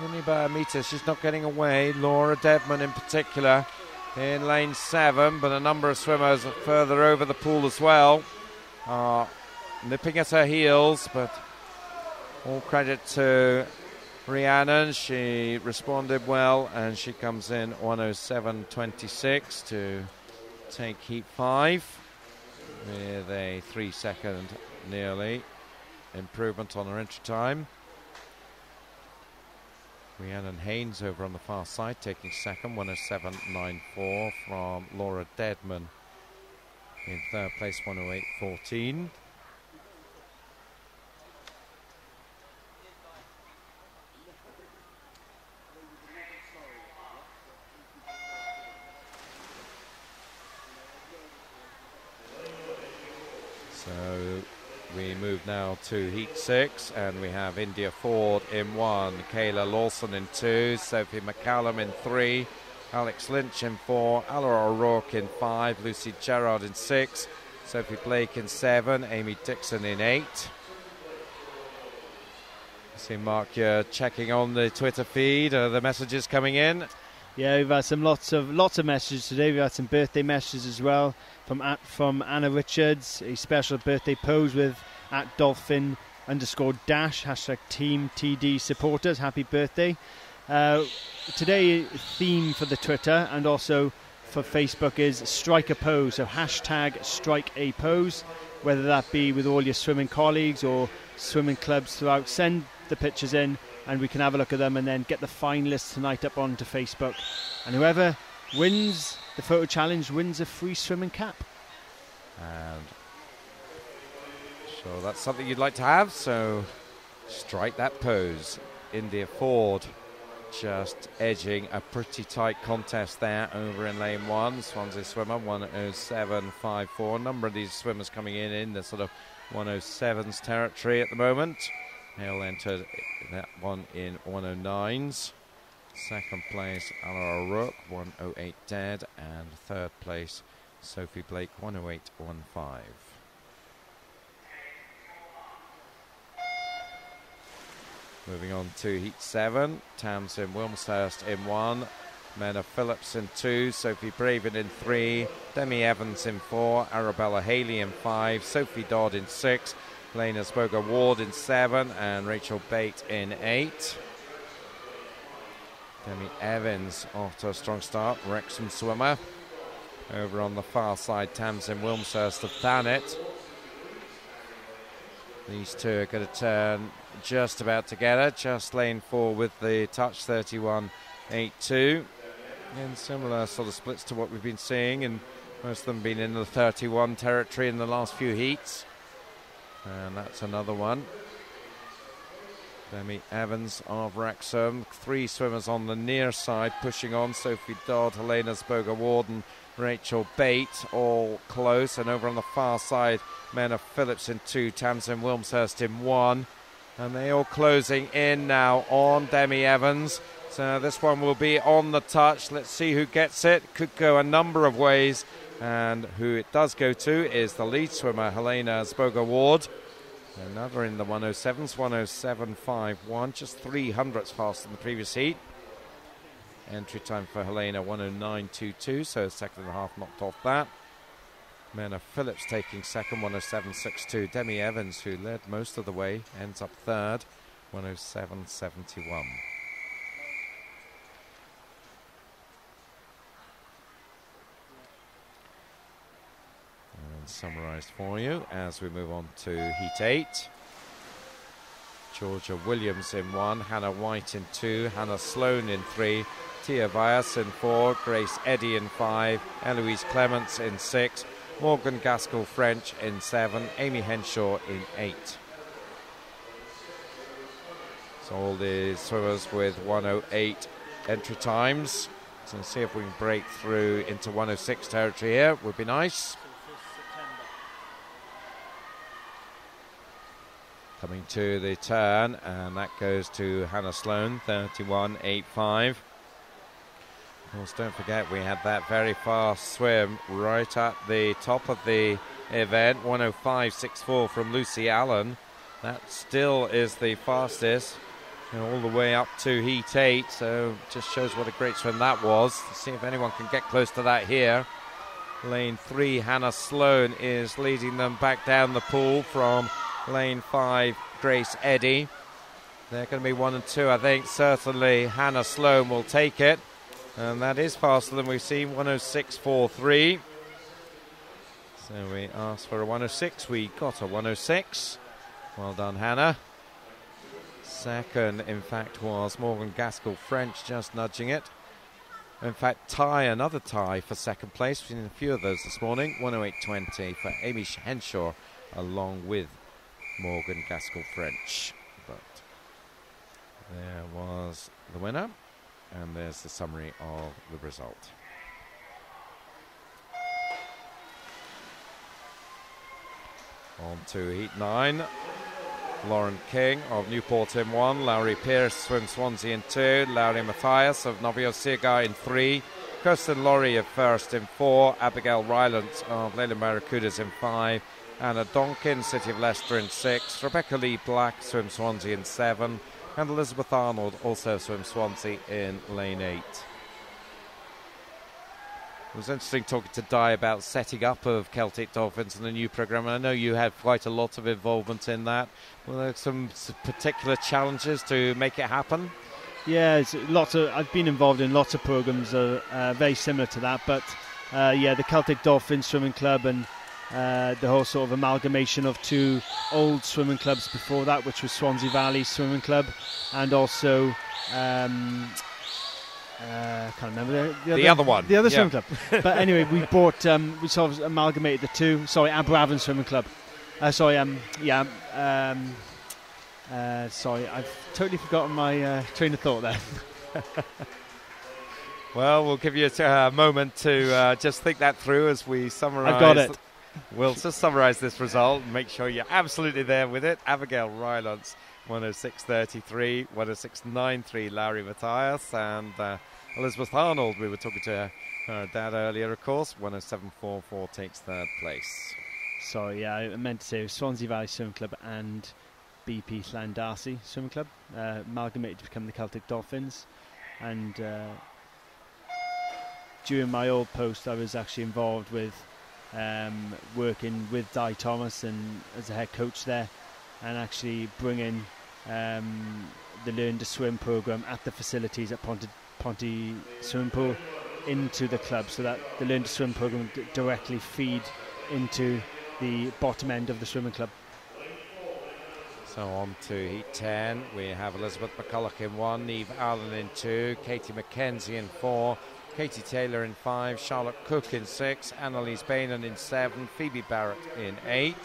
only by a metre. She's not getting away. Laura Dedman in particular in lane 7, but a number of swimmers further over the pool as well are nipping at her heels, but all credit to Rhiannon. She responded well, and she comes in 1:07.26 to take Heat 5 with a 3-second nearly improvement on her entry time. Rhiannon Haynes over on the far side taking second, 1:07.94 from Laura Dedman in third place, 1:08.14. So we move now to Heat 6, and we have India Ford in 1, Kayla Lawson in 2, Sophie McCallum in 3, Alex Lynch in 4, Alara O'Rourke in 5, Lucy Gerard in 6, Sophie Blake in 7, Amy Dixon in 8. I see, Mark, you're checking on the Twitter feed. Are the messages coming in? Yeah, we've had lots of messages today. We've had some birthday messages as well from Anna Richards, a special birthday pose with @dolphin_dash, #team TD supporters. Happy birthday. Today, theme for the Twitter and also for Facebook is strike a pose. So #strike a pose, whether that be with all your swimming colleagues or swimming clubs throughout. Send the pictures in, and we can have a look at them and then get the finalists tonight up onto Facebook. And whoever wins the photo challenge wins a free swimming cap. And so that's something you'd like to have, so strike that pose. India Ford just edging a pretty tight contest there over in lane 1. Swansea swimmer, 1:07.54. A number of these swimmers coming in the sort of 1:07s territory at the moment. Hale entered that one in 109s. Second place, Alara Rook, 108 dead. And third place, Sophie Blake, 108.15. Moving on to Heat 7, Tamsin Wilmshurst in 1, Mena Phillips in 2, Sophie Braven in 3, Demi Evans in 4, Arabella Haley in 5, Sophie Dodd in 6, Lena Spoger Ward in 7, and Rachel Bate in 8. Demi Evans off to a strong start, Wrexham swimmer. Over on the far side, Tamsin Wilmshurst of Thanet. These two are going to turn just about together. Just lane 4 with the touch, 31.82. And similar sort of splits to what we've been seeing, and most of them been in the 31 territory in the last few heats. And that's another one. Demi Evans of Wrexham. 3 swimmers on the near side pushing on. Sophie Dodd, Helena Spoger Warden, Rachel Bate, all close. And over on the far side, Mena Phillips in 2, Tamsin Wilmshurst in 1. And they all closing in now on Demi Evans. So this one will be on the touch. Let's see who gets it. Could go a number of ways. And who it does go to is the lead swimmer, Helena Spoger Ward. Another in the 107s, 107.51, just 300ths faster than the previous heat. Entry time for Helena, 109.22, so second and a half knocked off that. Mena Phillips taking second, 107.62. Demi Evans, who led most of the way, ends up third, 107.71. Summarised for you as we move on to Heat 8. Georgia Williams in 1, Hannah White in 2, Hannah Sloan in 3, Tia Vyas in 4, Grace Eddy in 5, Eloise Clements in 6, Morgan Gaskell French in 7, Amy Henshaw in 8. So all the swimmers with 108 entry times. So see if we can break through into 106 territory here, would be nice. Coming to the turn, and that goes to Hannah Sloan, 31.85. Of course, don't forget we had that very fast swim right at the top of the event, 105.64 from Lucy Allen. That still is the fastest, and all the way up to Heat 8, so just shows what a great swim that was. Let's see if anyone can get close to that here. Lane 3, Hannah Sloan is leading them back down the pool from Lane 5, Grace Eddy. They're going to be 1 and 2, I think. Certainly Hannah Sloan will take it. And that is faster than we've seen, 106.43. So we asked for a 106. We got a 106. Well done, Hannah. Second, in fact, was Morgan Gaskell French, just nudging it. In fact, another tie for second place. We've seen a few of those this morning. 108.20 for Amy Henshaw, along with Morgan Gaskell French. But there was the winner, and there's the summary of the result. On to Heat 9. Lauren King of Newport in 1, Lowry Pierce swims Swansea in 2, Lowry Matthias of Novoselic in 3, Kirsten Laurie of First in 4, Abigail Rylant of Leyland Barracudas in 5, Anna Donkin, City of Leicester in 6, Rebecca Lee Black swims Swansea in 7, and Elizabeth Arnold also swims Swansea in lane 8. It was interesting talking to Di about setting up of Celtic Dolphins and the new programme. I know you had quite a lot of involvement in that. Were there some particular challenges to make it happen? Yeah, I've been involved in lots of programmes very similar to that, but the Celtic Dolphins Swimming Club and the whole sort of amalgamation of 2 old swimming clubs before that, which was Swansea Valley Swimming Club and also I can't remember the other one. The other swimming club. But anyway, we bought, we sort of amalgamated the 2. Sorry, Aberavon Swimming Club. Sorry, I've totally forgotten my train of thought there. Well, we'll give you a moment to just think that through as we summarise. I've got it. We'll just summarise this result and make sure you're absolutely there with it. Abigail Rylance 106.33, 106.93 Larry Matthias, and Elizabeth Arnold, we were talking to her dad earlier, of course, 107.44 takes third place. Sorry, yeah, I meant to say Swansea Valley Swim Club and BP Llandarcy Swim Club amalgamated to become the Celtic Dolphins, and during my old post I was actually involved with working with Di Thomas and as a head coach there, and actually bringing the Learn to Swim program at the facilities at Ponty Swimming Pool into the club, so that the Learn to Swim program directly feed into the bottom end of the swimming club. So on to Heat 10, we have Elizabeth McCulloch in 1, Neve Allen in 2, Katie McKenzie in 4, Katie Taylor in 5, Charlotte Cook in 6, Annalise Bainan in 7, Phoebe Barrett in 8.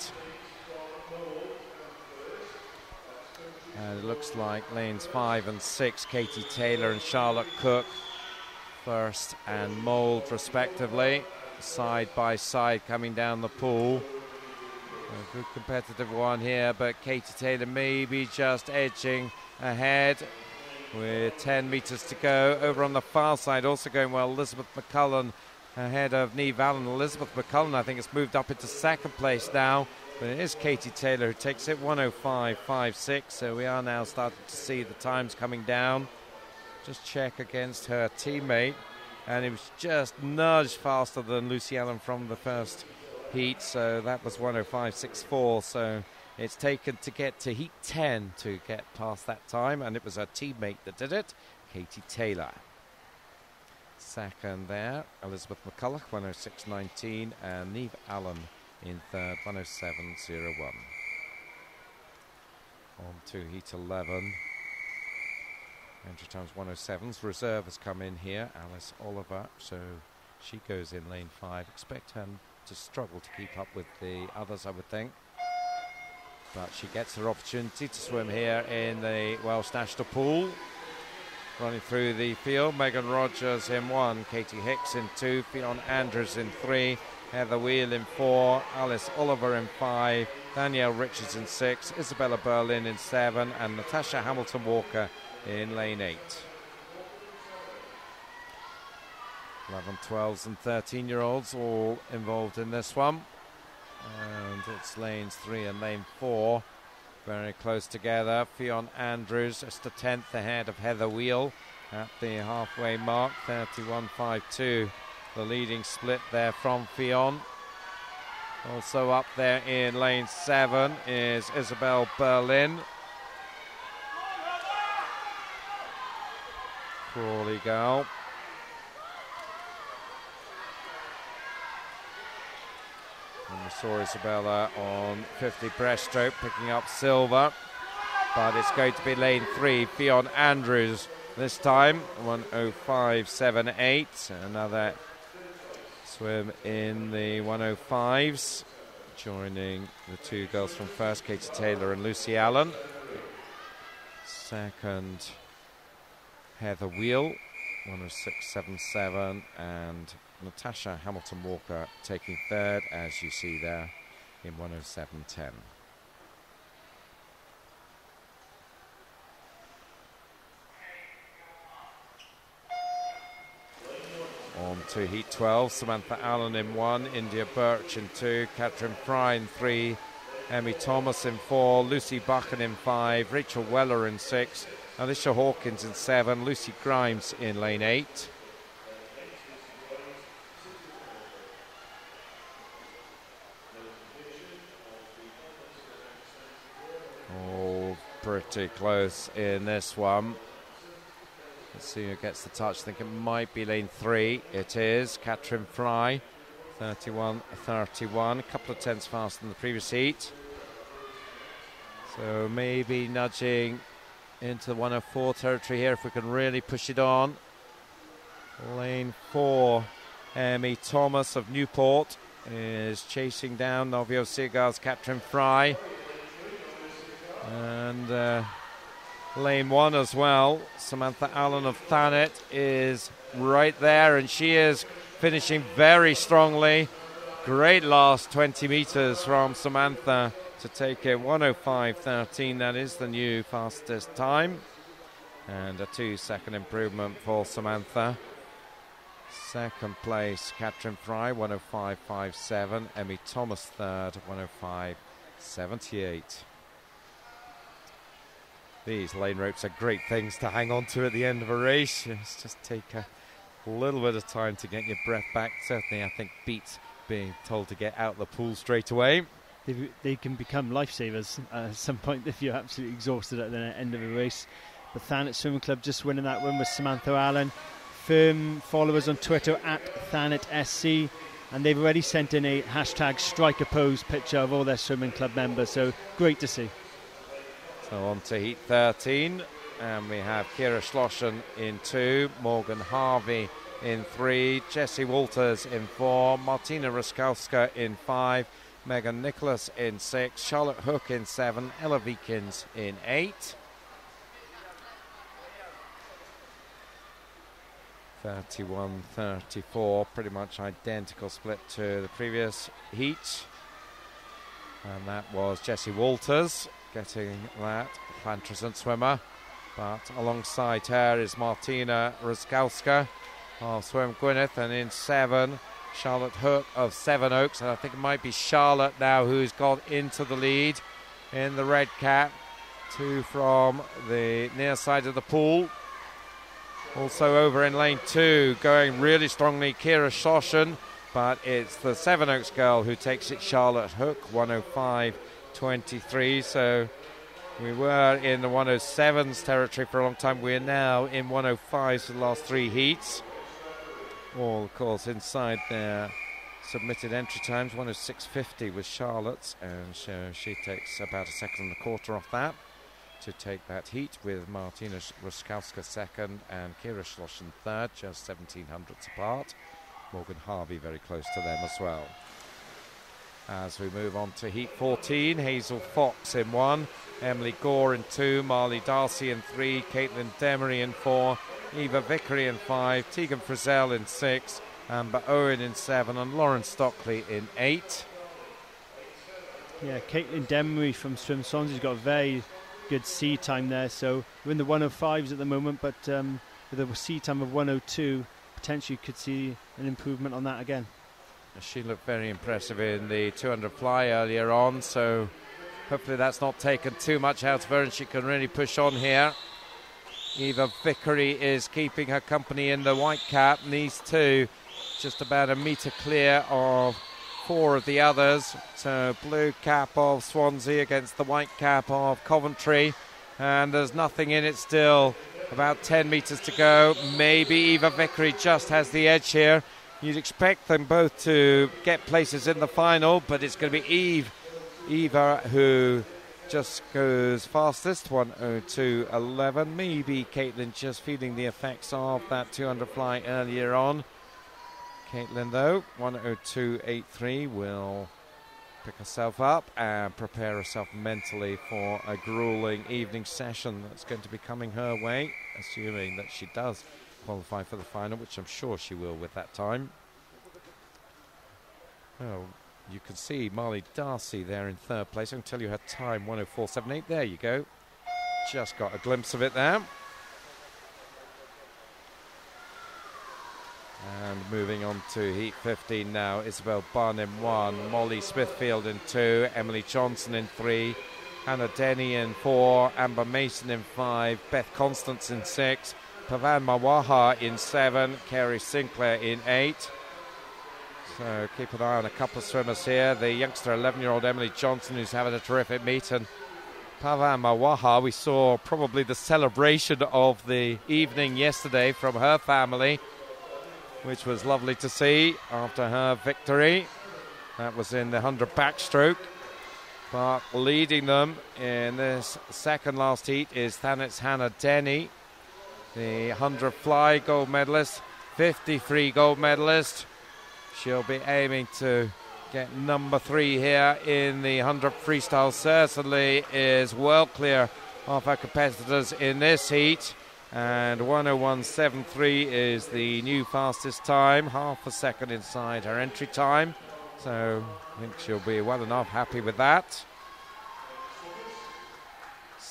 And it looks like lanes 5 and 6, Katie Taylor and Charlotte Cook, first and Mould respectively, side by side coming down the pool. A good competitive one here, but Katie Taylor maybe just edging ahead with 10 metres to go. Over on the far side, also going well, Elizabeth McCullen ahead of Neve Allen. Elizabeth McCullen, I think, has moved up into second place now, but it is Katie Taylor who takes it, 105.56. So we are now starting to see the times coming down. Just check against her teammate, and it was just nudged faster than Lucy Allen from the first heat, so that was 105.64. So it's taken to get to Heat 10 to get past that time, and it was her teammate that did it, Katie Taylor. Second there, Elizabeth McCulloch, 106.19, and Neve Allen in third, 107.01. On to Heat 11. Entry times 107s. Reserve has come in here, Alice Oliver, so she goes in lane 5. Expect her to struggle to keep up with the others, I would think. But she gets her opportunity to swim here in the Welsh National Pool. Running through the field, Megan Rogers in 1, Katie Hicks in 2, Fionn Andrews in 3, Heather Wheel in 4, Alice Oliver in 5, Danielle Richards in 6, Isabella Berlin in 7, and Natasha Hamilton-Walker in lane 8. 11, 12s and 13-year-olds all involved in this one. And it's lanes 3 and lane 4. Very close together. Fionn Andrews just a 10th ahead of Heather Wheel at the halfway mark. 31.52. The leading split there from Fionn. Also up there in lane 7 is Isabel Berlin. Crawley girl. And we saw Isabella on 50 breaststroke picking up silver, but it's going to be lane 3, Fionn Andrews this time, 105.78. Another swim in the 105s, joining the two girls from first, Katie Taylor and Lucy Allen. Second, Heather Wheel, 106.77, and Natasha Hamilton-Walker taking third, as you see there, in 107.10. On to Heat 12, Samantha Allen in 1, India Birch in 2, Catherine Fry in 3, Emmy Thomas in 4, Lucy Buchan in 5, Rachel Weller in 6, Alicia Hawkins in 7, Lucy Grimes in lane 8. All pretty close in this one. Let's see who gets the touch. I think it might be lane 3. It is Catherine Fry, 31.31, a couple of tenths faster than the previous heat. So maybe nudging into the 104 territory here if we can really push it on. Lane 4, Emmy Thomas of Newport is chasing down Novio Seagar's Catherine Fry. And lane 1 as well, Samantha Allen of Thanet is right there, and she is finishing very strongly. Great last 20 metres from Samantha to take it. 1:05.13, that is the new fastest time. And a 2-second improvement for Samantha. Second place, Katrin Fry, 1:05.57. Emmy Thomas third, 1:05.78. These lane ropes are great things to hang on to at the end of a race. Just take a little bit of time to get your breath back. Certainly, I think, beats being told to get out the pool straight away. They can become lifesavers at some point if you're absolutely exhausted at the end of a race. The Thanet Swimming Club just winning that one with Samantha Allen. Firm followers on Twitter at ThanetSC, and they've already sent in a hashtag striker pose picture of all their swimming club members, so great to see. So on to heat 13, and we have Kira Schlossen in 2, Morgan Harvey in 3, Jessie Walters in 4, Martina Ruskowska in 5, Megan Nicholas in 6, Charlotte Hook in 7, Ella Vikins in 8. 31-34, pretty much identical split to the previous heat. And that was Jessie Walters getting that Plantrasant swimmer. But alongside her is Martina Ruskowska of Swim Gwynedd, and in 7, Charlotte Hook of Seven Oaks. And I think it might be Charlotte now who's got into the lead in the red cap. 2 from the near side of the pool. Also over in lane 2, going really strongly, Kira Schlossen, but it's the Seven Oaks girl who takes it, Charlotte Hook, 1:05.23. So we were in the 1:07s territory for a long time. We're now in 1:05s for the last 3 heats. All, of course, inside their submitted entry times. 1:06.50 was Charlotte's, and so she takes about a second and a quarter off that to take that heat, with Martina Ruskowska second and Kira Schlossen third, just 1700ths apart. Morgan Harvey very close to them as well. As we move on to heat 14, Hazel Fox in 1, Emily Gore in 2, Marley Darcy in 3, Caitlin Demery in 4, Eva Vickery in 5, Tegan Frizzell in 6, Amber Owen in 7, and Lauren Stockley in 8. Yeah, Caitlin Demery from Swim Swansea has got a very good sea time there, so we're in the 1:05s at the moment, but with a sea time of 1:02, potentially could see an improvement on that again. She looked very impressive in the 200 fly earlier on, so hopefully that's not taken too much out of her and she can really push on here. Eva Vickery is keeping her company in the white cap, and these two just about a metre clear of 4 of the others. So blue cap of Swansea against the white cap of Coventry, and there's nothing in it still. About 10 metres to go. Maybe Eva Vickery just has the edge here. You'd expect them both to get places in the final, but it's going to be Eva who just goes fastest, 1:02.11. Maybe Caitlin just feeling the effects of that 200 fly earlier on. Caitlin, though, 1:02.83, will pick herself up and prepare herself mentally for a grueling evening session that's going to be coming her way, assuming that she does qualify for the final, which I'm sure she will with that time. Oh, you can see Marley Darcy there in 3rd place. I can tell you her time, 1:04.78. There you go. Just got a glimpse of it there. And moving on to heat 15 now, Isabel Bunn in 1, Molly Smithfield in 2, Emily Johnson in 3, Hannah Denny in 4, Amber Mason in 5, Beth Constance in 6, Pavan Mawaha in 7, Kerry Sinclair in 8. So keep an eye on a couple of swimmers here. The youngster 11-year-old Emily Johnson, who's having a terrific meet, and Pavan Mawaha, we saw probably the celebration of the evening yesterday from her family, which was lovely to see after her victory. That was in the 100 backstroke. But leading them in this second last heat is Thanet's Hannah Denny, the 100 fly gold medalist, 50 free gold medalist. She'll be aiming to get number 3 here in the 100 freestyle. Certainly is well clear of her competitors in this heat. And 1:01.73 is the new fastest time, half a second inside her entry time. So I think she'll be well enough happy with that.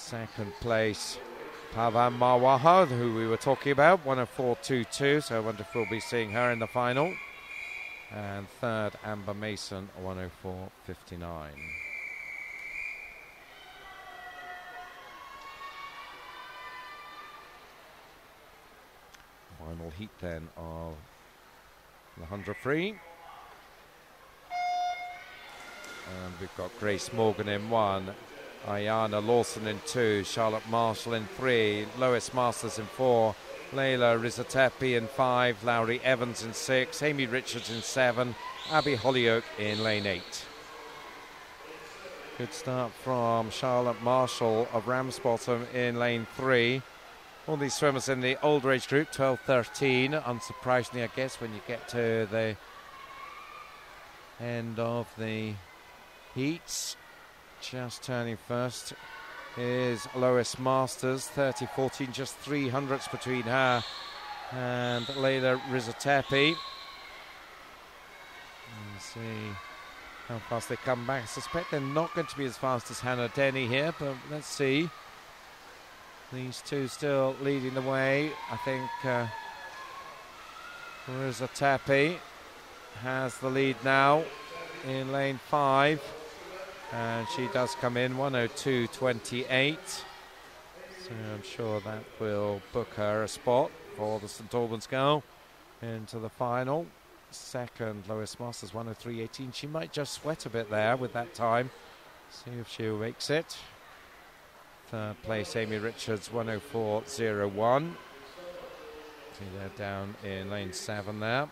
Second place, Pavan Marwaha, who we were talking about, 104.22, so I wonder if we'll be seeing her in the final. And third, Amber Mason, 104.59. Final heat then of the 100 free. And we've got Grace Morgan in 1, Ayana Lawson in 2, Charlotte Marshall in 3, Lois Masters in 4, Layla Rizatepi in 5, Lowry Evans in 6, Amy Richards in 7, Abby Hollyoak in lane 8. Good start from Charlotte Marshall of Ramsbottom in lane 3. All these swimmers in the older age group, 12-13, unsurprisingly I guess when you get to the end of the heats. Just turning first is Lois Masters, 30-14, just 3 hundredths between her and Layla Rizatepi. Let's see how fast they come back. I suspect they're not going to be as fast as Hannah Denny here, but let's see. These two still leading the way. I think Rizatepi has the lead now in lane 5. And she does come in 102.28. So I'm sure that will book her a spot for the St Albans girl into the final. Second, Lois Masters, 103.18. She might just sweat a bit there with that time. See if she makes it. Third place, Amy Richards, 104.01. See they're down in lane 7 there.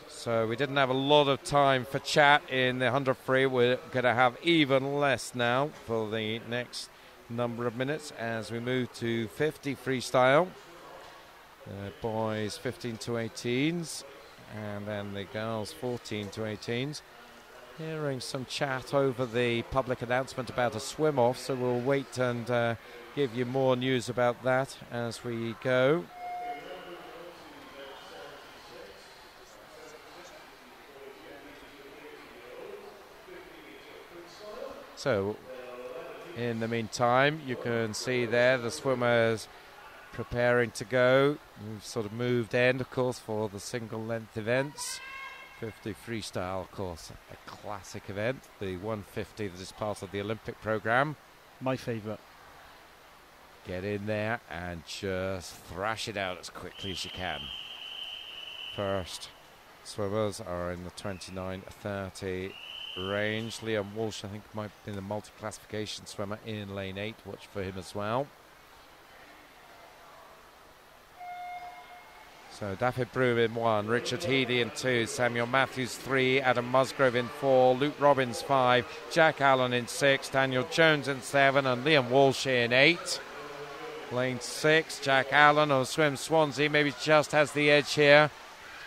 So we didn't have a lot of time for chat in the 100 free. We're going to have even less now for the next number of minutes as we move to 50 freestyle. Boys 15 to 18s and then the girls 14 to 18s. Hearing some chat over the public announcement about a swim off, so we'll wait and give you more news about that as we go. So, in the meantime, you can see there the swimmers preparing to go. We've sort of moved in, of course, for the single length events. 50 freestyle, of course, a classic event. The 150 that is part of the Olympic program. My favourite. Get in there and just thrash it out as quickly as you can. First swimmers are in the 29-30 range. Liam Walsh, I think, might be the multi-classification swimmer in lane 8. Watch for him as well. So David Broom in 1, Richard Healy in 2, Samuel Matthews 3, Adam Musgrove in 4, Luke Robbins 5, Jack Allen in 6, Daniel Jones in 7, and Liam Walsh in 8. Lane 6, Jack Allen of Swim Swansea maybe just has the edge here.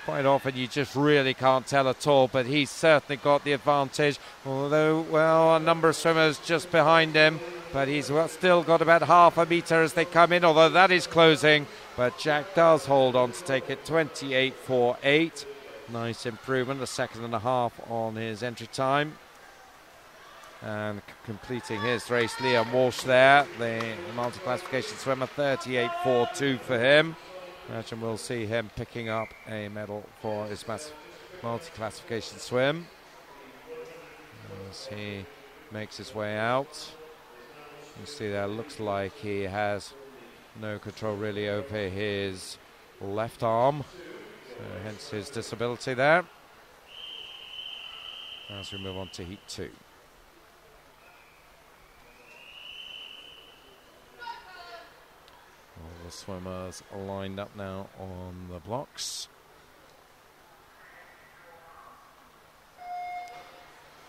Quite often you just really can't tell at all, but he's certainly got the advantage. Although, well, a number of swimmers just behind him, but he's still got about half a metre as they come in, although that is closing. But Jack does hold on to take it 28.48. Nice improvement, a second and a half on his entry time. And completing his race, Liam Walsh there, the multi-classification swimmer, 38.42 for him. Imagine we'll see him picking up a medal for his multi-classification swim as he makes his way out. You see there, looks like he has no control really over his left arm, so hence his disability there. As we move on to heat 2. All the swimmers are lined up now on the blocks.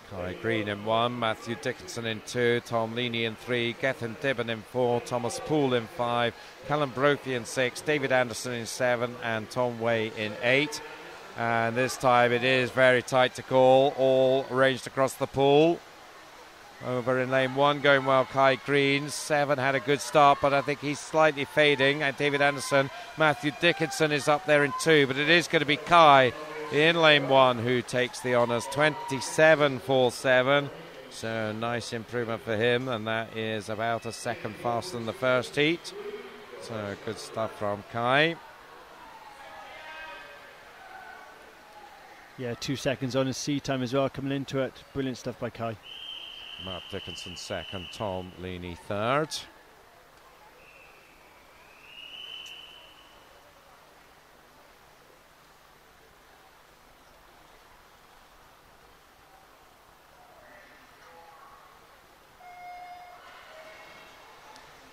Kai Green in 1, Matthew Dickinson in 2, Tom Leaney in 3, Gethin Dibben in 4, Thomas Poole in 5, Callum Brophy in 6, David Anderson in 7, and Tom Way in 8. And this time it is very tight to call, all arranged across the pool. Over in lane 1, going well, Kai Green. 7 had a good start, but I think he's slightly fading. And David Anderson, Matthew Dickinson is up there in 2, but it is going to be Kai in lane 1 who takes the honours, 27.47. So nice improvement for him, and that is about a second faster than the first heat. So good stuff from Kai. Yeah, 2 seconds on his seat time as well, coming into it. Brilliant stuff by Kai. Mark Dickinson second, Tom Leaney third.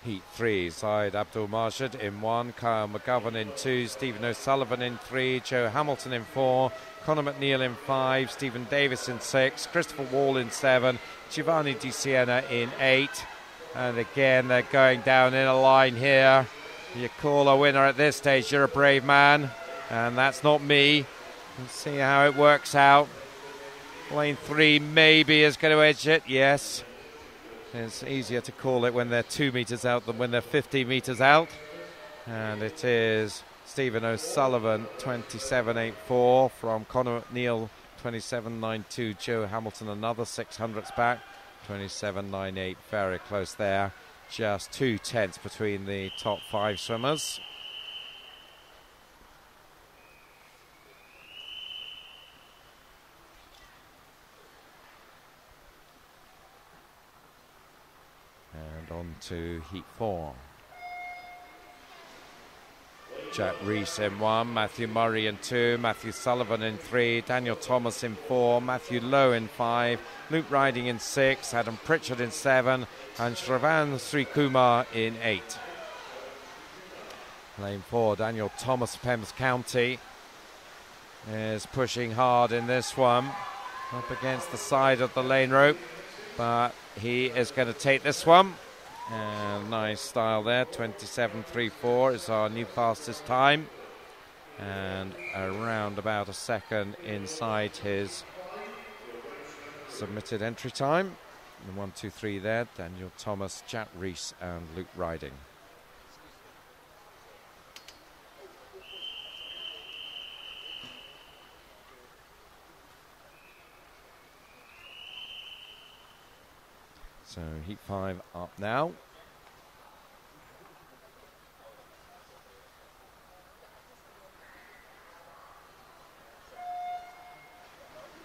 Heat 3, Syed Abdul Marshad in 1, Kyle McGovern in 2, Stephen O'Sullivan in 3, Joe Hamilton in 4, Conor McNeil in 5, Stephen Davis in 6, Christopher Wall in 7, Giovanni Di Siena in 8. And again, they're going down in a line here. You call a winner at this stage, you're a brave man. And that's not me. Let's see how it works out. Lane 3 maybe is going to edge it, yes. It's easier to call it when they're 2 metres out than when they're 50 metres out. And it is Stephen O'Sullivan, 27.84 from Conor McNeil, 27.92. Joe Hamilton, another 600ths back, 27.98. Very close there. Just 2 tenths between the top 5 swimmers. On to Heat 4. Jack Rees in 1, Matthew Murray in 2, Matthew Sullivan in 3, Daniel Thomas in 4, Matthew Lowe in 5, Luke Riding in 6, Adam Pritchard in 7, and Shravan Srikumar in 8. Lane 4, Daniel Thomas, Pembs County, is pushing hard in this one, up against the side of the lane rope, but he is going to take this one. And nice style there, 27.34 is our new fastest time, and around about a second inside his submitted entry time. And 1, 2, 3 there, Daniel Thomas, Jack Rees and Luke Riding. So Heat 5 up now.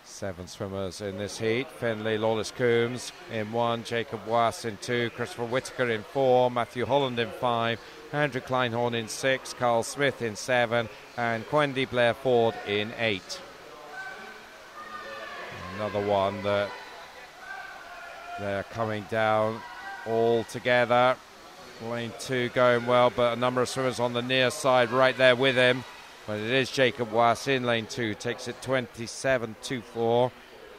Seven swimmers in this heat. Finlay Lawless Coombs in 1, Jacob Was in 2, Christopher Whitaker in 4, Matthew Holland in 5, Andrew Kleinhorn in 6, Carl Smith in 7, and Quendy Blair Ford in 8. Another one that they're coming down all together. Lane 2 going well, but a number of swimmers on the near side right there with him. But it is Jacob Was in lane 2, takes it 27.24.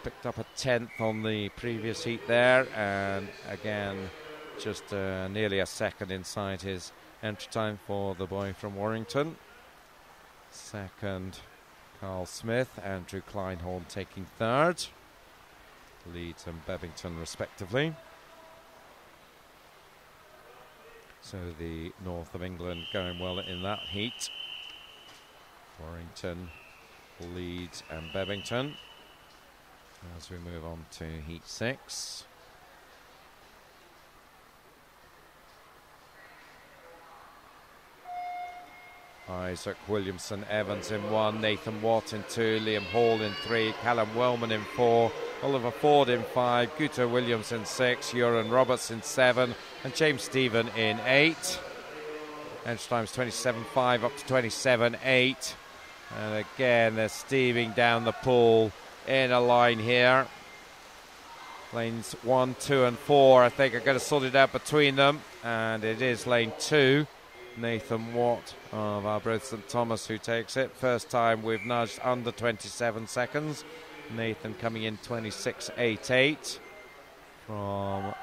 Picked up a 10th on the previous heat there, and again, just nearly a second inside his entry time for the boy from Warrington. Second, Carl Smith, Andrew Kleinhorn taking third. Leeds and Bevington respectively. So the north of England going well in that heat. Warrington, Leeds and Bevington. As we move on to Heat 6. Isaac Williamson Evans in 1, Nathan Watt in 2, Liam Hall in 3, Callum Wellman in 4, Oliver Ford in 5, Guto Williams in 6, Euron Roberts in 7, and James Stephen in 8. Entry times 27.5 up to 27.8. And again, they're steaming down the pool in a line here. Lanes 1, 2 and 4 I think are going to sort it out between them, and it is lane 2. Nathan Watt of Arbroath St Thomas who takes it. First time we've nudged under 27 seconds. Nathan coming in 26.88. From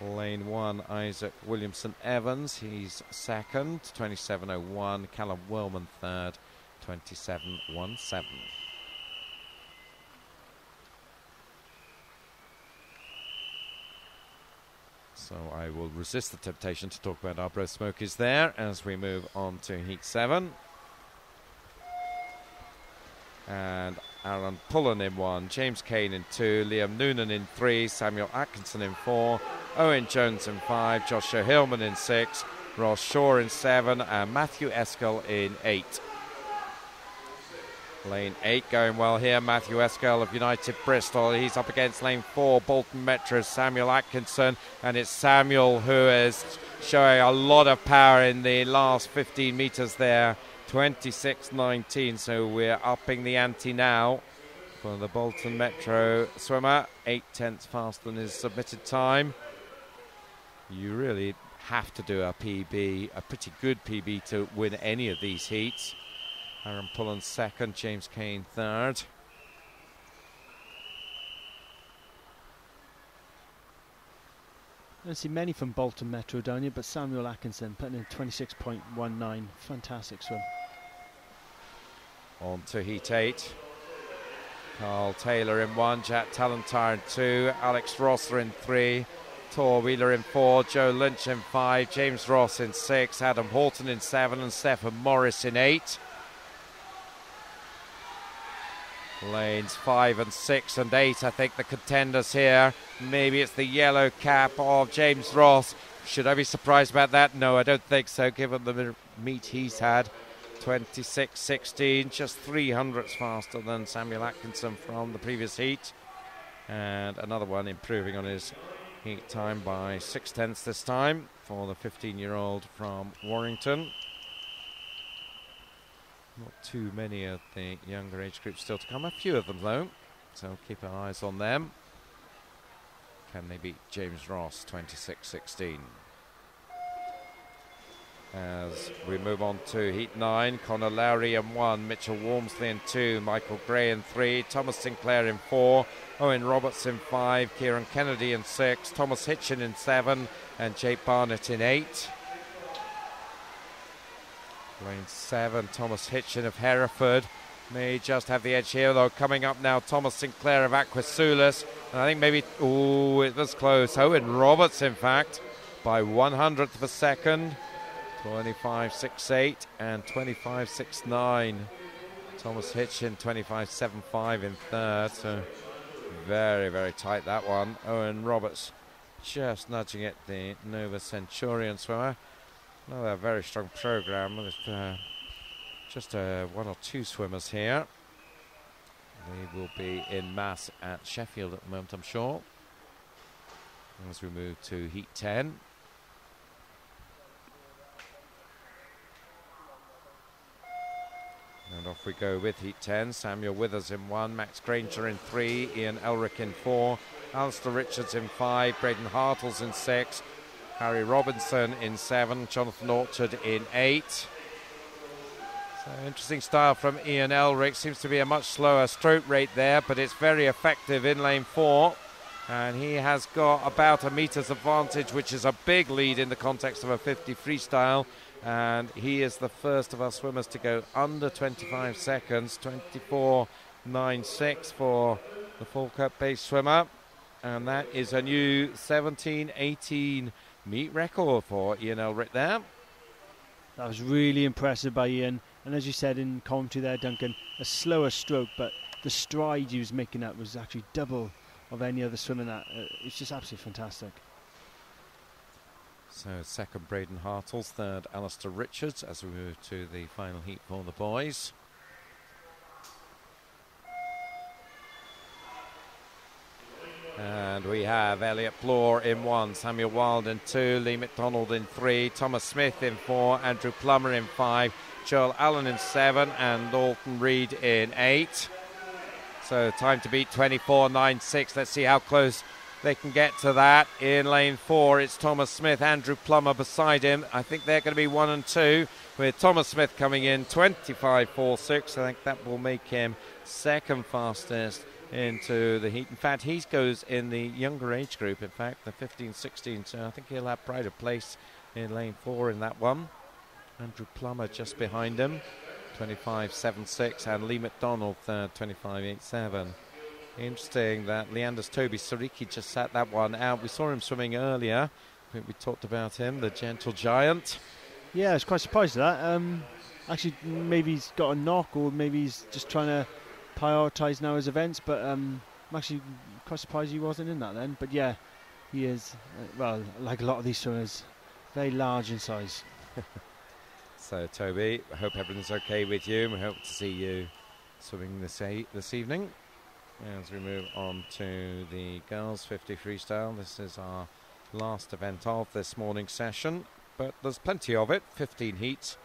lane 1, Isaac Williamson Evans, he's second, 27.01. Callum Wellman third, 27.17. So I will resist the temptation to talk about Arbroath Smokies there as we move on to Heat 7. And Aaron Pullen in 1, James Kane in 2, Liam Noonan in 3, Samuel Atkinson in 4, Owen Jones in 5, Joshua Hillman in 6, Ross Shaw in 7, and Matthew Eskell in 8. Lane 8 going well here. Matthew Eskell of United Bristol. He's up against lane 4, Bolton Metro's Samuel Atkinson. And it's Samuel who is showing a lot of power in the last 15 metres there. 26.19. So we're upping the ante now for the Bolton Metro swimmer. 8/10 faster than his submitted time. You really have to do a PB, a pretty good PB, to win any of these heats. Aaron Pullen second, James Kane third. I don't see many from Bolton Metro down here, but Samuel Atkinson putting in 26.19. Fantastic swim. On to heat 8. Carl Taylor in 1, Jack Talentire in 2, Alex Rosser in 3, Tor Wheeler in 4, Joe Lynch in 5, James Ross in 6, Adam Horton in 7, and Stephen Morris in 8. Lanes 5 and 6 and 8, I think the contenders here. Maybe it's the yellow cap of James Ross. Should I be surprised about that? No, I don't think so, given the meet he's had. 26.16, just 300ths faster than Samuel Atkinson from the previous heat. And another one improving on his heat time by 6/10 this time for the 15-year-old from Warrington. Not too many of the younger age groups still to come. A few of them, though, so keep our eyes on them. Can they beat James Ross, 26.16? As we move on to Heat 9, Conor Lowry in 1, Mitchell Walmsley in 2, Michael Gray in 3, Thomas Sinclair in 4, Owen Roberts in 5, Kieran Kennedy in 6, Thomas Hitchin in 7, and Jake Barnett in 8. Lane 7, Thomas Hitchin of Hereford may just have the edge here, though. Coming up now, Thomas Sinclair of Aquasulis. And I think maybe, oh, it was close. Owen Roberts, in fact, by 100th of a second. 25.68 and 25.69. Thomas Hitchin, 25.75 in third. So very, very tight, that one. Owen Roberts just nudging it, the Nova Centurion swimmer. Another very strong program with just one or two swimmers here. They will be in mass at Sheffield at the moment, I'm sure. As we move to Heat 10. And off we go with Heat 10. Samuel Withers in 1, Max Granger in 3, Ian Elric in 4, Alistair Richards in 5, Braden Hartles in 6, Harry Robinson in 7, Jonathan Orchard in 8. So interesting style from Ian Elric. Seems to be a much slower stroke rate there, but it's very effective in lane 4. And he has got about a meter's advantage, which is a big lead in the context of a 50 freestyle. And he is the first of our swimmers to go under 25 seconds, 24.96 for the full cup base swimmer. And that is a new 17.18 meet record for Ian Elric there. That was really impressive by Ian. And as you said in commentary there, Duncan, a slower stroke, but the stride he was making that was actually double of any other swimmer. That it's just absolutely fantastic. So second Braden Hartles, third Alistair Richards as we move to the final heat for the boys. And we have Elliot Bloor in 1, Samuel Wild in 2, Lee McDonald in 3, Thomas Smith in 4, Andrew Plummer in 5, Joel Allen in 7, and Dalton Reed in 8. So time to beat 24.96. Let's see how close they can get to that. In lane 4, it's Thomas Smith, Andrew Plummer beside him. I think they're going to be 1 and 2, with Thomas Smith coming in 25.46. I think that will make him second fastest into the heat. In fact, he goes in the younger age group, in fact, the 15-16, so I think he'll have pride of place in lane 4 in that one. Andrew Plummer just behind him, 25.76, and Lee McDonald third, 25.87. Interesting that Leander's Toby Sariki just sat that one out. We saw him swimming earlier. I think we talked about him, the gentle giant. Yeah, I was quite surprised at that. Actually, maybe he's got a knock, or maybe he's just trying to prioritised now as events, but I'm actually quite surprised he wasn't in that then. But yeah, he is, well, like a lot of these swimmers, very large in size. So, Toby, I hope everything's okay with you. We hope to see you swimming this evening. As we move on to the girls 50 freestyle, this is our last event of this morning's session, but there's plenty of it, 15 heats.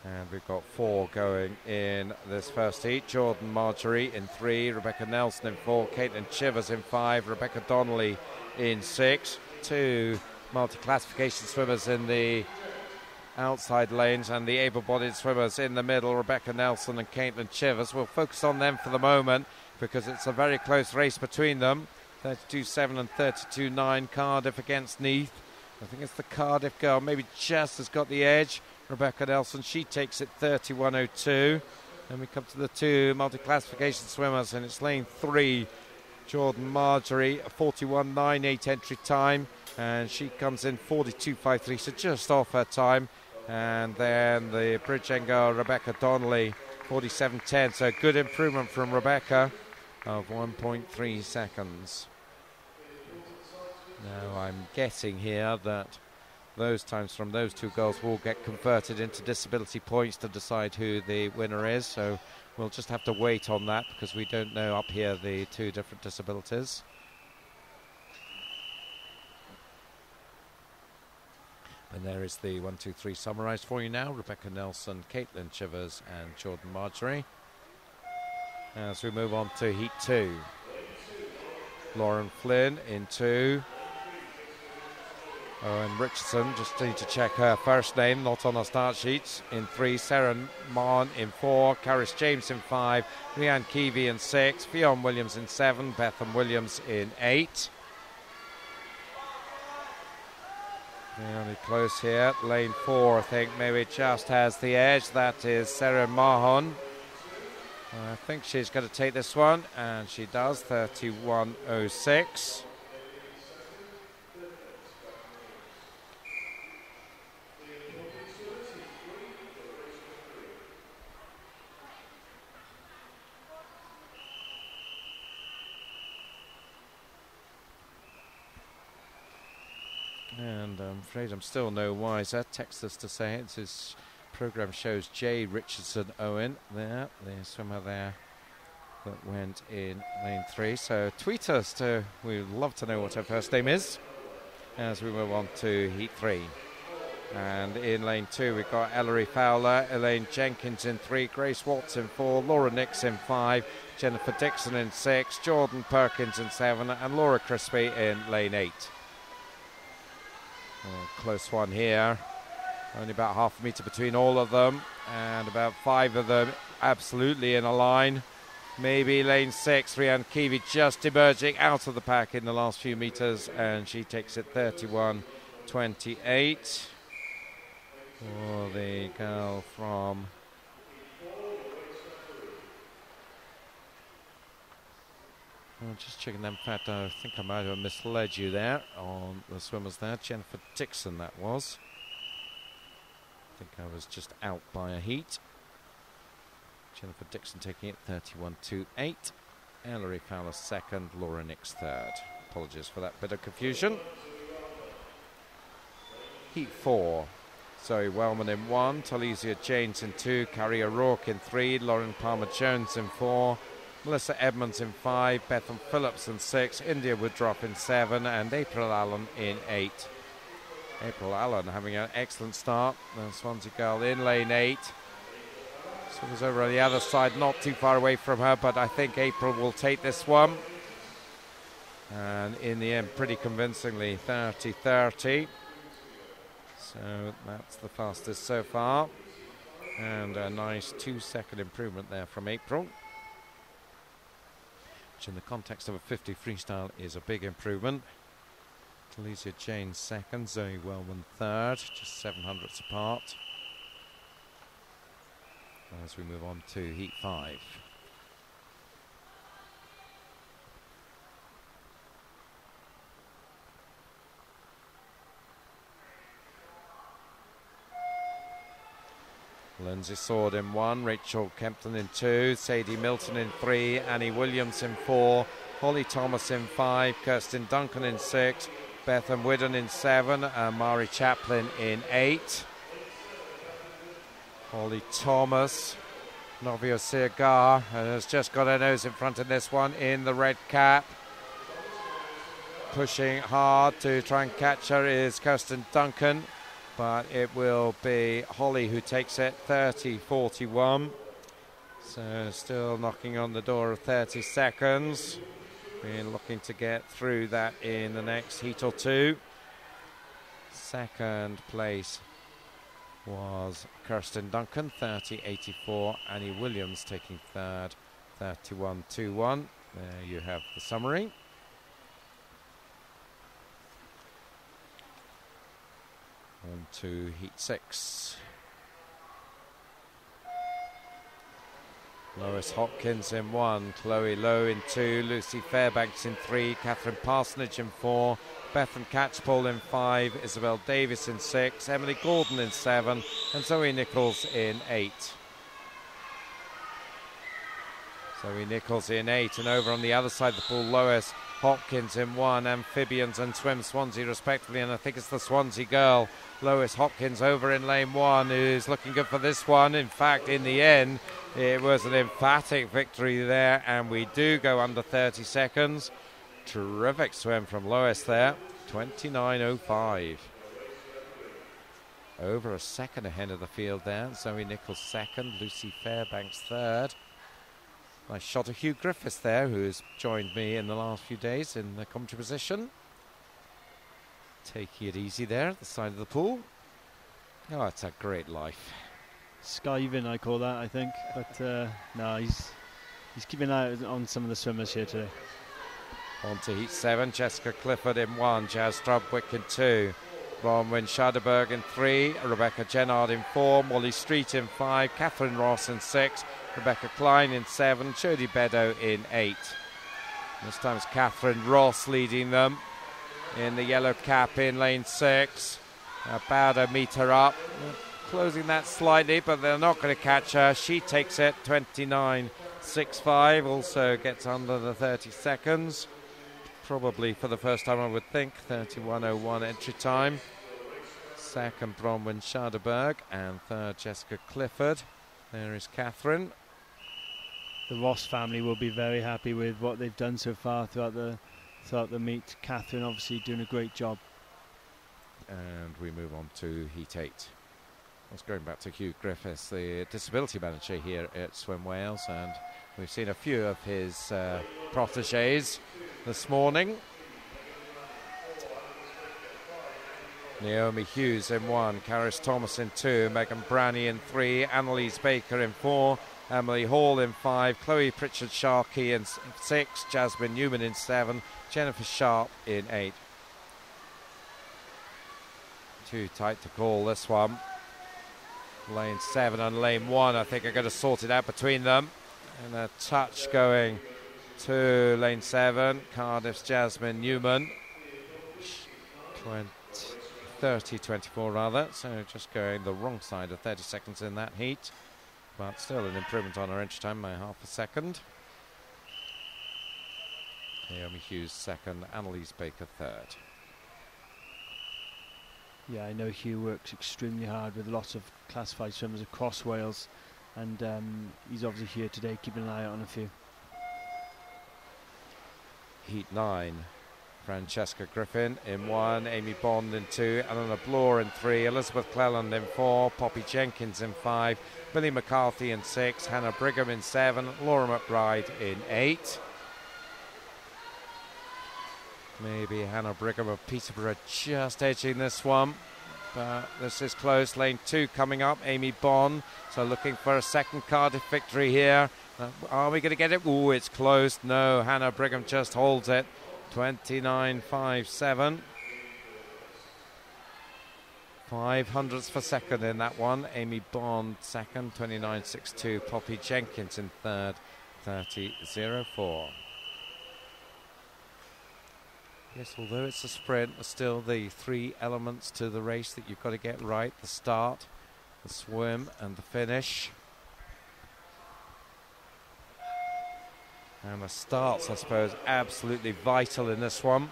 And we've got 4 going in this first heat. Jordan Marjorie in 3, Rebecca Nelson in 4, Caitlin Chivers in 5, Rebecca Donnelly in 6, 2 multi-classification swimmers in the outside lanes and the able-bodied swimmers in the middle, Rebecca Nelson and Caitlin Chivers. We'll focus on them for the moment because it's a very close race between them. 32.7 and 32.9, Cardiff against Neath. I think it's the Cardiff girl, maybe just has got the edge. Rebecca Nelson, she takes it 31.02. Then we come to the 2 multi-classification swimmers, and it's lane 3. Jordan Marjorie, 41.98 entry time, and she comes in 42.53, so just off her time. And then the bridge end girl, Rebecca Donnelly, 47.10, so good improvement from Rebecca of 1.3 seconds. Now I'm guessing here that those times from those 2 girls will get converted into disability points to decide who the winner is, so we'll just have to wait on that because we don't know up here the 2 different disabilities. And there is the 1, 2, 3 summarised for you now. Rebecca Nelson, Caitlin Chivers and Jordan Marjorie. As we move on to Heat 2. Lauren Flynn in 2. Owen Richardson, just need to check her first name, not on our start sheets. In 3, Sarah Mahon in 4, Caris James in 5, Leanne Keevy in 6, Fionn Williams in 7, Bethan Williams in 8. Really close here. Lane 4, I think, maybe just has the edge. That is Sarah Mahon. I think she's going to take this one, and she does, 31.06. And I'm afraid I'm still no wiser. Text us to say it. His programme shows Jay Richardson Owen there, the swimmer there that went in lane 3. So tweet us we'd love to know what her first name is as we move on to Heat 3. And in lane 2 we've got Ellery Fowler, Elaine Jenkins in 3, Grace Watts in 4, Laura Nix in 5, Jennifer Dixon in 6, Jordan Perkins in 7 and Laura Crispy in lane 8. Close one here. Only about half a metre between all of them, and about 5 of them absolutely in a line. Maybe lane 6, Rianne Keevy just emerging out of the pack in the last few metres, and she takes it 31.28. For the girl from just checking them. In fact, I think I might have misled you there on the swimmers there. Jennifer Dixon, that was. I think I was just out by a heat. Jennifer Dixon taking it 31.28. Ellery Fowler second, Laura Nix third. Apologies for that bit of confusion. Heat 4. Zoe Wellman in 1, Talesia James in 2, Carrie O'Rourke in 3, Lauren Palmer-Jones in 4, Melissa Edmonds in 5, Bethan Phillips in 6, India Woodruff in 7, and April Allen in 8. April Allen having an excellent start. The Swansea girl in lane 8. So it was over on the other side, not too far away from her, but I think April will take this one. And in the end, pretty convincingly, 30.30. So that's the fastest so far. And a nice 2-second improvement there from April, which in the context of a 50 freestyle is a big improvement. Talesia Jane second, Zoe Wellman third, just 700ths apart. As we move on to Heat 5. Lindsay Sword in 1, Rachel Kempton in 2, Sadie Milton in 3, Annie Williams in 4, Holly Thomas in 5, Kirsten Duncan in 6, Bethan Whiddon in 7, and Mari Chaplin in 8. Holly Thomas, Novio Sirgar, has just got her nose in front of this one in the red cap. Pushing hard to try and catch her is Kirsten Duncan, but it will be Holly who takes it, 30-41. So still knocking on the door of 30 seconds. We're looking to get through that in the next heat or two. Second place was Kirsten Duncan, 30-84. Annie Williams taking third, 31-21. There you have the summary. On to heat 6. Lois Hopkins in 1, Chloe Lowe in 2, Lucy Fairbanks in 3, Catherine Parsonage in 4, Bethan Catchpole in 5, Isabel Davis in 6, Emily Gordon in 7, and Zoe Nichols in 8. Zoe Nichols in 8, and over on the other side of the pool, Lois Hopkins in 1, Amphibians and Swim Swansea respectively, and I think it's the Swansea girl, Lois Hopkins, over in lane 1, who's looking good for this one. In fact, in the end, it was an emphatic victory there, and we do go under 30 seconds. Terrific swim from Lois there, 29.05. Over a second ahead of the field there. Zoe Nichols second, Lucy Fairbanks third. Nice shot of Hugh Griffiths there, who has joined me in the last few days in the commentary position. Taking it easy there at the side of the pool. Oh, it's a great life. Skiving, I call that, I think. But no, he's keeping an eye on some of the swimmers here today. On to heat 7, Jessica Clifford in 1, Jazz Strubwick in 2, Bronwyn Schaderberg in 3, Rebecca Jennard in 4, Molly Street in 5, Catherine Ross in 6, Rebecca Klein in 7, Jodie Beddoe in 8. This time it's Catherine Ross leading them in the yellow cap in lane 6. Bowder meet her up, closing that slightly, but they're not going to catch her. She takes it, 29.65, also gets under the 30 seconds. Probably for the first time, I would think. 31.01 entry time. Second, Bronwyn Schaderberg, and third, Jessica Clifford. There is Catherine. The Ross family will be very happy with what they've done so far throughout the meet. Catherine obviously doing a great job. And we move on to heat 8. I was going back to Hugh Griffiths, the disability manager here at Swim Wales, and we've seen a few of his protégés this morning. Naomi Hughes in 1, Caris Thomas in 2, Megan Branney in 3, Annalise Baker in 4, Emily Hall in 5, Chloe Pritchard-Sharkey in 6, Jasmine Newman in 7, Jennifer Sharp in 8. Too tight to call this one. Lane 7 and lane 1, I think, are going to sort it out between them. And a touch going to lane 7, Cardiff's Jasmine Newman. 30-24 rather, so just going the wrong side of 30 seconds in that heat. But still an improvement on her entry time by half a second. Naomi Hughes second, Annalise Baker third. Yeah, I know Hugh works extremely hard with lots of classified swimmers across Wales, and he's obviously here today keeping an eye on a few. Heat 9, Francesca Griffin in 1, Amy Bond in 2, Eleanor Bloor in 3, Elizabeth Cleland in 4, Poppy Jenkins in 5, Billy McCarthy in 6, Hannah Brigham in 7, Laura McBride in 8. Maybe Hannah Brigham of Peterborough just edging this one, but this is close. Lane 2 coming up, Amy Bond, so looking for a second Cardiff victory here. Are we going to get it? Oh, it's close. No, Hannah Brigham just holds it. 29.57. 500ths per second in that one. Amy Bond second, 29.62. Poppy Jenkins in third, 30.04. Yes, although it's a sprint, there's still the 3 elements to the race that you've got to get right. The start, the swim and the finish. And the starts, I suppose, absolutely vital in this one.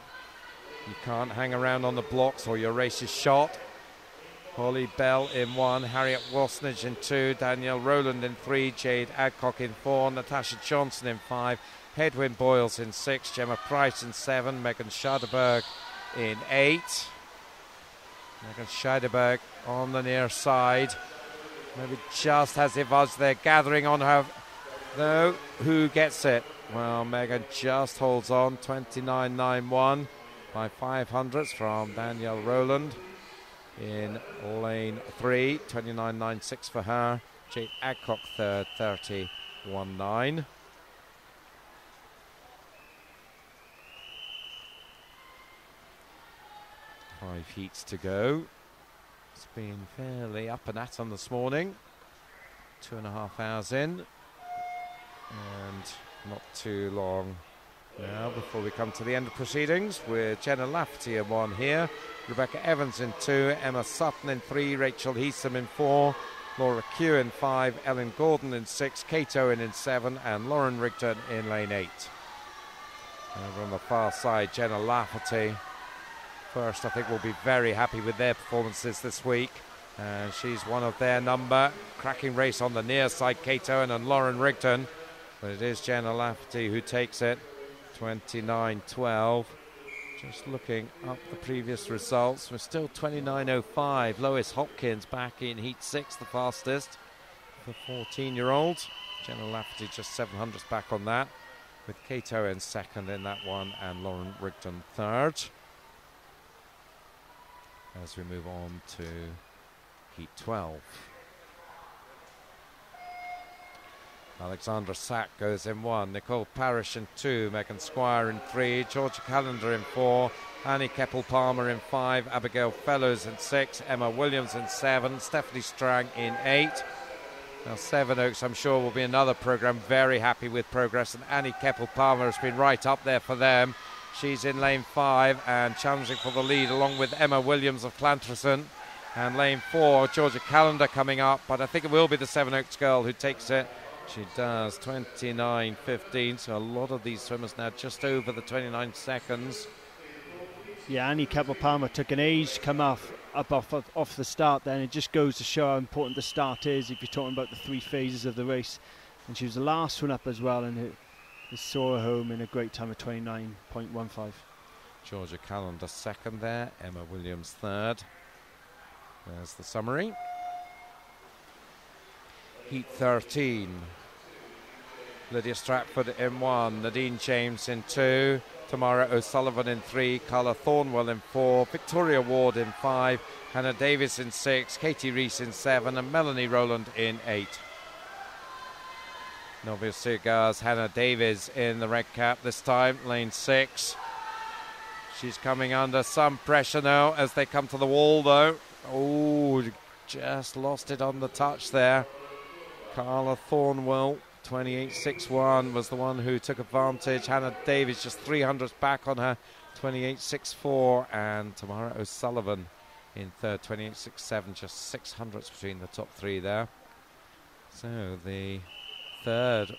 You can't hang around on the blocks or your race is shot. Holly Bell in 1, Harriet Wasnage in 2, Danielle Rowland in 3, Jade Adcock in 4, Natasha Johnson in 5, Hedwyn Boyles in 6, Gemma Price in 7, Megan Scheideberg in 8. Megan Scheideberg on the near side. Maybe just has the advantage there, gathering on her. No, who gets it? Well, Megan just holds on, 29.91 by 500ths from Danielle Rowland in lane 3, 29.96 for her. Jade Adcock third, 30.19. Five heats to go. It's been fairly up and at them this morning. 2.5 hours in. And not too long now before we come to the end of proceedings, with Jenna Lafferty in 1 here, Rebecca Evans in 2, Emma Sutton in 3, Rachel Heatham in 4, Laura Kew in 5, Ellen Gordon in 6, Kate Owen in 7, and Lauren Rigdon in lane 8. Over on the far side, Jenna Lafferty first, I think, will be very happy with their performances this week, and she's one of their number. Cracking race on the near side, Kate Owen and Lauren Rigdon, but it is Jenna Lafferty who takes it, 29.12. Just looking up the previous results, we're still 29.05. Lois Hopkins back in heat 6, the fastest for 14-year-olds. Jenna Lafferty just 700ths back on that, with Kate Owen second in that one and Lauren Rigdon third. As we move on to heat 12. Alexandra Sack goes in 1, Nicole Parrish in 2, Megan Squire in 3, Georgia Callender in 4, Annie Keppel-Palmer in 5, Abigail Fellows in 6, Emma Williams in 7, Stephanie Strang in 8. Now Sevenoaks, I'm sure, will be another programme very happy with progress, and Annie Keppel-Palmer has been right up there for them. She's in lane 5 and challenging for the lead along with Emma Williams of Clantrison. And lane 4, Georgia Callender coming up, but I think it will be the Sevenoaks girl who takes it. She does, 29.15, so a lot of these swimmers now just over the 29 seconds. Yeah, Annie Keppel-Palmer took an age to come off the start then. It just goes to show how important the start is if you're talking about the 3 phases of the race. And she was the last one up as well, and it saw her home in a great time of 29.15. Georgia Callender second there, Emma Williams third. There's the summary. Heat 13. Lydia Stratford in 1, Nadine James in 2, Tamara O'Sullivan in 3, Carla Thornwell in 4, Victoria Ward in 5, Hannah Davis in 6, Katie Rees in 7, and Melanie Rowland in 8. Novia Cigars, Hannah Davis in the red cap this time, lane 6. She's coming under some pressure now as they come to the wall though. Oh, just lost it on the touch there. Carla Thornwell, 28.61, was the one who took advantage. Hannah Davies just 300ths back on her, 28.64, and Tamara O'Sullivan in third, 28.67, just 600ths between the top 3 there. So the third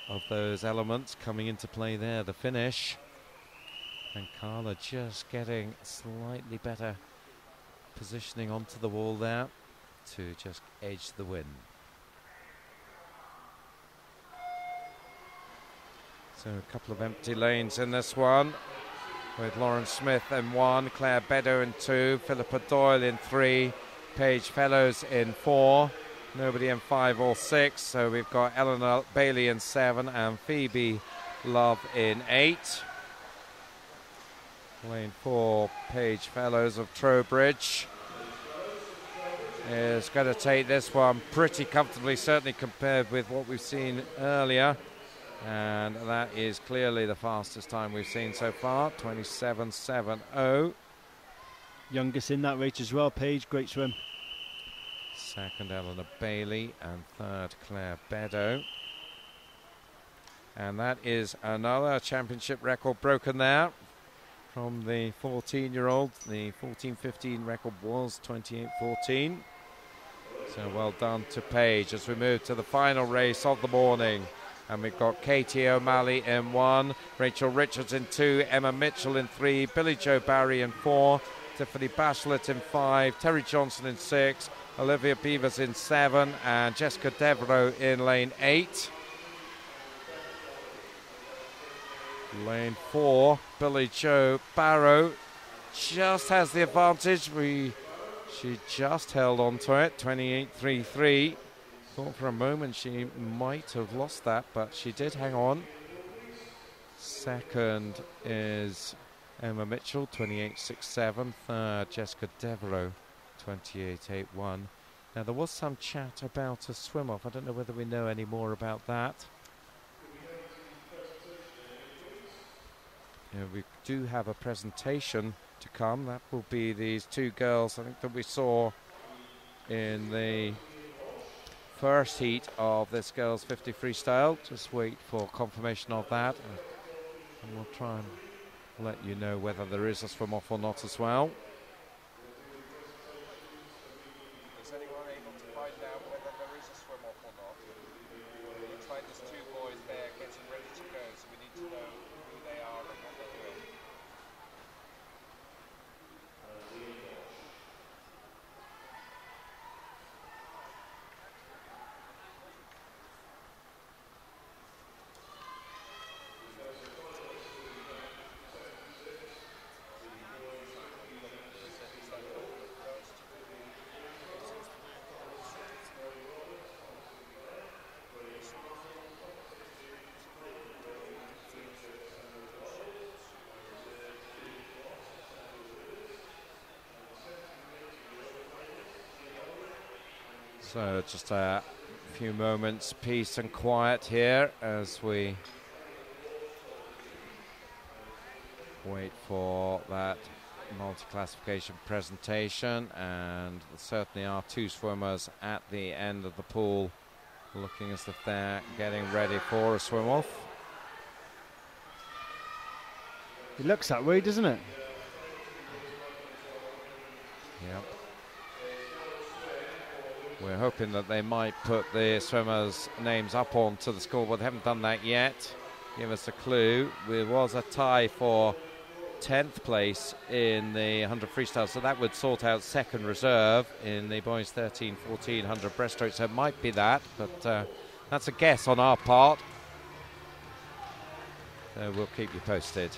of those elements coming into play there, the finish. And Carla just getting slightly better positioning onto the wall there to just edge the win. So a couple of empty lanes in this one, with Lauren Smith in 1, Claire Beddoe in 2, Philippa Doyle in 3, Paige Fellows in 4, nobody in 5 or 6, so we've got Eleanor Bailey in 7 and Phoebe Love in 8. Lane 4, Paige Fellows of Trowbridge is going to take this one pretty comfortably, certainly compared with what we've seen earlier. And that is clearly the fastest time we've seen so far, 27.70. Youngest in that race as well, Paige, great swim. Second, Eleanor Bailey, and third, Claire Beddoe. And that is another championship record broken there from the 14-year-old. The 14.15 record was 28.14. So well done to Paige as we move to the final race of the morning. And we've got Katie O'Malley in 1, Rachel Richards in 2, Emma Mitchell in 3, Billy Joe Barry in 4, Tiffany Bachelet in 5, Terry Johnson in 6, Olivia Beavers in 7, and Jessica Devereaux in lane 8. Lane 4, Billy Joe Barrow just has the advantage. She just held on to it, 28.33. Thought for a moment she might have lost that, but she did hang on. Second is Emma Mitchell, 28.67. Third, Jessica Devereaux, 28.81. Now, there was some chat about a swim-off. I don't know whether we know any more about that. We do have a presentation to come. That will be these two girls, I think, that we saw in the first heat of this girls 50 freestyle. Just wait for confirmation of that, and we'll try and let you know whether there is a swim off or not as well. Is anyone able to find out whether there is a swim off or not? It looks like there's two boys there getting ready to go, so we need to know who they are and what they're doing. So just a few moments peace and quiet here as we wait for that multi-classification presentation, and there certainly are two swimmers at the end of the pool looking as if they're getting ready for a swim off. It looks that way, doesn't it? Yep. We're hoping that they might put the swimmers' names up onto the scoreboard. They haven't done that yet. Give us a clue. There was a tie for 10th place in the 100 freestyle, so that would sort out second reserve in the boys 13, 14, 100 breaststroke. So it might be that, but that's a guess on our part. So we'll keep you posted.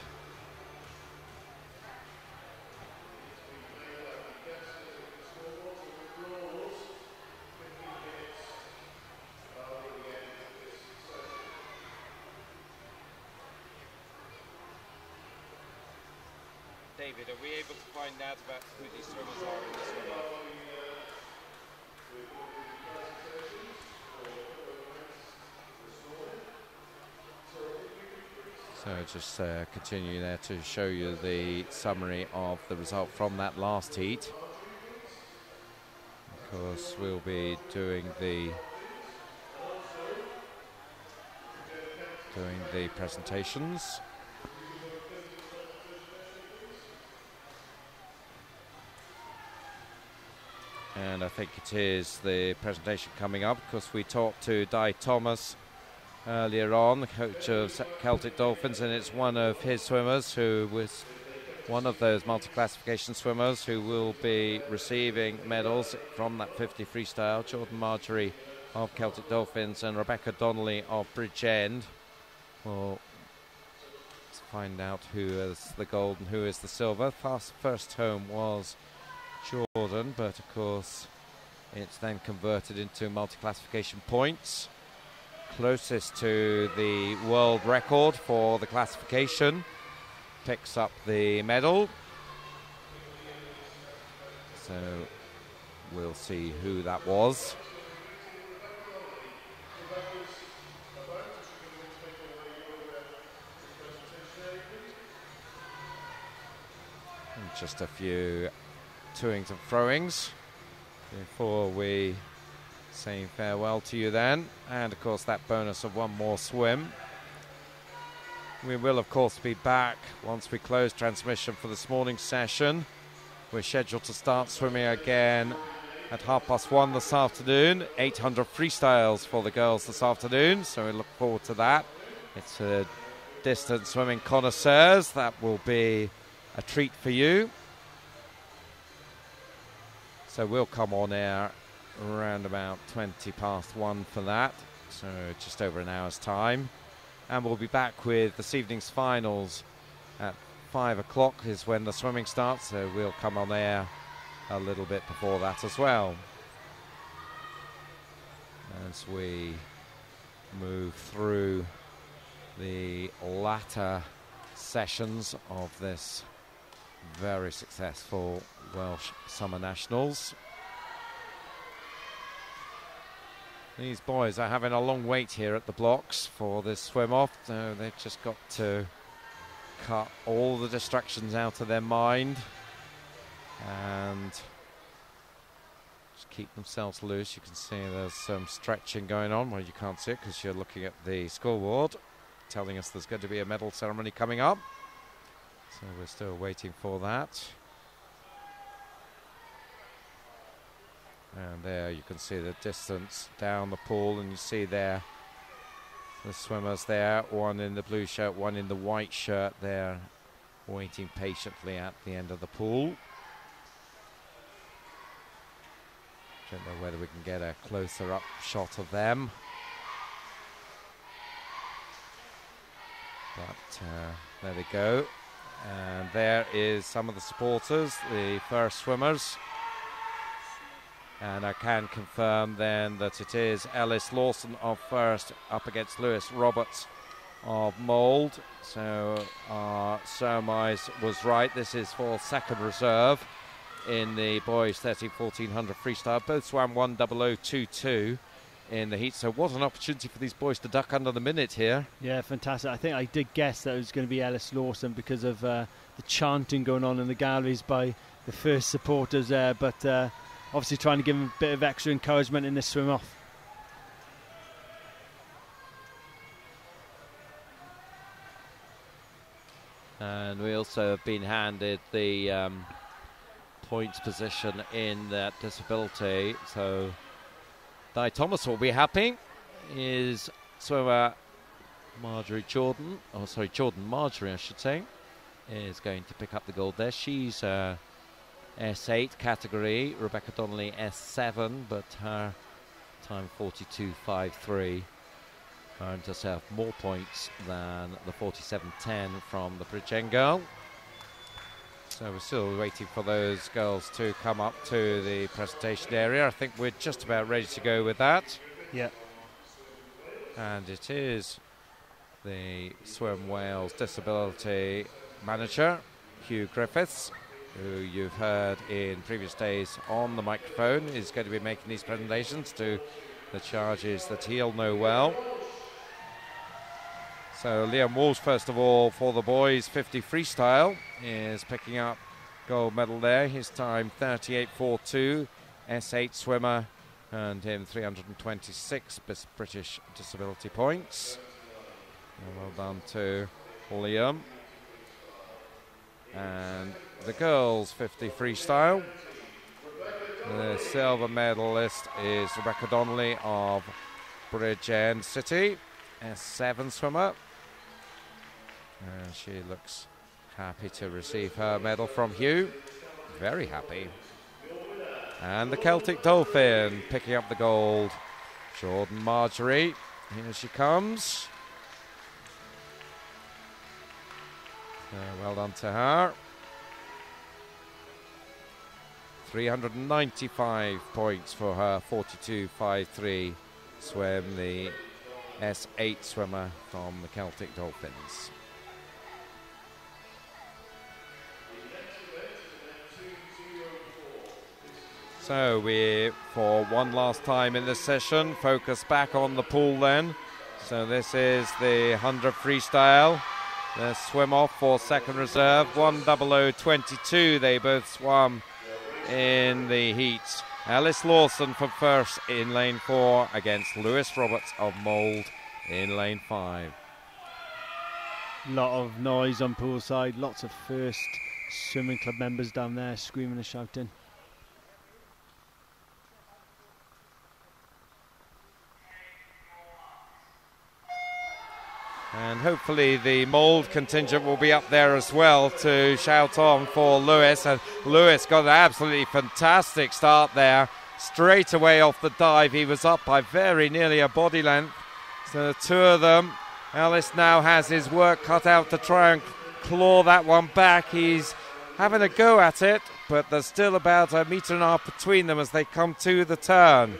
David, are we able to find out about who these swimmers are in this swim? So just continue there to show you the summary of the result from that last heat. Of course, we'll be doing the presentations. And I think it is the presentation coming up, because we talked to Di Thomas earlier on, the coach of Celtic Dolphins, and it's one of his swimmers who was one of those multi-classification swimmers who will be receiving medals from that 50 freestyle. Jordan Marjorie of Celtic Dolphins and Rebecca Donnelly of Bridgend. We'll find out who is the gold and who is the silver. First home was Jordan, but of course it's then converted into multi-classification points. Closest to the world record for the classification picks up the medal. So we'll see who that was. And just a few toings and throwings before we say farewell to you then, and of course that bonus of one more swim. We will of course be back once we close transmission for this morning's session. We're scheduled to start swimming again at 1:30 this afternoon. 800 freestyles for the girls this afternoon, so we look forward to that. It's a distance swimming connoisseurs. That will be a treat for you. So we'll come on air around about 1:20 for that, so just over an hour's time. And we'll be back with this evening's finals at 5 o'clock is when the swimming starts, so we'll come on air a little bit before that as well. As we move through the latter sessions of this very successful Welsh Summer Nationals. These boys are having a long wait here at the blocks for this swim off, so they've just got to cut all the distractions out of their mind and just keep themselves loose. You can see there's some stretching going on. Well, you can't see it because you're looking at the scoreboard telling us there's going to be a medal ceremony coming up, so we're still waiting for that. And there you can see the distance down the pool, and you see there the swimmers there, one in the blue shirt, one in the white shirt there, waiting patiently at the end of the pool. Don't know whether we can get a closer up shot of them, but there they go. And there is some of the supporters, the first swimmers. And I can confirm then that it is Ellis Lawson of first up against Lewis Roberts of Mould. So our surmise was right. This is for second reserve in the boys 13-1400 freestyle. Both swam 1:00.22 in the heat. So what an opportunity for these boys to duck under the minute here. Yeah, fantastic. I think I did guess that it was going to be Ellis Lawson because of the chanting going on in the galleries by the first supporters there, but obviously trying to give him a bit of extra encouragement in this swim off. And we also have been handed the points position in that disability, so Di Thomas will be happy. Is swimmer Jordan Marjorie I should say, is going to pick up the gold there. She's S8 category, Rebecca Donnelly S7, but her time 42.53 earned herself more points than the 47.10 from the Bridgend girl. So we're still waiting for those girls to come up to the presentation area. I think we're just about ready to go with that. Yeah. And it is the Swim Wales Disability Manager, Hugh Griffiths, who you've heard in previous days on the microphone, is going to be making these presentations to the charges that he'll know well. So Liam Walsh, first of all, for the boys 50 freestyle, is picking up gold medal there. His time 38.42, S8 swimmer, earned him 326 British disability points. And well done to Liam. And the girls 50 freestyle, the silver medalist is Rebecca Donnelly of Bridgend City, S7 swimmer, and she looks happy to receive her medal from Hugh, very happy. And the Celtic Dolphin picking up the gold, Jordan Marjorie, here she comes. Well done to her. 395 points for her 42.53 swim, the S8 swimmer from the Celtic Dolphins. So we, for one last time in this session, focus back on the pool then. So this is the 100 freestyle. The swim off for second reserve, 1:00.22. They both swam in the heats. Alice Lawson from first in lane 4 against Lewis Roberts of Mould in lane 5. Lot of noise on poolside, lots of first swimming club members down there screaming and shouting. And hopefully the Mould contingent will be up there as well to shout on for Lewis. And Lewis got an absolutely fantastic start there. Straight away off the dive, he was up by very nearly a body length. So the two of them, Ellis now has his work cut out to try and claw that one back. He's having a go at it, but there's still about 1.5 meters between them as they come to the turn.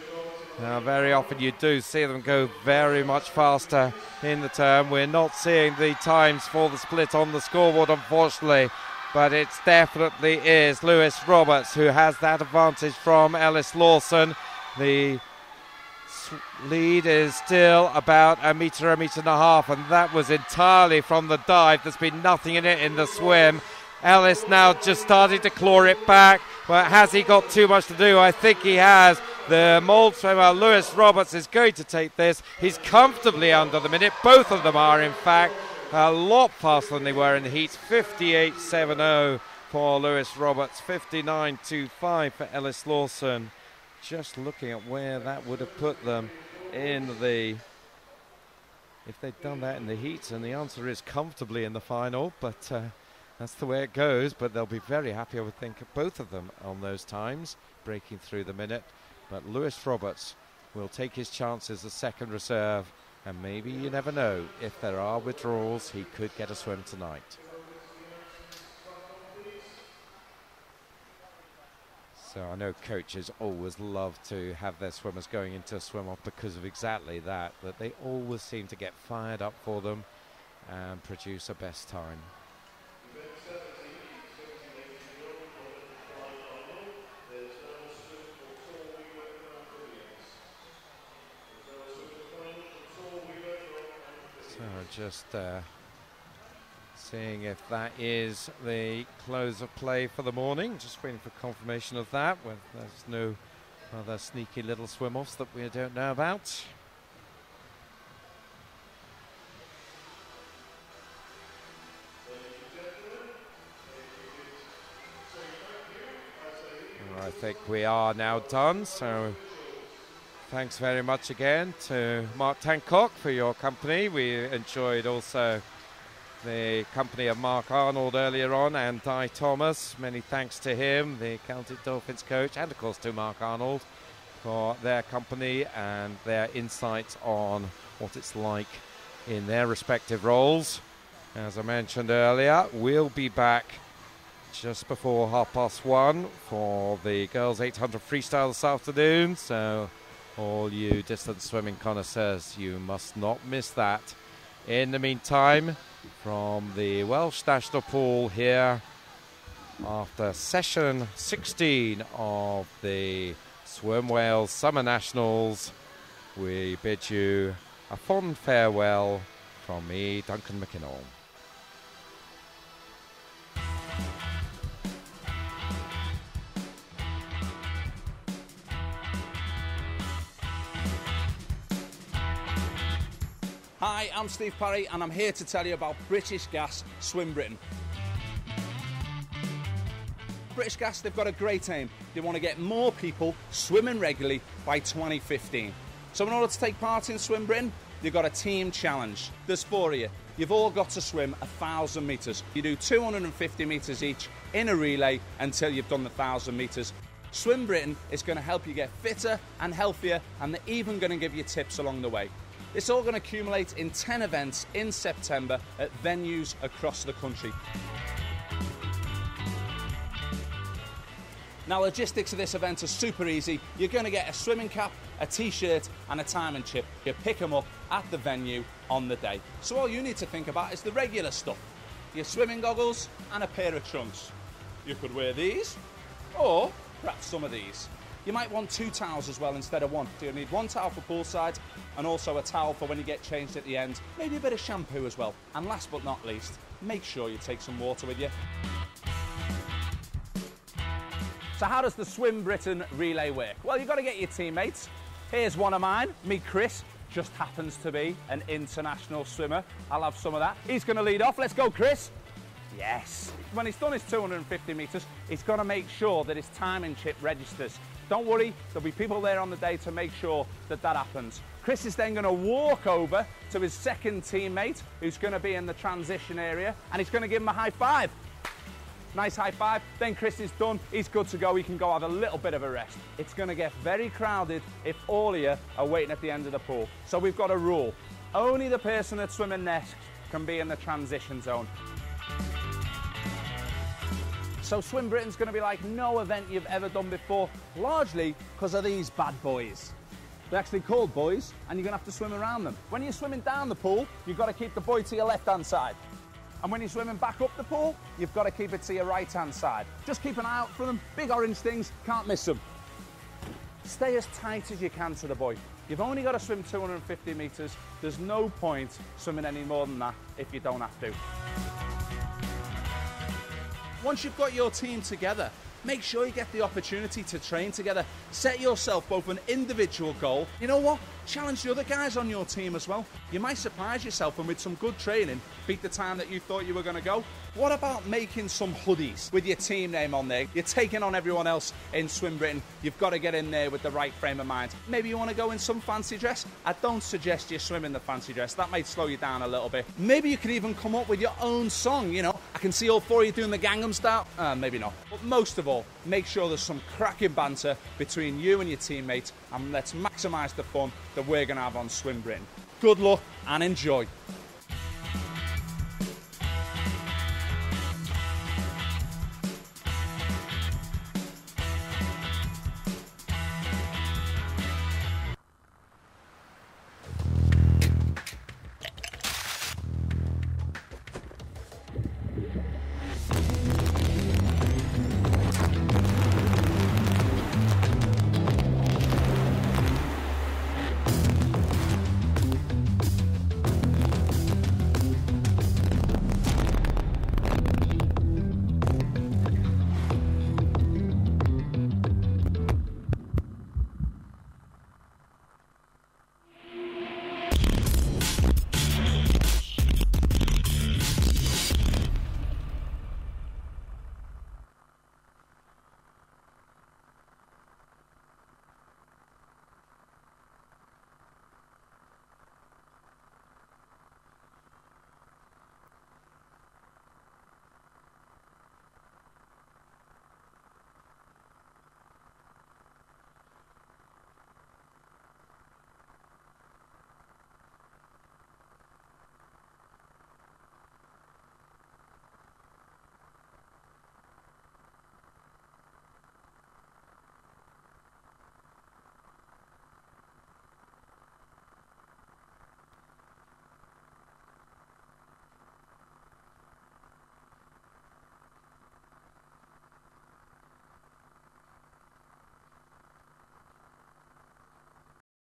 Now, very often you do see them go very much faster in the turn. We're not seeing the times for the split on the scoreboard, unfortunately, but it definitely is Lewis Roberts who has that advantage from Ellis Lawson. The lead is still about 1.5 meters, and that was entirely from the dive. There's been nothing in it in the swim. Ellis now just starting to claw it back, but has he got too much to do? I think he has. The Mould swimmer Lewis Roberts is going to take this. He's comfortably under the minute. Both of them are, in fact, a lot faster than they were in the heats. 58.70 for Lewis Roberts, 59.25 for Ellis Lawson. Just looking at where that would have put them in the... if they'd done that in the heats, and the answer is comfortably in the final, but... that's the way it goes, but they'll be very happy, I would think, both of them on those times, breaking through the minute. But Lewis Roberts will take his chances as second reserve, and maybe, you never know, if there are withdrawals, he could get a swim tonight. So I know coaches always love to have their swimmers going into a swim-off because of exactly that they always seem to get fired up for them and produce a best time. So just seeing if that is the close of play for the morning. Just waiting for confirmation of that. Whether there's no other sneaky little swim-offs that we don't know about. I think we are now done, so thanks very much again to Mark Tancock for your company. We enjoyed also the company of Mark Arnold earlier on and Di Thomas. Many thanks to him, the Celtic Dolphins coach, and of course to Mark Arnold for their company and their insights on what it's like in their respective roles. As I mentioned earlier, we'll be back just before 1:30 for the girls 800 freestyle this afternoon. So all you distance swimming connoisseurs, you must not miss that. In the meantime, from the Welsh National Pool here, after session 16 of the Swim Wales Summer Nationals, we bid you a fond farewell from me, Duncan McKinnell. Hi, I'm Steve Parry and I'm here to tell you about British Gas Swim Britain. British Gas, they've got a great aim. They want to get more people swimming regularly by 2015. So in order to take part in Swim Britain, you've got a team challenge. There's 4 of you. You've all got to swim 1,000 metres. You do 250 metres each in a relay until you've done the 1,000 metres. Swim Britain is going to help you get fitter and healthier, and they're even going to give you tips along the way. It's all going to accumulate in 10 events in September at venues across the country. Now, logistics of this event are super easy. You're going to get a swimming cap, a t-shirt and a timing chip. You pick them up at the venue on the day. So all you need to think about is the regular stuff. Your swimming goggles and a pair of trunks. You could wear these, or perhaps some of these. You might want 2 towels as well instead of 1. So you'll need 1 towel for poolside and also a towel for when you get changed at the end. Maybe a bit of shampoo as well. And last but not least, make sure you take some water with you. So how does the Swim Britain relay work? Well, you've got to get your teammates. Here's one of mine, me Chris, just happens to be an international swimmer. I'll have some of that. He's going to lead off. Let's go, Chris. Yes. When he's done his 250 metres, he's got to make sure that his timing chip registers. Don't worry, there'll be people there on the day to make sure that that happens. Chris is then going to walk over to his second teammate, who's going to be in the transition area, and he's going to give him a high five. Nice high five. Then Chris is done. He's good to go. He can go have a little bit of a rest. It's going to get very crowded if all of you are waiting at the end of the pool. So we've got a rule. Only the person that's swimming next can be in the transition zone. So Swim Britain's going to be like no event you've ever done before, largely because of these bad boys. They're actually called boys, and you're going to have to swim around them. When you're swimming down the pool, you've got to keep the buoy to your left-hand side. And when you're swimming back up the pool, you've got to keep it to your right-hand side. Just keep an eye out for them. Big orange things, can't miss them. Stay as tight as you can to the buoy. You've only got to swim 250 metres. There's no point swimming any more than that if you don't have to. Once you've got your team together, make sure you get the opportunity to train together. Set yourself both an individual goal. You know what? Challenge the other guys on your team as well. You might surprise yourself and with some good training, beat the time that you thought you were going to go. What about making some hoodies with your team name on there? You're taking on everyone else in Swim Britain. You've got to get in there with the right frame of mind. Maybe you want to go in some fancy dress. I don't suggest you swim in the fancy dress. That might slow you down a little bit. Maybe you can even come up with your own song, you know. I can see all four of you doing the Gangnam Style. Maybe not. But most of all, make sure there's some cracking banter between you and your teammates, and let's maximise the fun that we're going to have on Swim Britain. Good luck and enjoy.